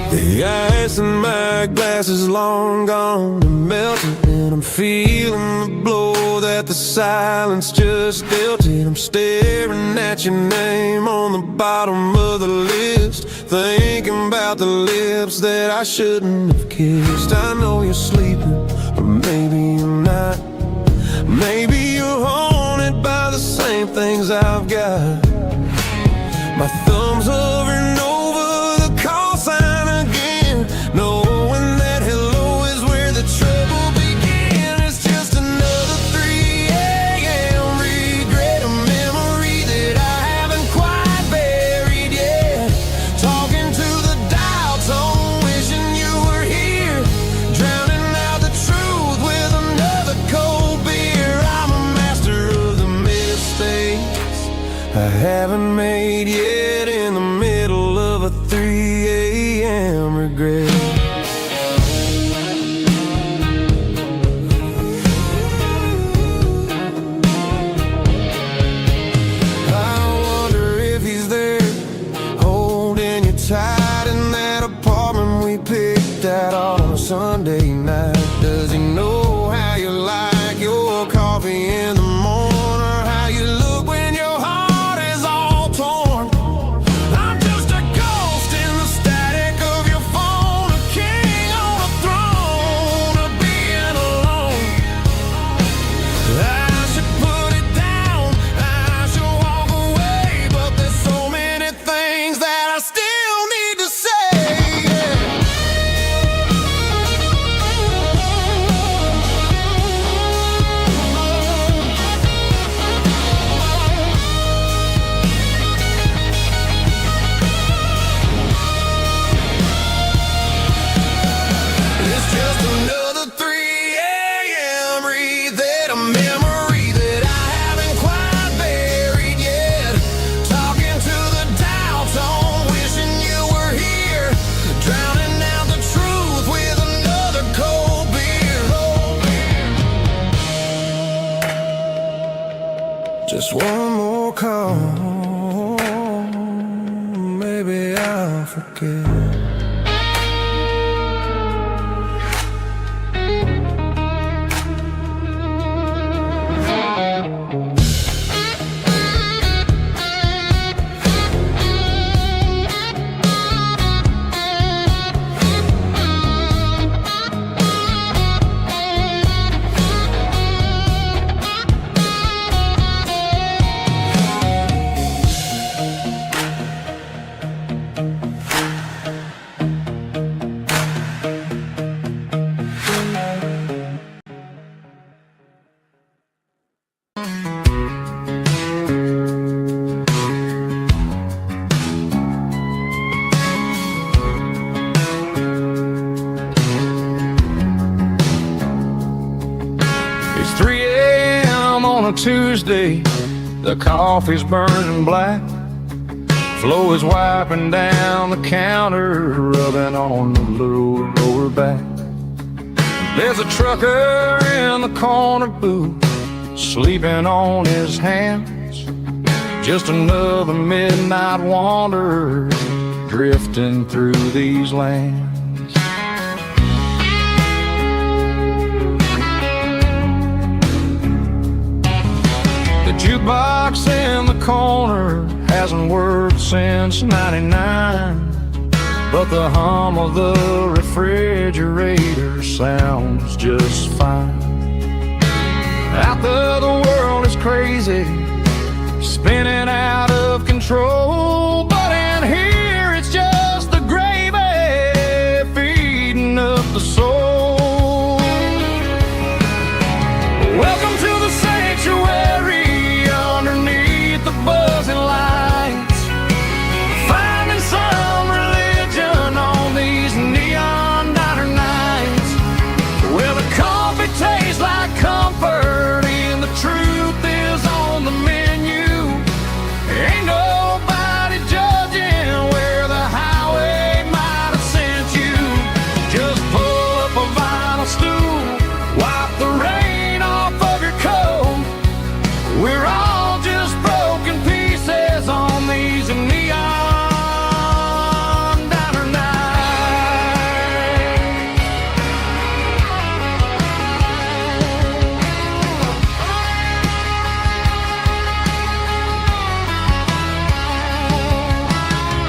S3: The ice in my glass is long gone and melted, and I'm feeling the blow that the silence just dealt it. I'm staring at your name on the bottom of the list, thinking about the lips that I shouldn't have kissed. I know you're sleeping, but maybe you're not. I haven't made yet in the middle of a 3 a.m. regret. I wonder if he's there, holding you tight in that apartment we picked out on a Sunday night. Does he know how you like your coffee in the morning, or how you look when your heart is all torn? I'm just a ghost in the static of your phone, a king on a throne of being alone. I should put it down, I should walk away, but there's so many things that I still need to say. It's just another 3 a.m. read, a memory that I haven't quite buried yet. Talking to the dial tone, wishing you were here, drowning out the truth with another cold beer. Just one more call, maybe I'll forget. It's 3 a.m. on a Tuesday, the coffee's burning black. Flo is wiping down the counter, rubbing on the lower back. There's a trucker in the corner booth, sleeping on his hands. Just another midnight wanderer, drifting through these lands. The jukebox in the corner hasn't worked since '99, but the hum of the refrigerator sounds just fine. Out there the world is crazy, spinning out of control, but in here it's just the gravy feeding up the soul. Welcome to the sanctuary underneath the buzzing lights, finding some religion on these neon diner nights, where the coffee tastes like comfort and the truth is on the menu. Ain't nobody judging where the highway might have sent you. Just pull up a vinyl stool, wipe the rain off of your coat. We're all just broken pieces on these neon diner nights.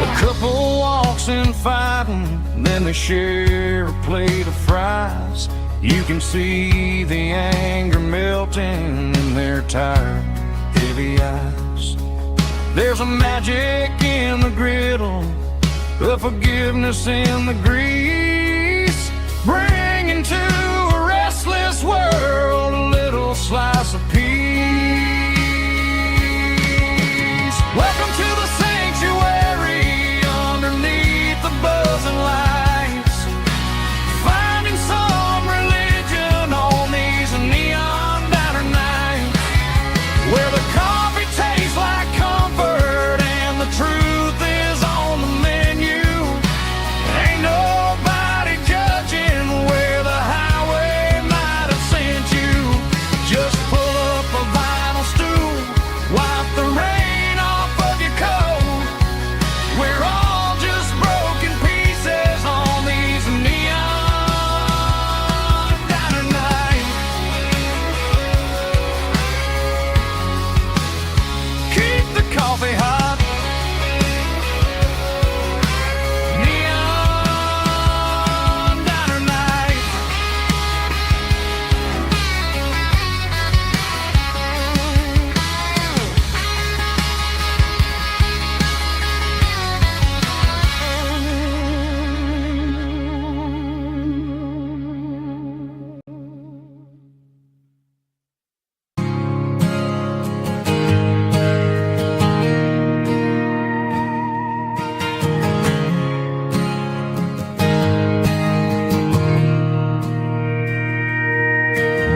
S3: A couple walks in fighting, then they share a plate of fries. You can see the anger melting in their tired, heavy eyes. There's a magic in the griddle, a forgiveness in the grease, bringing to a restless world a little slice of peace. Welcome to the sanctuary underneath the buzzing lights, finding some religion on these neon diner nights, where the coffee tastes like comfort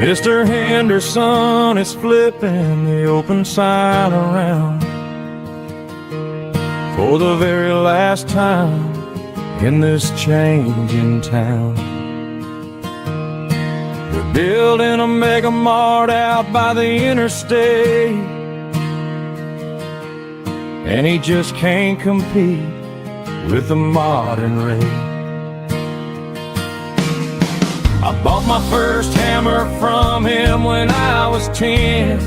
S4: Mr. Henderson is flipping the open sign around for the very last time in this changing town. We're building a mega mart out by the interstate, and he just can't compete with the modern rate. I bought my first hammer from him when I was 10.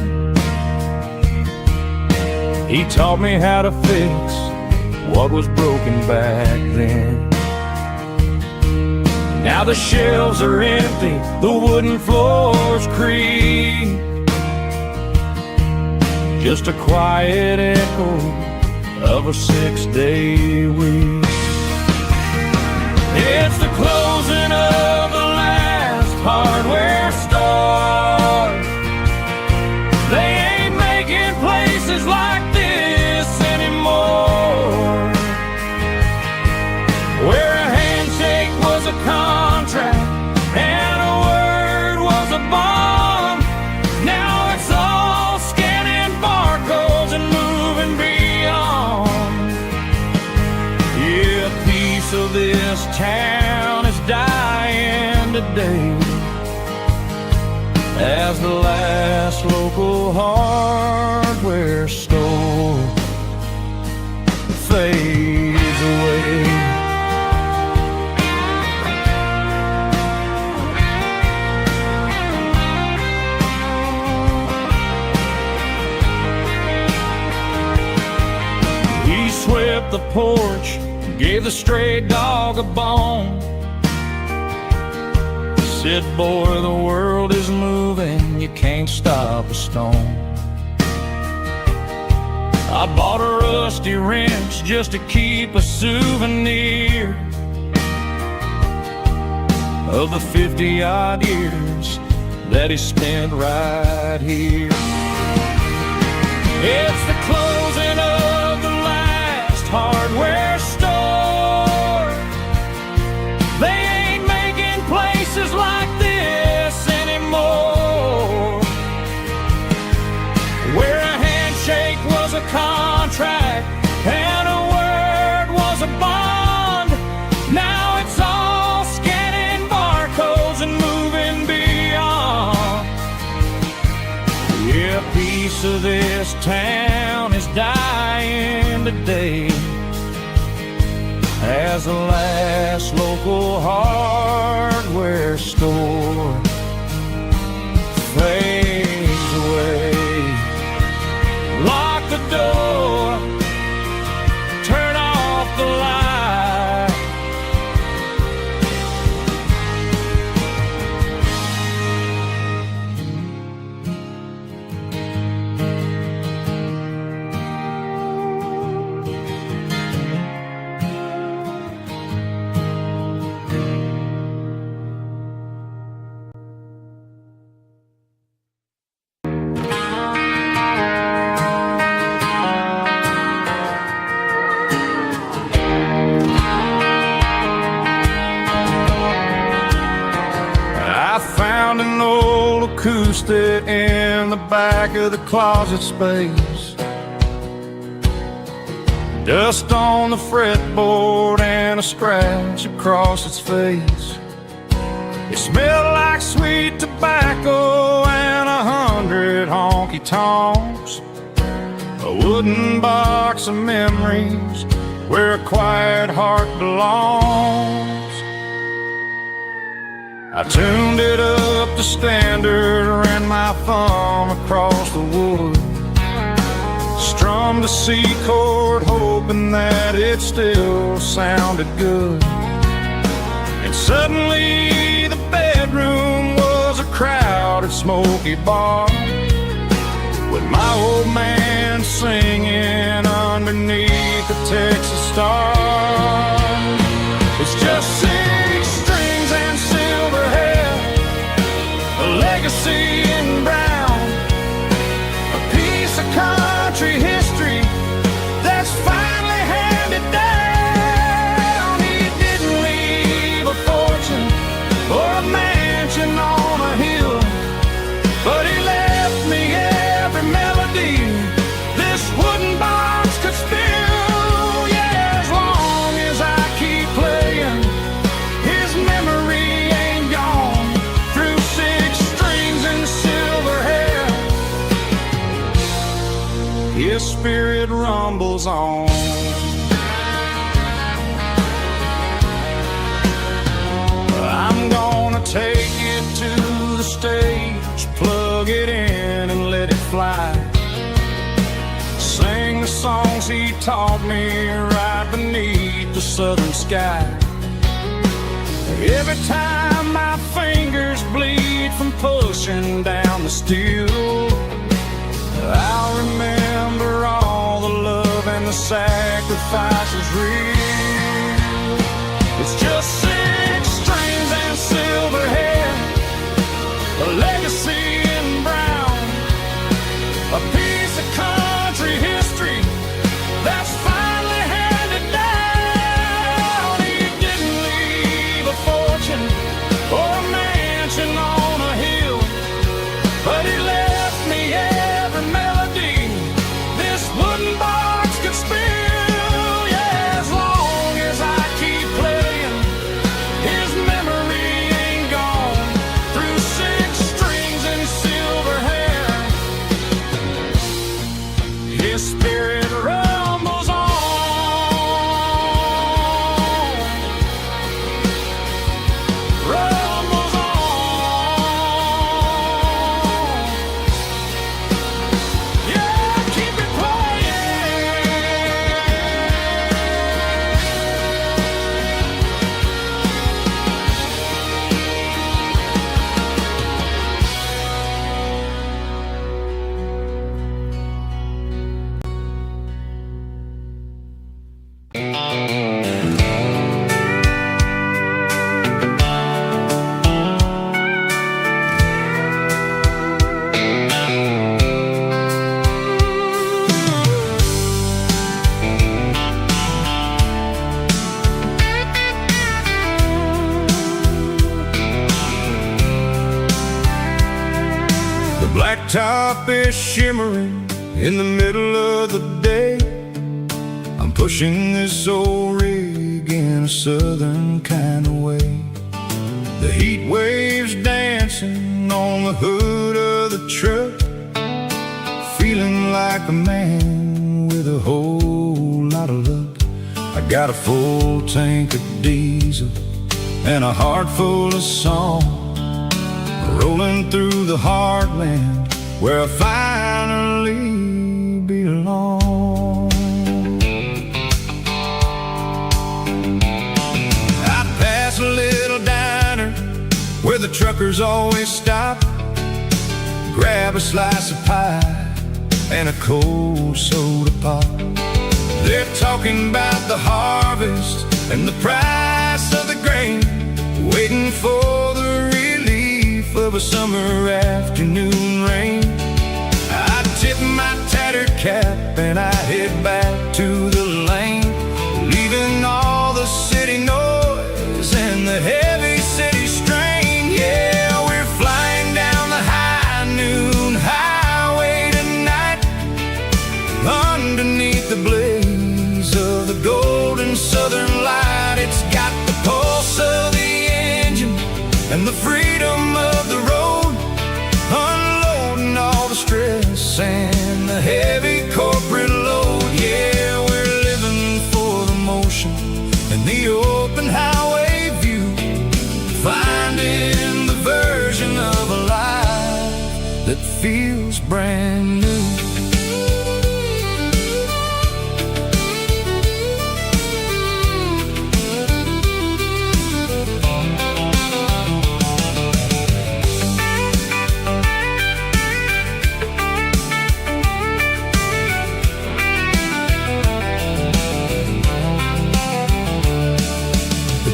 S4: He taught me how to fix what was broken back then. Now the shelves are empty, the wooden floors creak, just a quiet echo of a 6-day week. It's the closing of the last hardware store. They ain't making places like this anymore, where a handshake was a contract and a word was a bond. Now it's all scanning barcodes and moving beyond. Yeah, a piece of this town is dying today as the last local hardware store fades away. He swept the porch, gave the stray dog a bone, said, boy, the world is moving, you can't stop a stone. I bought a rusty wrench just to keep a souvenir of the 50-odd years that he spent right here. It's the closing of the last hardware store. They ain't making places like this anymore, where a handshake was a contract and a word was a bond. Now it's all scanning barcodes and moving beyond. Yeah, a piece of this town is dying today as the last local hardware store fades away. Lock the door, turn off the light. An old acoustic in the back of the closet space, dust on the fretboard and a scratch across its face. It smelled like sweet tobacco and 100 honky-tonks, a wooden box of memories where a quiet heart belongs. I tuned it up to standard, ran my thumb across the wood, strummed a C chord, hoping that it still sounded good. And suddenly the bedroom was a crowded, smoky bar, with my old man singing underneath the Texas star. It's just 6 strings and silver hair, a legacy in brown, a piece of country history that's finally handed down. He didn't leave a fortune or a mansion on a hill, His spirit rumbles on. I'm gonna take it to the stage, plug it in and let it fly. Sing the songs he taught me right beneath the southern sky. Every time my fingers bleed from pushing down the steel, I'll remember all the love and the sacrifices real. It's just 6 strings and silver hair, a legacy in brown, a piece of country history that's finally handed down. He didn't leave a fortune or a mansion on a hill, but he left me every melody this wooden box could spill. Yeah, as long as I keep playing, his memory ain't gone. Through 6 strings and silver hair, his spirit rumbles on. Rumbles on. Yeah, keep it playing.
S3: The blacktop is shimmering in the middle of the day. I'm pushing this old rig in a southern kind of way. The heat waves dancing on the hood of the truck, feeling like a man with a whole lot of luck. I got a full tank of diesel and a heart full of song, rolling through the heartland where I finally belong. I pass a little diner where the truckers always stop, grab a slice of pie and a cold soda pop. They're talking about the harvest and the price of the grain, waiting for the relief of a summer afternoon rain. I tip my tattered cap and I head back to the lane, leaving all the city noise and the heavy city strain. Yeah, we're flying down the high noon highway tonight, underneath the blaze of the golden southern light. It's got the pulse of the engine and the freedom of the road, unloading all the stress and the heavy corporate load. Yeah, we're living for the motion and the open highway view, finding the version of a life that feels brand new.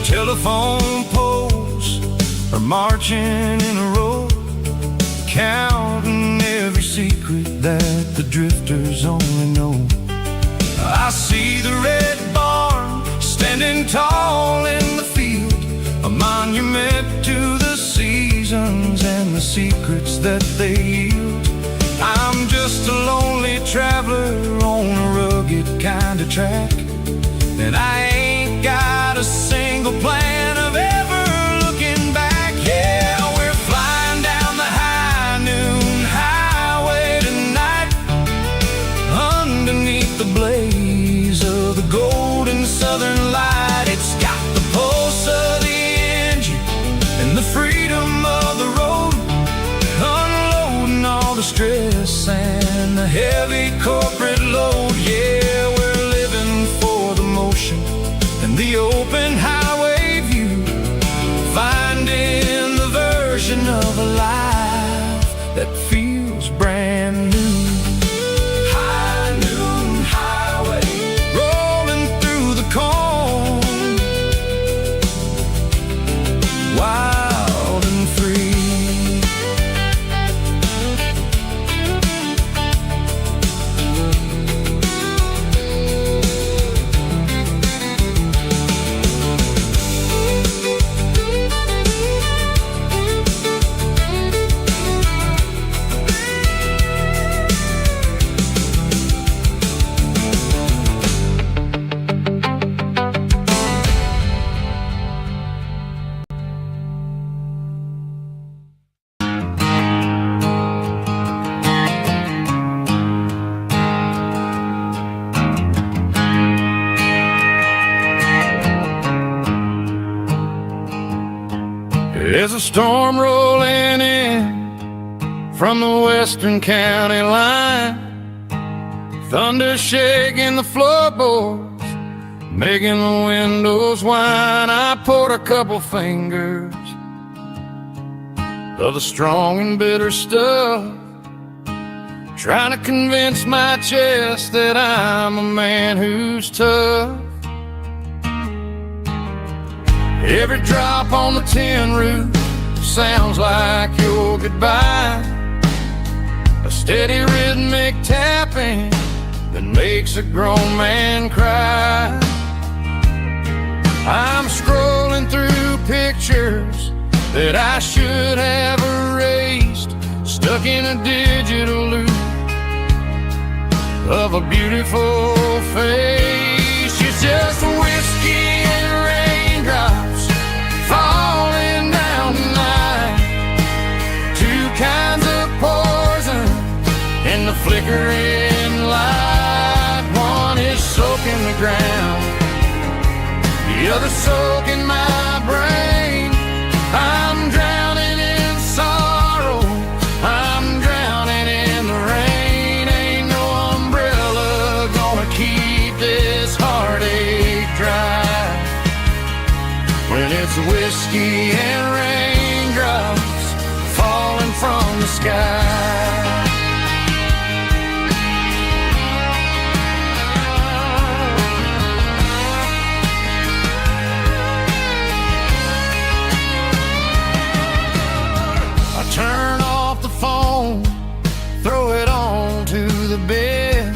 S3: Telephone poles are marching in a row, counting every secret that the drifters only know. I see the red barn standing tall in the field, a monument to the seasons and the secrets that they yield. I'm just a lonely traveler on a rugged kind of track, and I ain't got a single plan of ever looking back. Yeah, we're flying down the high noon highway tonight,
S1: heavy corporate load. Yeah, we're living for the motion and the open highway view, finding the version of a life that feels brand new. High noon highway, rolling through the corn, wild and free.
S3: There's a storm rolling in from the western county line, thunder shaking the floorboards, making the windows whine. I poured a couple fingers of the strong and bitter stuff, trying to convince my chest that I'm a man who's tough. Every drop on the tin roof sounds like your goodbye, a steady rhythmic tapping that makes a grown man cry. I'm scrolling through pictures that I should have erased, stuck in a digital loop of a beautiful face. It's just whiskey and raindrops falling down tonight, two kinds of poison in the flickering light. One is soaking the ground, the other soaking my brain. I'm drowning in sorrow, I'm drowning in the rain. Ain't no umbrella gonna keep this heartache dry when it's whiskey and raindrops falling from the sky. I turn off the phone, throw it on to the bed,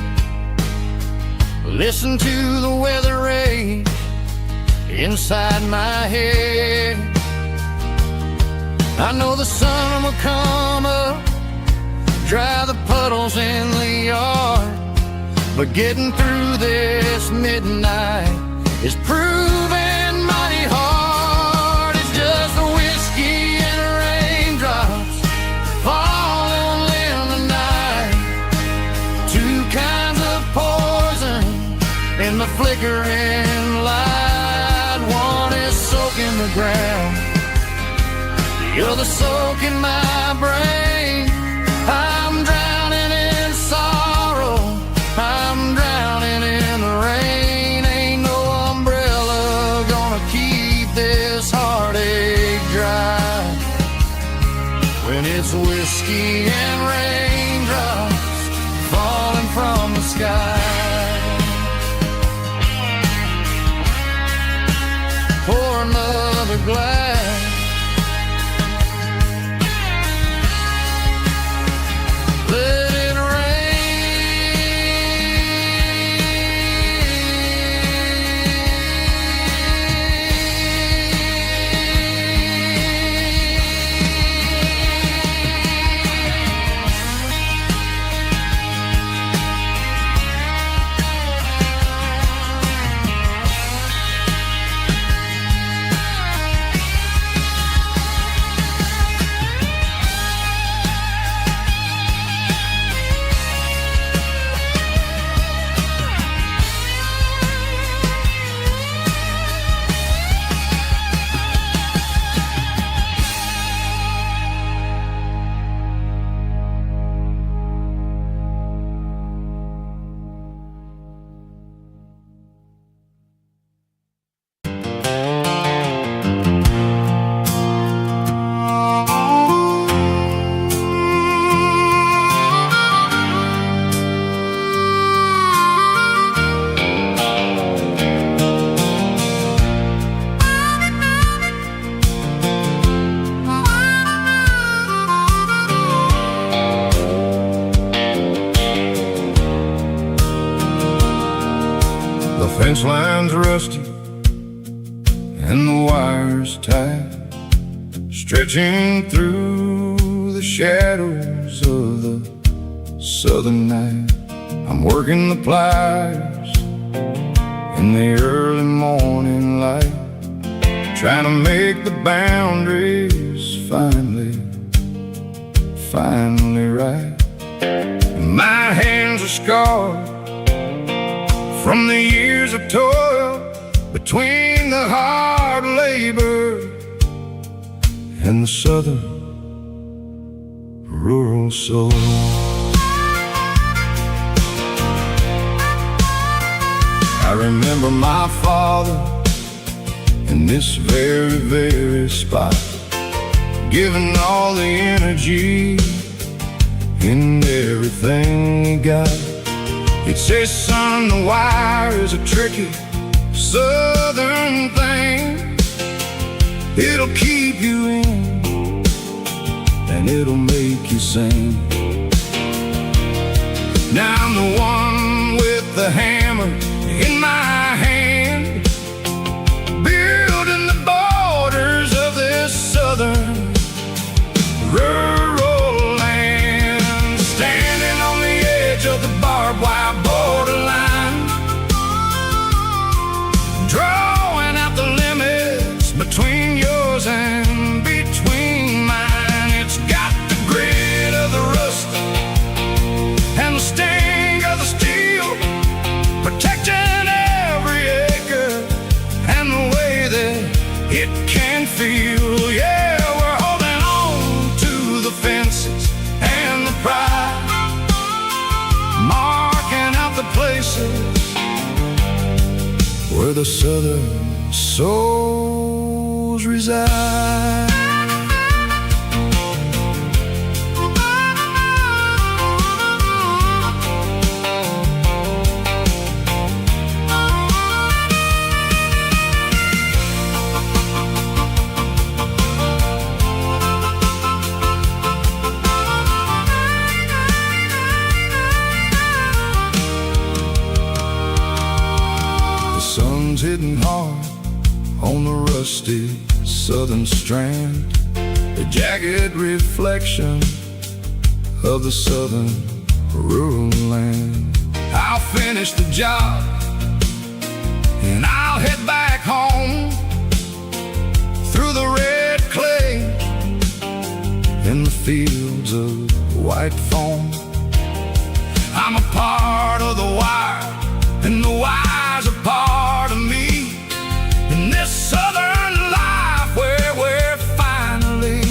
S3: listen to the weather rage inside my head. I know the sun will come up, dry the puddles in the yard, but getting through this midnight is proving mighty hard. It's just a whiskey and raindrops falling in the night, two kinds of poison in the flickering light. One is soaking the ground, the other soaking my brain. I'm drowning in sorrow, I'm drowning in the rain. Ain't no umbrella gonna keep this heartache dry when it's whiskey and raindrops falling from the sky. Pour another glass, let it fence line's rusty and the wires tight, stretching through the shadows of the southern night. I'm working the pliers in the early morning light, trying to make the boundaries finally right. My hands are scarred from the years of toil, between the hard labor and the southern rural soul. I remember my father in this very, very spot, giving all the energy in everything he got. He'd say, son, the wire is a tricky southern thing. It'll keep you in and it'll make you sing. Now I'm the one with the hammer in my hand, building the borders of this southern rural land, standing on the edge of the barbed wire borderline, drawing out the limits between yours and between mine. It's got the grit of the rust and the sting of the steel, protecting every acre and the way that it can feel. Yeah, we're holding on to the fences and the pride, marking out the places where the southern souls reside. Sun's hitting hard on the rusty southern strand, the jagged reflection of the southern rural land. I'll finish the job and I'll head back home through the red clay in the fields of white foam. I'm a part of the wire and the wire's a part of me in this southern life where we're finally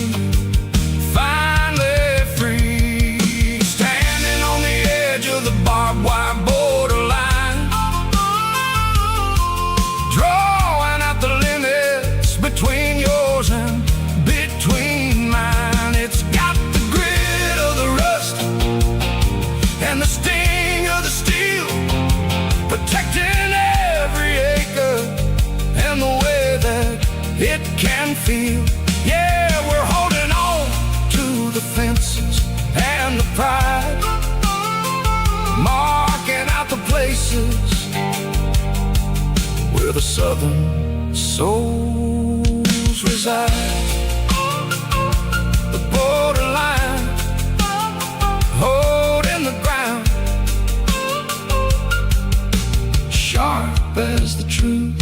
S3: free, standing on the edge of the barbed wire borderline, drawing out the limits between yours and between mine. It's got the grit of the rust and the sting of the steel, protecting every acre and the way that it can feel. Yeah, we're holding on to the fences and the pride, marking out the places where the southern souls reside. The borderline, holding the ground, sharp as the truth.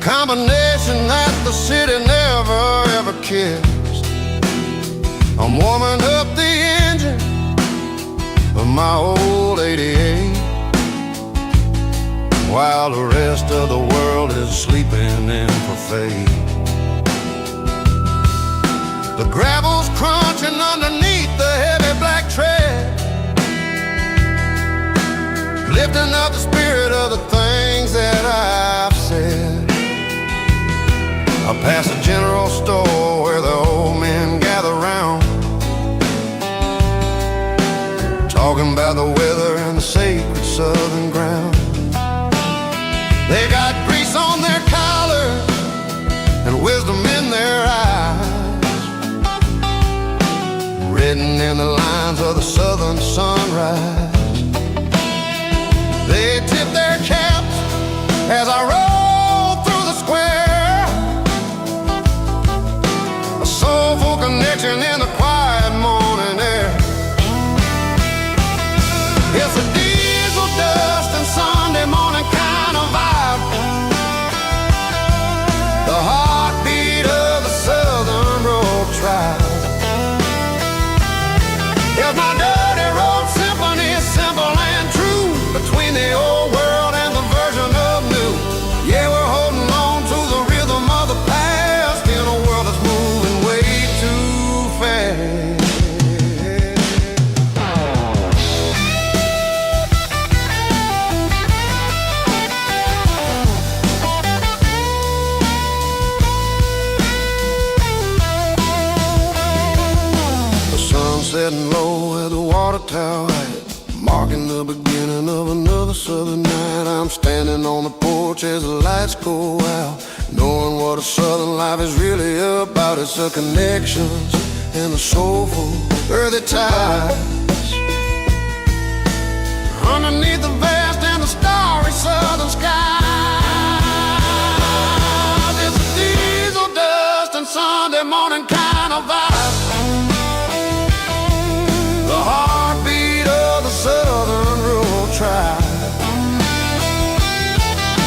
S3: combination that the city never ever kissed. I'm warming up the engine of my old 88, while the rest of the world is sleeping in for fate. The gravel's crunching underneath the heavy black tread, lifting up the spirit of the things that I've said. I pass a general store where the old men gather round, talking about the weather and the sacred southern ground. They got grease on their collars and wisdom in their eyes, written in the lines of the southern sunrise. They tip their caps as I roll through the square, a soulful connection in the quiet morning air. It's a diesel dust and Sunday morning kind of vibe, the heartbeat of the Southern Road Tribe. It's my dirty road symphony, simple and true, between the old world and the version of new. Yeah, we're holding on to the rhythm of the past in a world that's moving way too fast. The sun setting low at the water tower, marking the beginning of another southern night. I'm standing on the porch as the lights go out, knowing what a southern life is really about. It's the connections and the soulful earthy ties, underneath the vast and the starry southern skies. It's a diesel dust and Sunday morning kind of vibe, the heartbeat of the Southern Road Tribe.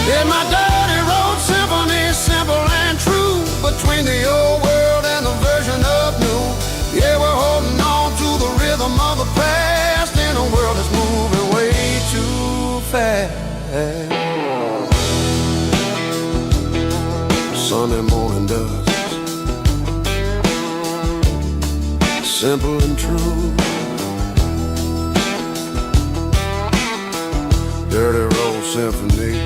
S3: In my dirty road symphony, simple and true, between the old world and the version of new. Yeah, we're holding on to the rhythm of the past in a world that's moving way too fast. Sunday morning dust, simple and true, dirty road symphony.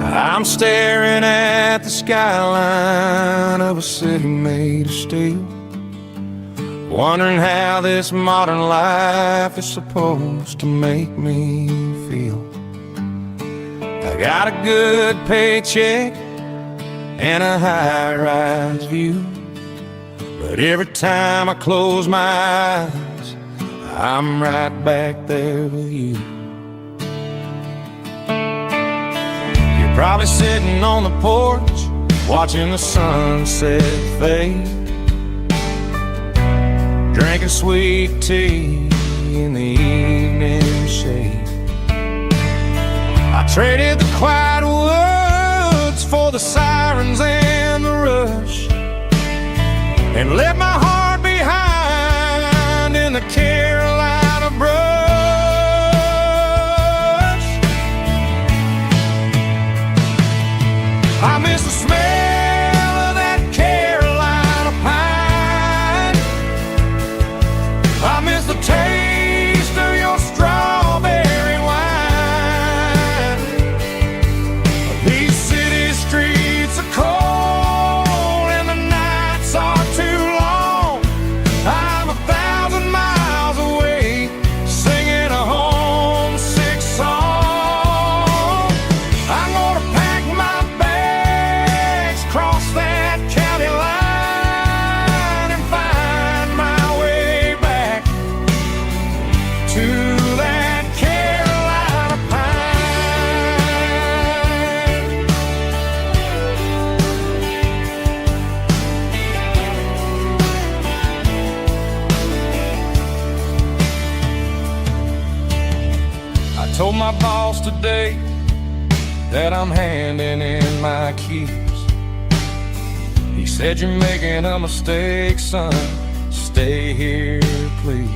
S4: I'm staring at the skyline of a city made of steel, wondering how this modern life is supposed to make me feel. I got a good paycheck and a high-rise view, but every time I close my eyes, I'm right back there with you. You're probably sitting on the porch, watching the sunset fade, drinking sweet tea in the evening shade. I traded the quiet woods for the sirens and the rush, and left my heart behind in the Carolina brush. I miss the smell of that Carolina pine. I miss the taste of your strawberry wine. These city streets are cold and the nights are too long. I'm 1,000 miles away, today that I'm handing in my keys. He said, "You're making a mistake, son. Stay here, please."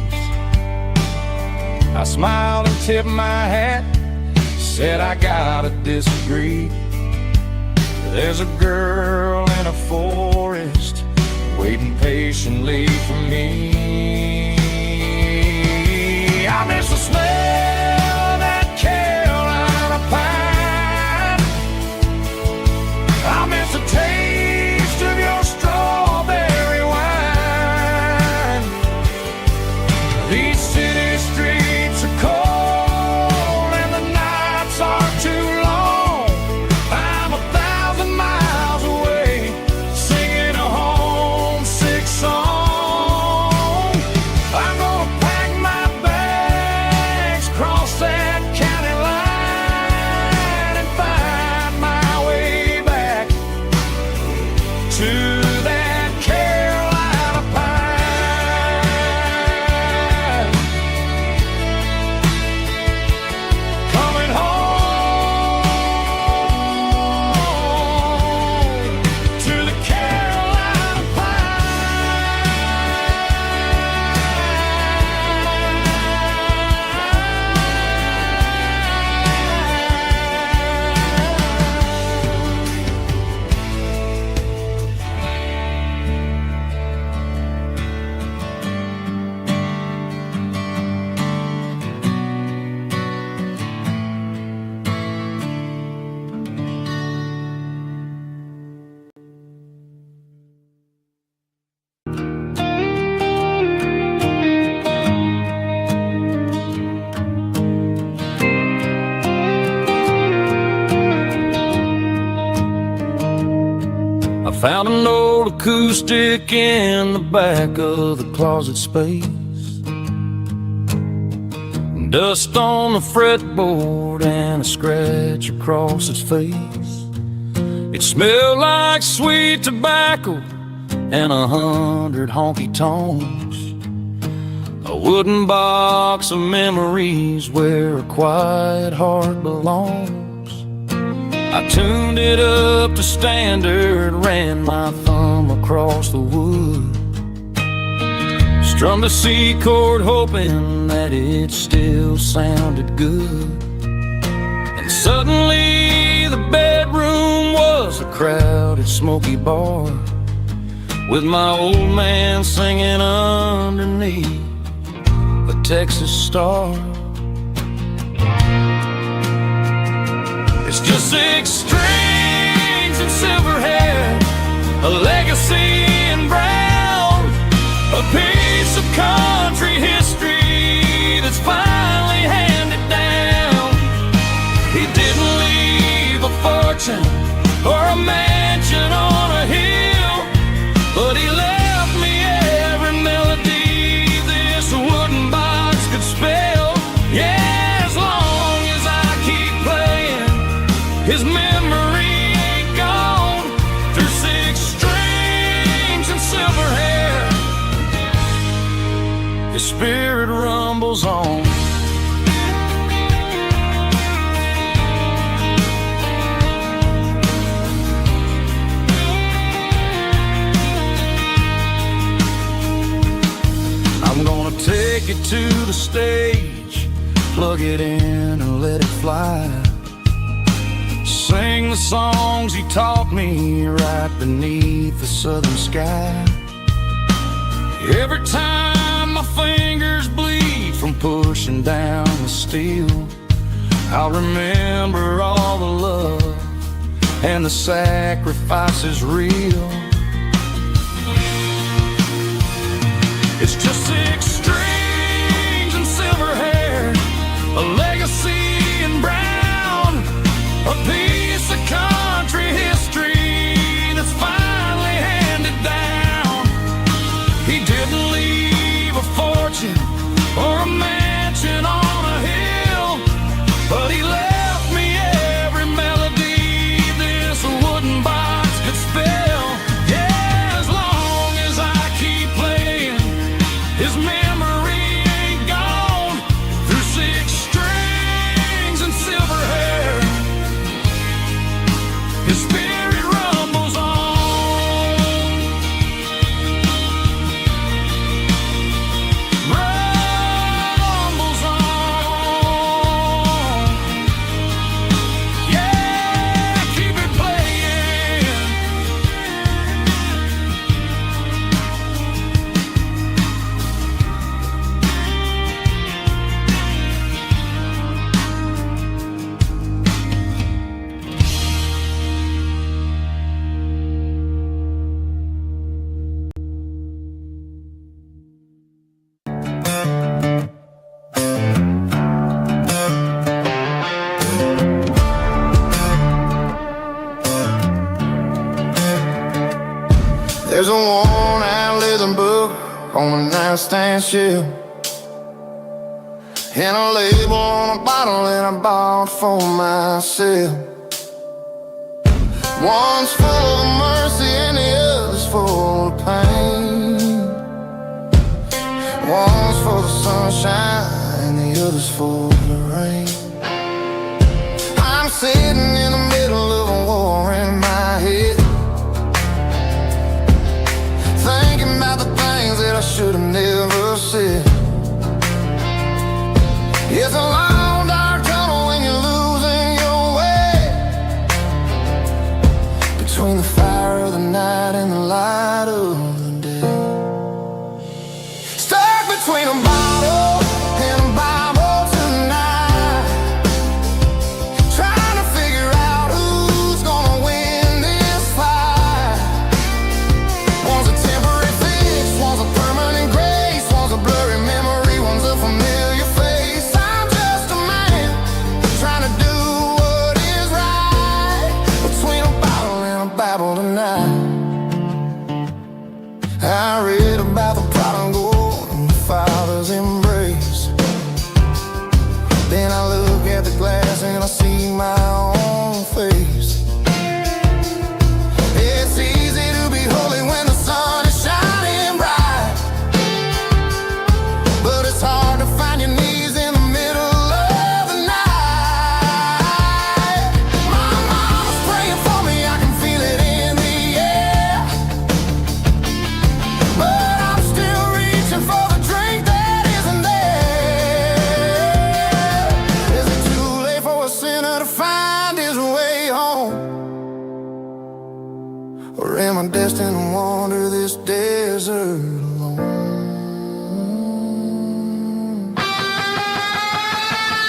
S4: I smiled and tipped my hat, said, "I gotta disagree. There's a girl in a forest waiting patiently for me. I miss the smell of that Carolina pine. I miss the taste of your strawberry wine. These city streets are cold and the nights are too long. I'm 1,000 miles away, singing a homesick song. I'm gonna pack my bags, cross that county line, and find my way back to that Carolina pine. Coming home to the Carolina I found an old acoustic in the back of the closet space. Dust on the fretboard and a scratch across its face. It smelled like sweet tobacco and 100 honky tonks. A wooden box of memories where a quiet heart belongs. I tuned it up to standard, ran my thumb across the wood, strummed a C chord hoping that it still sounded good. And suddenly the bedroom was a crowded smoky bar, with my old man singing underneath the Texas star. It's just 6 strings and silver hair, a legacy in brown, a piece of country history that's finally handed down. He didn't leave a fortune or a mansion on a hill, but he left me every melody this wooden box could spell. Yeah, as long as I keep playing, his memory ain't gone. Through 6 strings and silver hair, his spirit rumbles on. I'm gonna take it to the stage, plug it in and let it fly. Sing the songs he taught me right beneath the southern sky. Every time my fingers bleed from pushing down the steel, I'll remember all the love and the sacrifices real. It's just 6 strings and silver hair, a legacy in brown, a piece of country history that's finally handed down. He didn't leave a fortune or a mansion on a hill, but he left me every melody this wooden box could spell. Yeah, as long as I keep playing, his memory
S2: His spirit rumbles on, rumbles on. Yeah, keep it playing.
S3: There's a worn-out leather book on the nightstand shelf, and a label on a bottle that I bought for myself. One's full of mercy and the other's full of pain. One's for the sunshine and the other's for the rain. I'm sitting in the middle of a war in my head, thinking about the things that I should have never said. It's a long dark tunnel when you're losing your way, between the fire of the night and the light of the day. Stuck between a bottle and a Bible tonight, trying to figure out who's gonna win this fight. One's a temporary fix, one's a permanent grace, one's a blurry memory, one's a familiar face. I'm just a man trying to do what is right, between a bottle and a Bible tonight. I read about the prodigal and the father's embrace. Then I look at the glass and I see my own face. It's easy to be holy when the sun is shining bright, but it's hard to find your knees in the middle of the night. My mama's praying for me, I can feel it in the air, but I'm still reaching for the drink that isn't there. Is it too late for a sinner to find his way home? Or am I destined to wander this desert alone?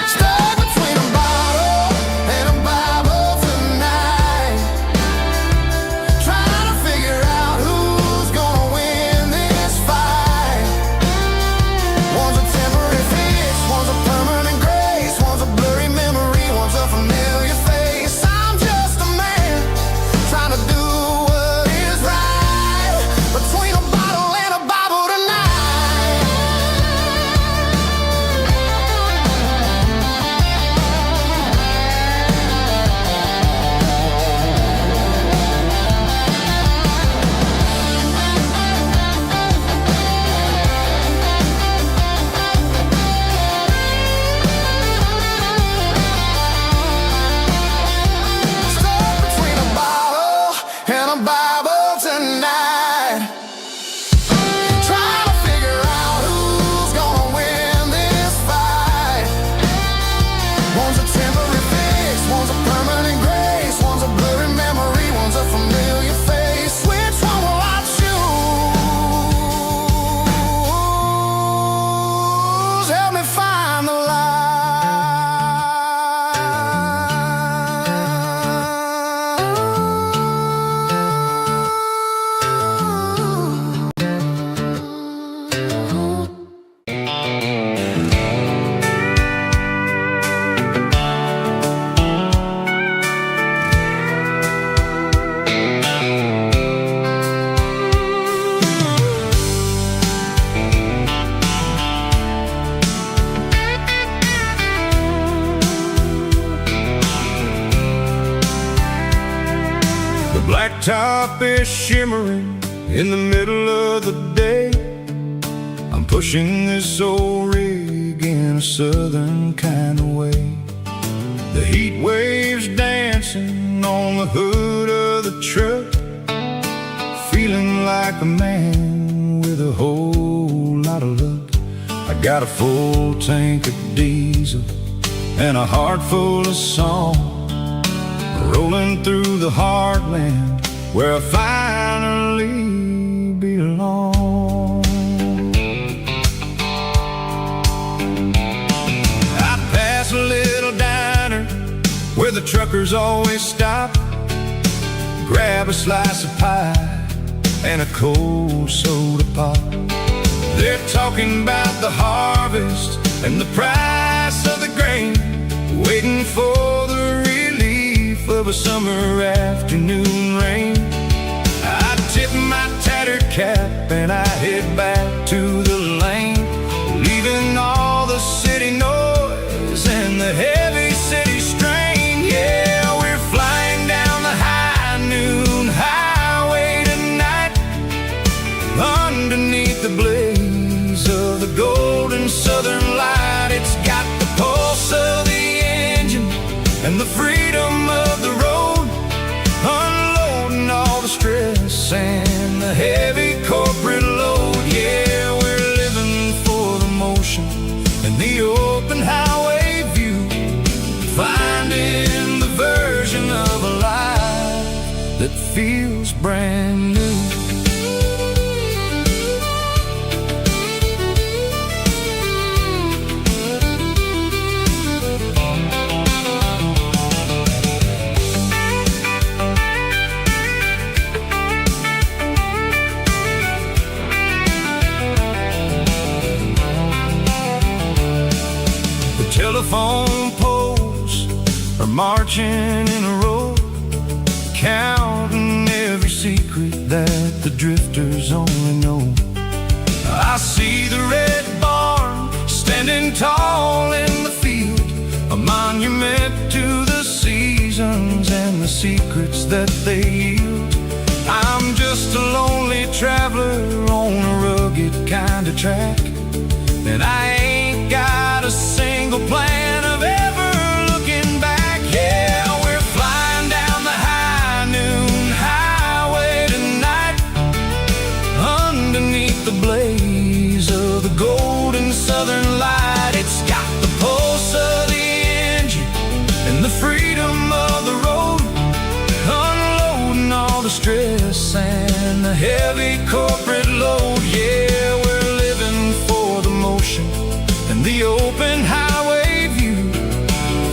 S3: Stuck between a bottle and a Bible tonight, trying to figure out who's gonna win this fight. One's a temporary fix, one's a permanent grace, one's a blurry memory, one's a familiar face. I'm just a man trying to do what is right, between a bottle and a Bible tonight. Stuck between a bottle and a Bible tonight, trying to figure out who's gonna win this fight. One's a temporary fix, one's a permanent grace, one's a blurry memory, one's a familiar face. Which one will I choose? Help me find the light.
S4: The blacktop is shimmering in the middle of the day. I'm pushing this old rig in a southern kind of way.
S1: The heat waves dancing on the hood of the truck, feeling like a man with a whole lot of luck. I got a full tank of diesel and a heart full of song, rolling through the heartland where I finally belong. I pass a little diner where the truckers always stop, grab a slice of pie and a cold soda pop. They're talking about the harvest and the price of the grain, waiting for the relief of a summer afternoon rain. I tip my tattered cap and I head back to the lane, leaving all the city noise and the heavy city strain. Yeah, we're flying down the high noon highway tonight, underneath the blaze of the golden southern light. It's got the pulse of the engine and the freedom of the road, unloading all the stress and the heavy corporate load. Yeah, we're living for the motion and the open highway view, finding the version of a life that feels brand new. Telephone poles are marching in a row, counting every secret that the drifters only know. I see the red barn standing tall in the field, a monument to the seasons and the secrets that they yield. I'm just a lonely traveler on a rugged kind of track, and I ain't got a single plan of ever looking back. Yeah, we're flying down the high noon highway tonight, underneath the blaze of the golden southern light. It's got the pulse of the engine and the freedom of the road, unloading all the stress and the heavy corporate load. Yeah, we're living for the motion and the open highway view,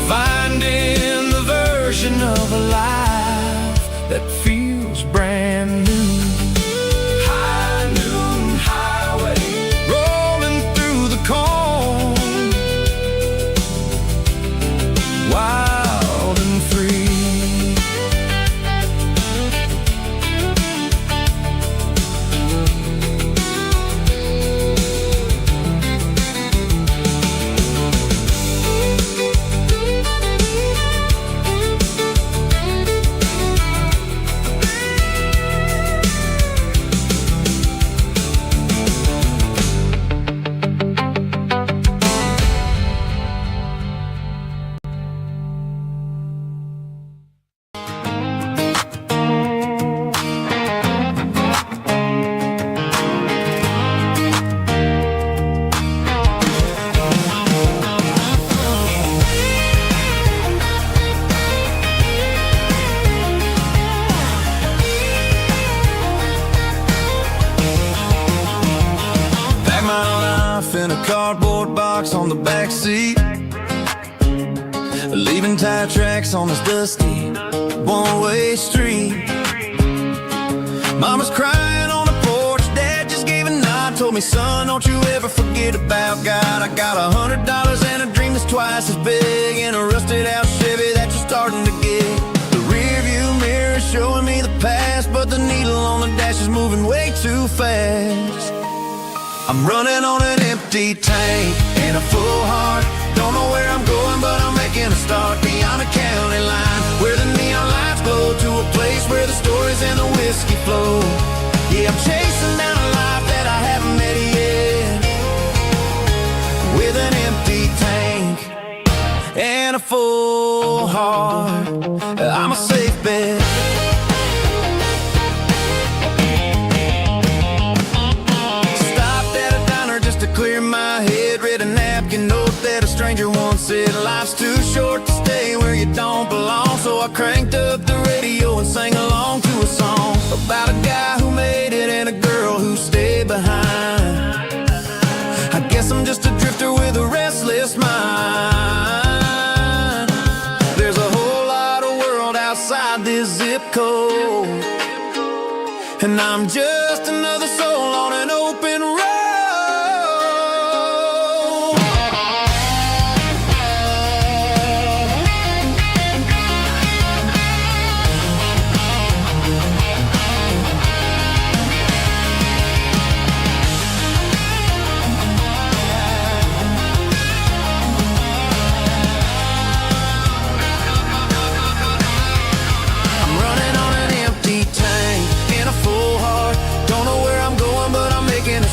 S1: finding the version of a life that feels brand new. High noon highway, rolling through the corn, wild and free.
S2: In a cardboard box on the back seat, leaving tire tracks on this dusty one-way street. Mama's crying on the porch, Dad just gave a nod, told me, son, don't you ever forget about God. I got $100 and a dream that's twice as big, in a rusted out Chevy that you're starting to get. The rear view mirror is showing me the past, but the needle on the dash is moving way too fast. I'm running on an empty tank and a full heart. Don't know where I'm going, but I'm making a start beyond a county line, where the neon lights glow, to a place where the stories and the whiskey flow. Yeah, I'm chasing down a life that I haven't met yet, with an empty tank and a full heart, I'm a safe bet. Stopped at a diner just to clear my head. Read a napkin note that a stranger once said, life's too short to stay where you don't belong. So I cranked up the radio and sang along to a song about a guy who made it and a girl who stayed behind. I guess I'm just a drifter with a restless mind. There's a whole lot of world outside this zip code, and I'm just another soul on an open road.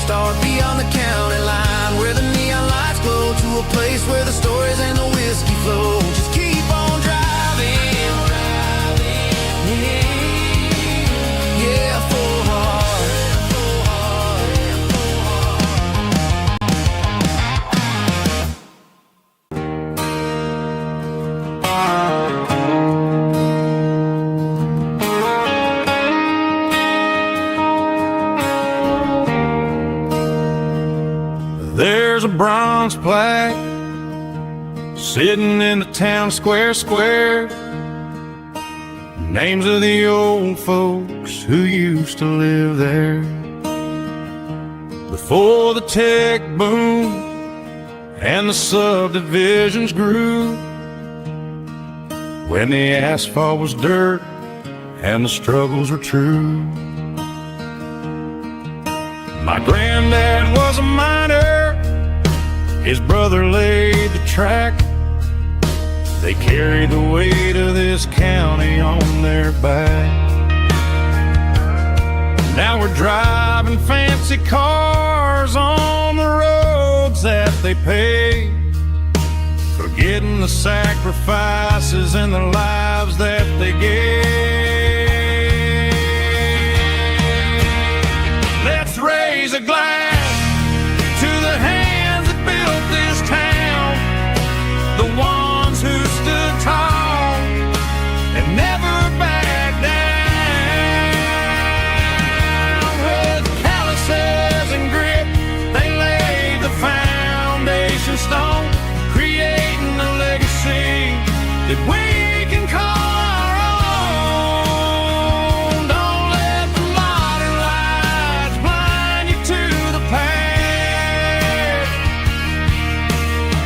S2: Start beyond the county line, where the neon lights glow, to a place where the stories and the whiskey flow. Just keep on driving, yeah, full heart.
S4: There's a bronze plaque sitting in the town square. Names of the old folks who used to live there before the tech boom and the subdivisions grew, when the asphalt was dirt and the struggles were true. My granddad was a miner, his brother laid the track. They carried the weight of this county on their back. Now we're driving fancy cars on the roads that they paved, forgetting the sacrifices and the lives that they gave. Let's raise a glass to the hands that built this town, the ones who stood tall and never backed down. With calluses and grit, they laid the foundation stone, creating a legacy that we can call our own. Don't let the modern lights blind you to the past.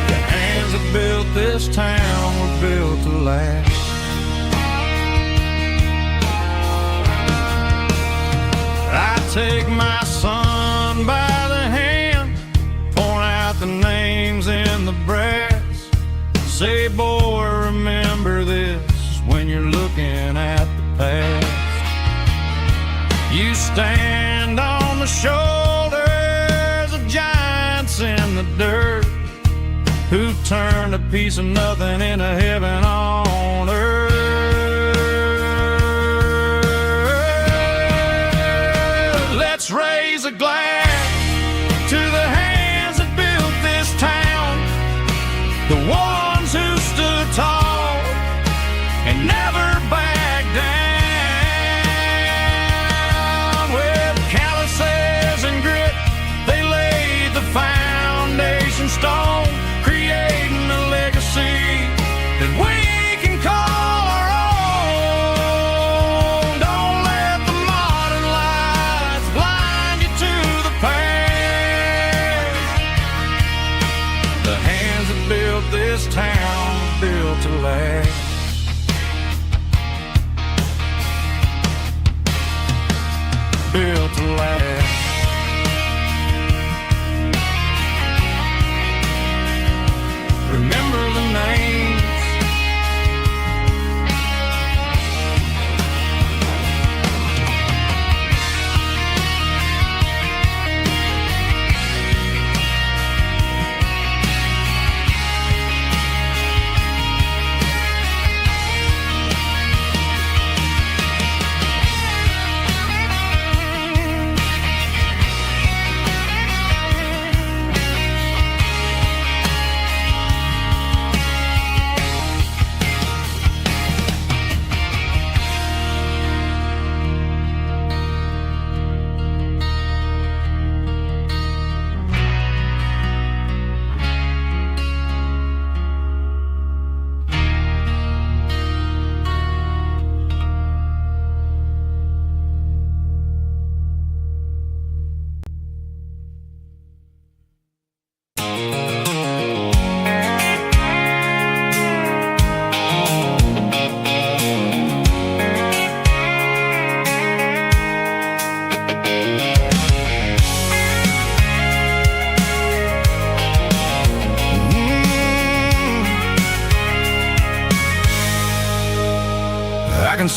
S4: The hands that built this town were built to last. I take my son by the hand, point out the names in the brass. Say, boy, remember this when you're looking at the past. You stand on the shoulders of giants in the dirt, who turned a piece of nothing into heaven on earth. Let's raise a glass to the hands that built this town, the ones who stood tall and never backed down. With calluses and grit, they laid the foundation stone, creating a legacy that we can call our own. Don't let the modern lights blind you to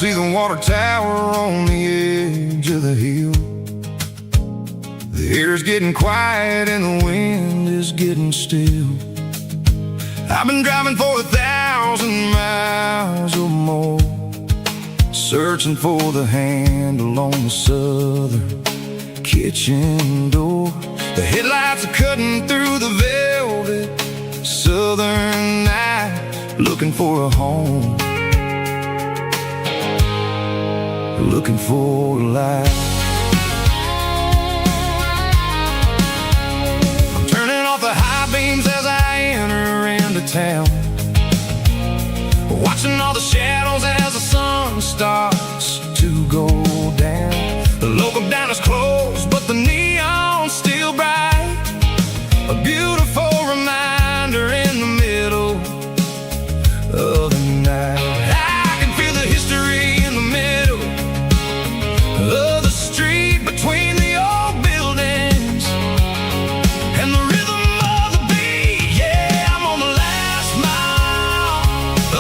S3: see the water tower on the edge of the hill. The air's getting quiet and the wind is getting still. I've been driving for 1,000 miles or more, searching for the handle on the southern kitchen door. The headlights are cutting through the velvet southern night, looking for a home, looking for a life. I'm turning off the high beams as I enter into town, watching all the shadows as the sun starts to go down. The local diner's closed, but the neon's still bright, a beautiful reminder in the middle of the night. I can feel the history in the middle of the street, between the old buildings and the rhythm of the beat. Yeah, I'm on the last mile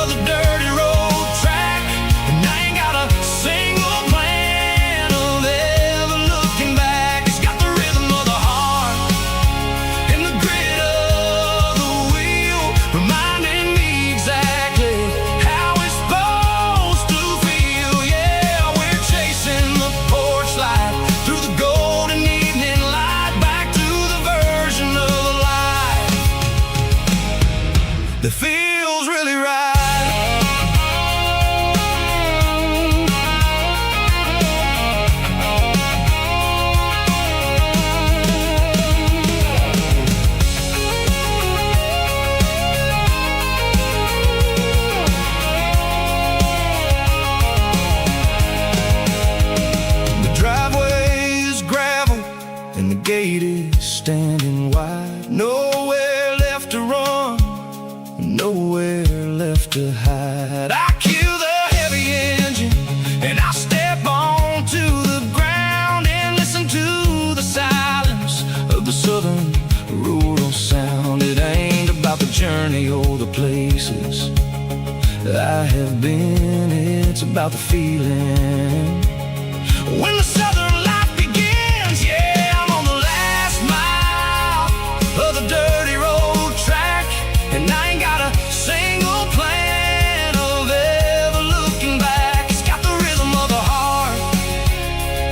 S3: of the dirty road track, and I ain't got a single plan of ever looking back. It's got the rhythm of the heart and the grit of the wheel, reminding me exactly how it's supposed to feel. Yeah, we're chasing the porch light through the golden evening light, back to the version of life that feels really right. The driveway is gravel and the gate is standing wide. Nowhere left to run, nowhere left to hide. I kill the heavy engine and I step onto the ground and listen to the silence of the southern rural sound. It ain't about the journey or the places I have been, it's about the feeling when the southern life begins. Yeah, I'm on the last mile of the dirty road track, and I ain't got a single plan of ever looking back. It's got the rhythm of the heart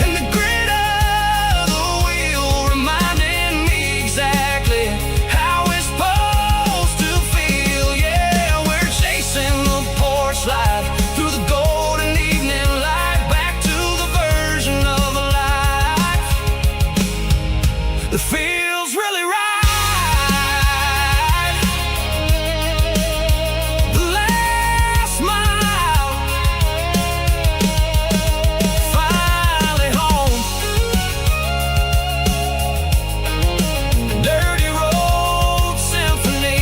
S3: and the grit of the wheel, reminding me exactly how it's supposed to feel. Yeah, we're chasing the porch light through the golden evening light, back to the version of a life that feels really right. The last mile, finally home. Dirty road symphony.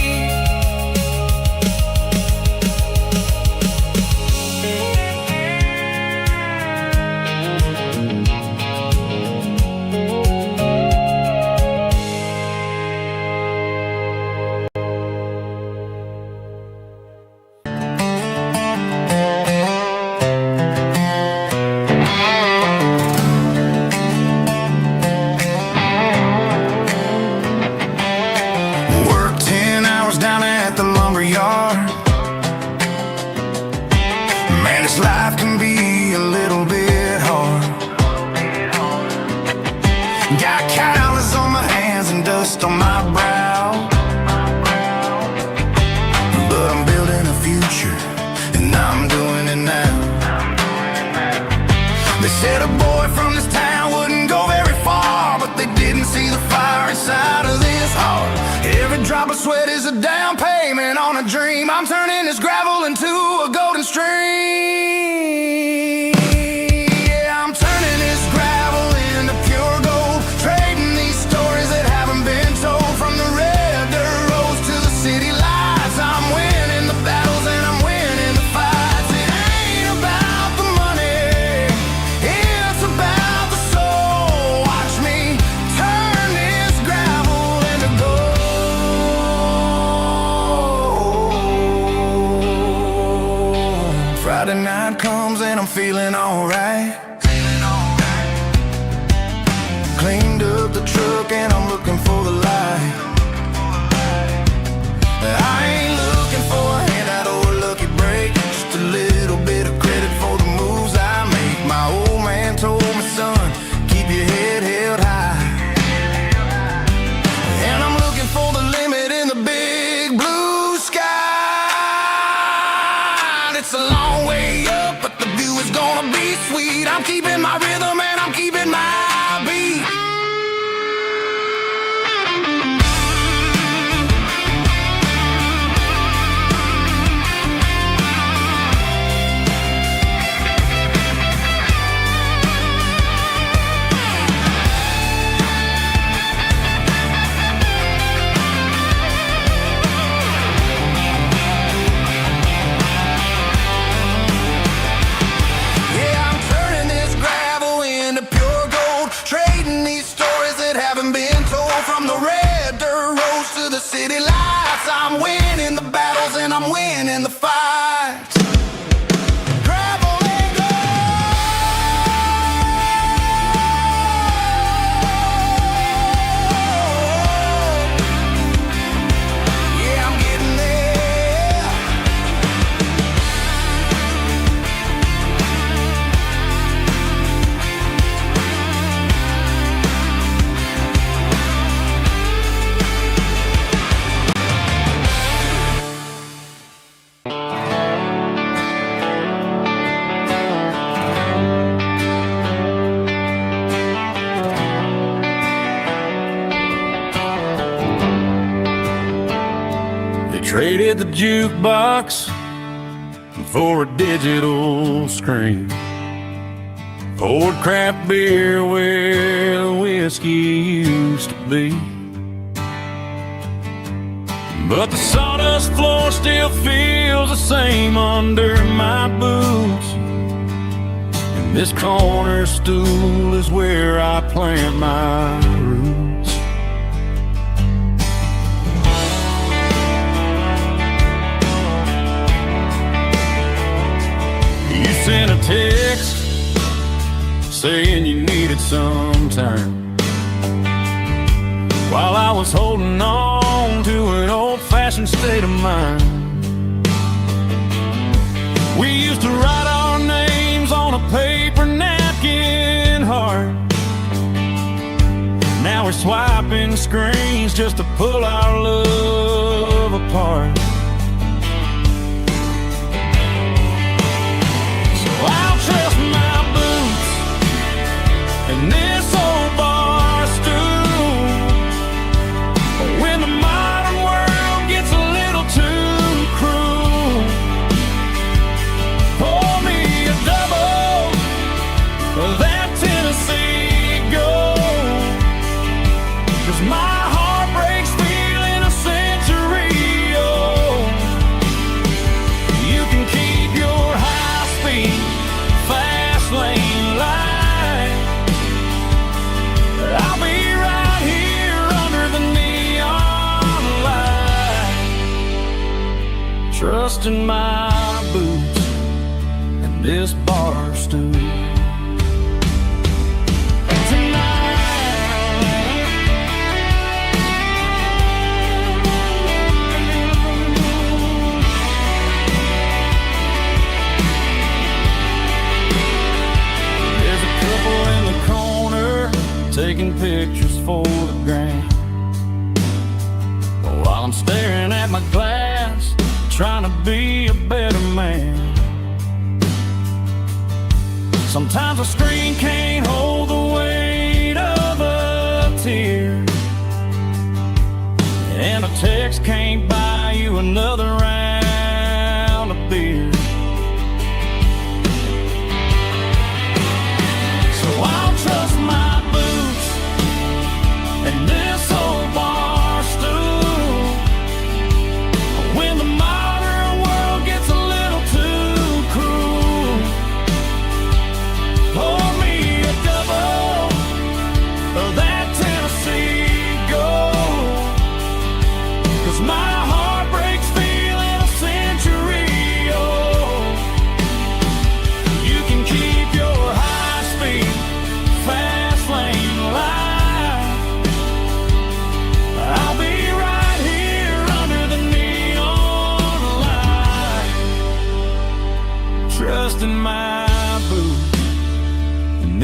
S3: Work 10 hours down at the lumber yard. Man, this life can be a little bit hard. Got calluses on my hands and dust on my brow, but I'm building a future and I'm doing it now. They said a boy from this town wouldn't go very far, but they didn't see the fire inside of this heart. Every drop of sweat is a down payment on a dream. I'm turning this gravel into a golden stream. Yeah, I'm turning this gravel into pure gold, trading these stories that haven't been told. From the red dirt roads to the city lights, I'm winning the battles and I'm winning the fights. It ain't about the money, it's about the soul. Watch me turn this gravel into gold. Friday night
S1: feeling alright. Cleaned up the truck and I'm looking for the light. I ain't looking for a handout or a lucky break, just a little bit of credit for the moves I make. My old man told me, son, keep your head held high. And I'm looking for the limit in the big blue sky. It's a long way up, but the view is gonna be sweet. I'm keeping my rhythm and I'm keeping my beat. City lights, I'm winning the battles and I'm winning the fights. Gravel and gold. Yeah, I'm getting there.
S4: Traded the jukebox for a digital screen. Poured craft beer where the whiskey used to be. But the sawdust floor still feels the same under my boots. And this corner stool is where I plant my roots. Sent a text saying you needed some time, while I was holding on to an old-fashioned state of mind. We used to write our names on a paper napkin heart. Now we're swiping screens just to pull our love apart. I'll trust my boots and this old bar stool. When the modern world gets a little too cruel, pour me a double of that Tennessee Gold. 'Cause my heart breaks feeling a century old. You can keep your high-speed fast lane light. I'll be right here under the neon light, trusting my boots and this bar stool. Taking pictures for the gram, while I'm staring at my glass, trying to be a better man. Sometimes a screen can't hold the weight of a tear, and a text can't buy you another round of beer. So I'll trust my and this old bar stool. When the modern world gets a little too cruel, pour me a double of that Tennessee Gold. 'Cause my heart breaks feeling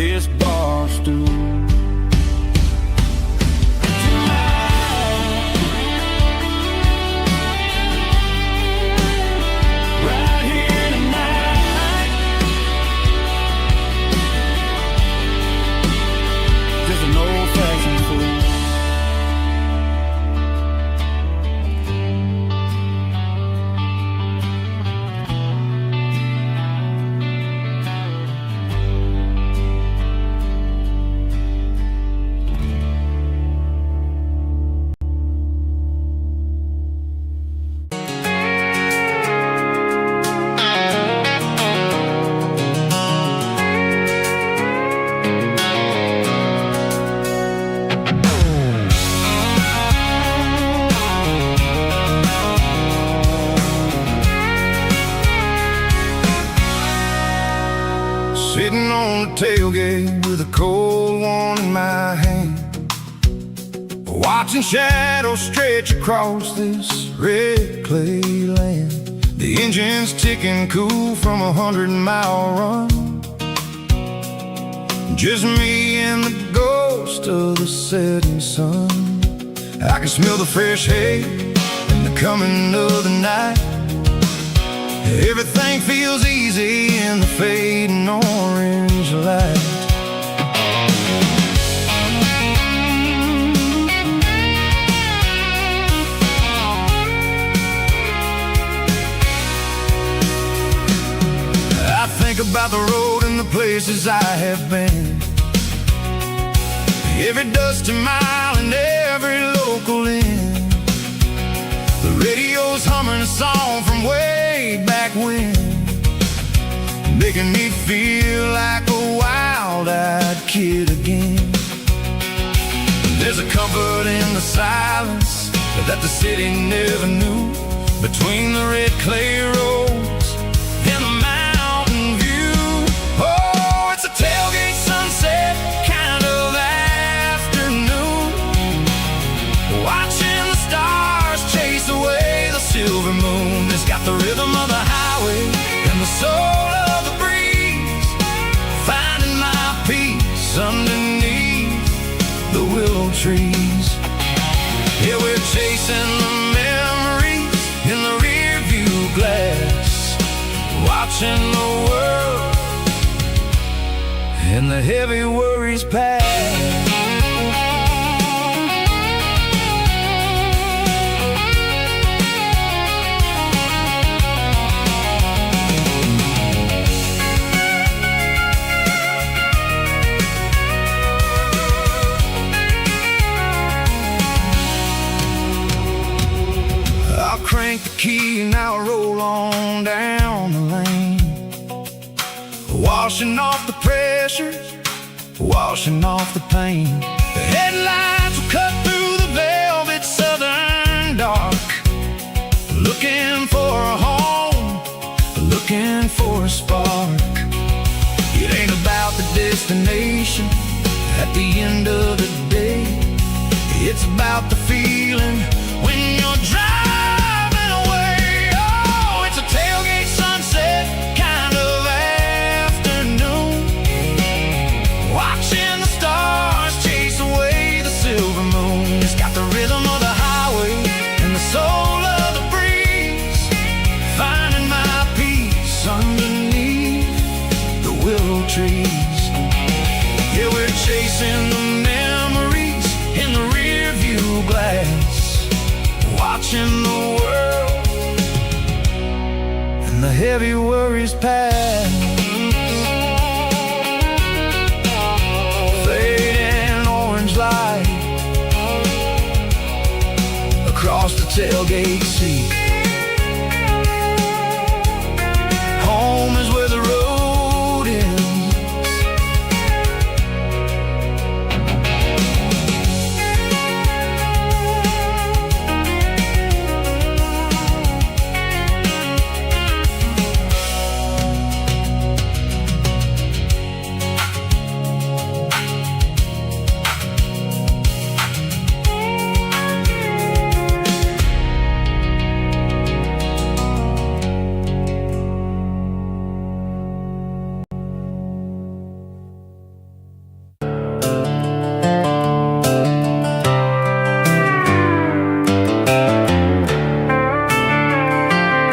S4: this bar stool. Right here tonight, just an old-fashioned fool.
S1: Sitting on the tailgate with a cold one in my hand, watching shadows stretch across this red clay land. The engine's ticking cool from 100-mile run. Just me and the ghost of the setting sun. I can smell the fresh hay and the coming of the night. Everything feels easy in the fading orange light. I think about the road and the places I have been, every dusty mile and every local inn. The radio's humming a song from way back when, making me feel like a wild-eyed kid again. There's a comfort in the silence that the city never knew, between the red clay roads and the mountain view. Oh, it's a tailgate sunset kind of afternoon, watching the stars chase away the silver moon. It's got the rhythm of the highway and the soul of the breeze, finding my peace underneath the willow trees. Yeah, we're chasing the memories in the rear view glass, watching the world and the heavy worries pass. Crank the key and I'll roll on down the lane, washing off the pressure, washing off the pain. The headlights will cut through the velvet southern dark, looking for a home, looking for a spark. It ain't about the destination at the end of the day, it's about the feeling when you're driving. Chasing the memories in the rear view glass, watching the world and the heavy worries pass.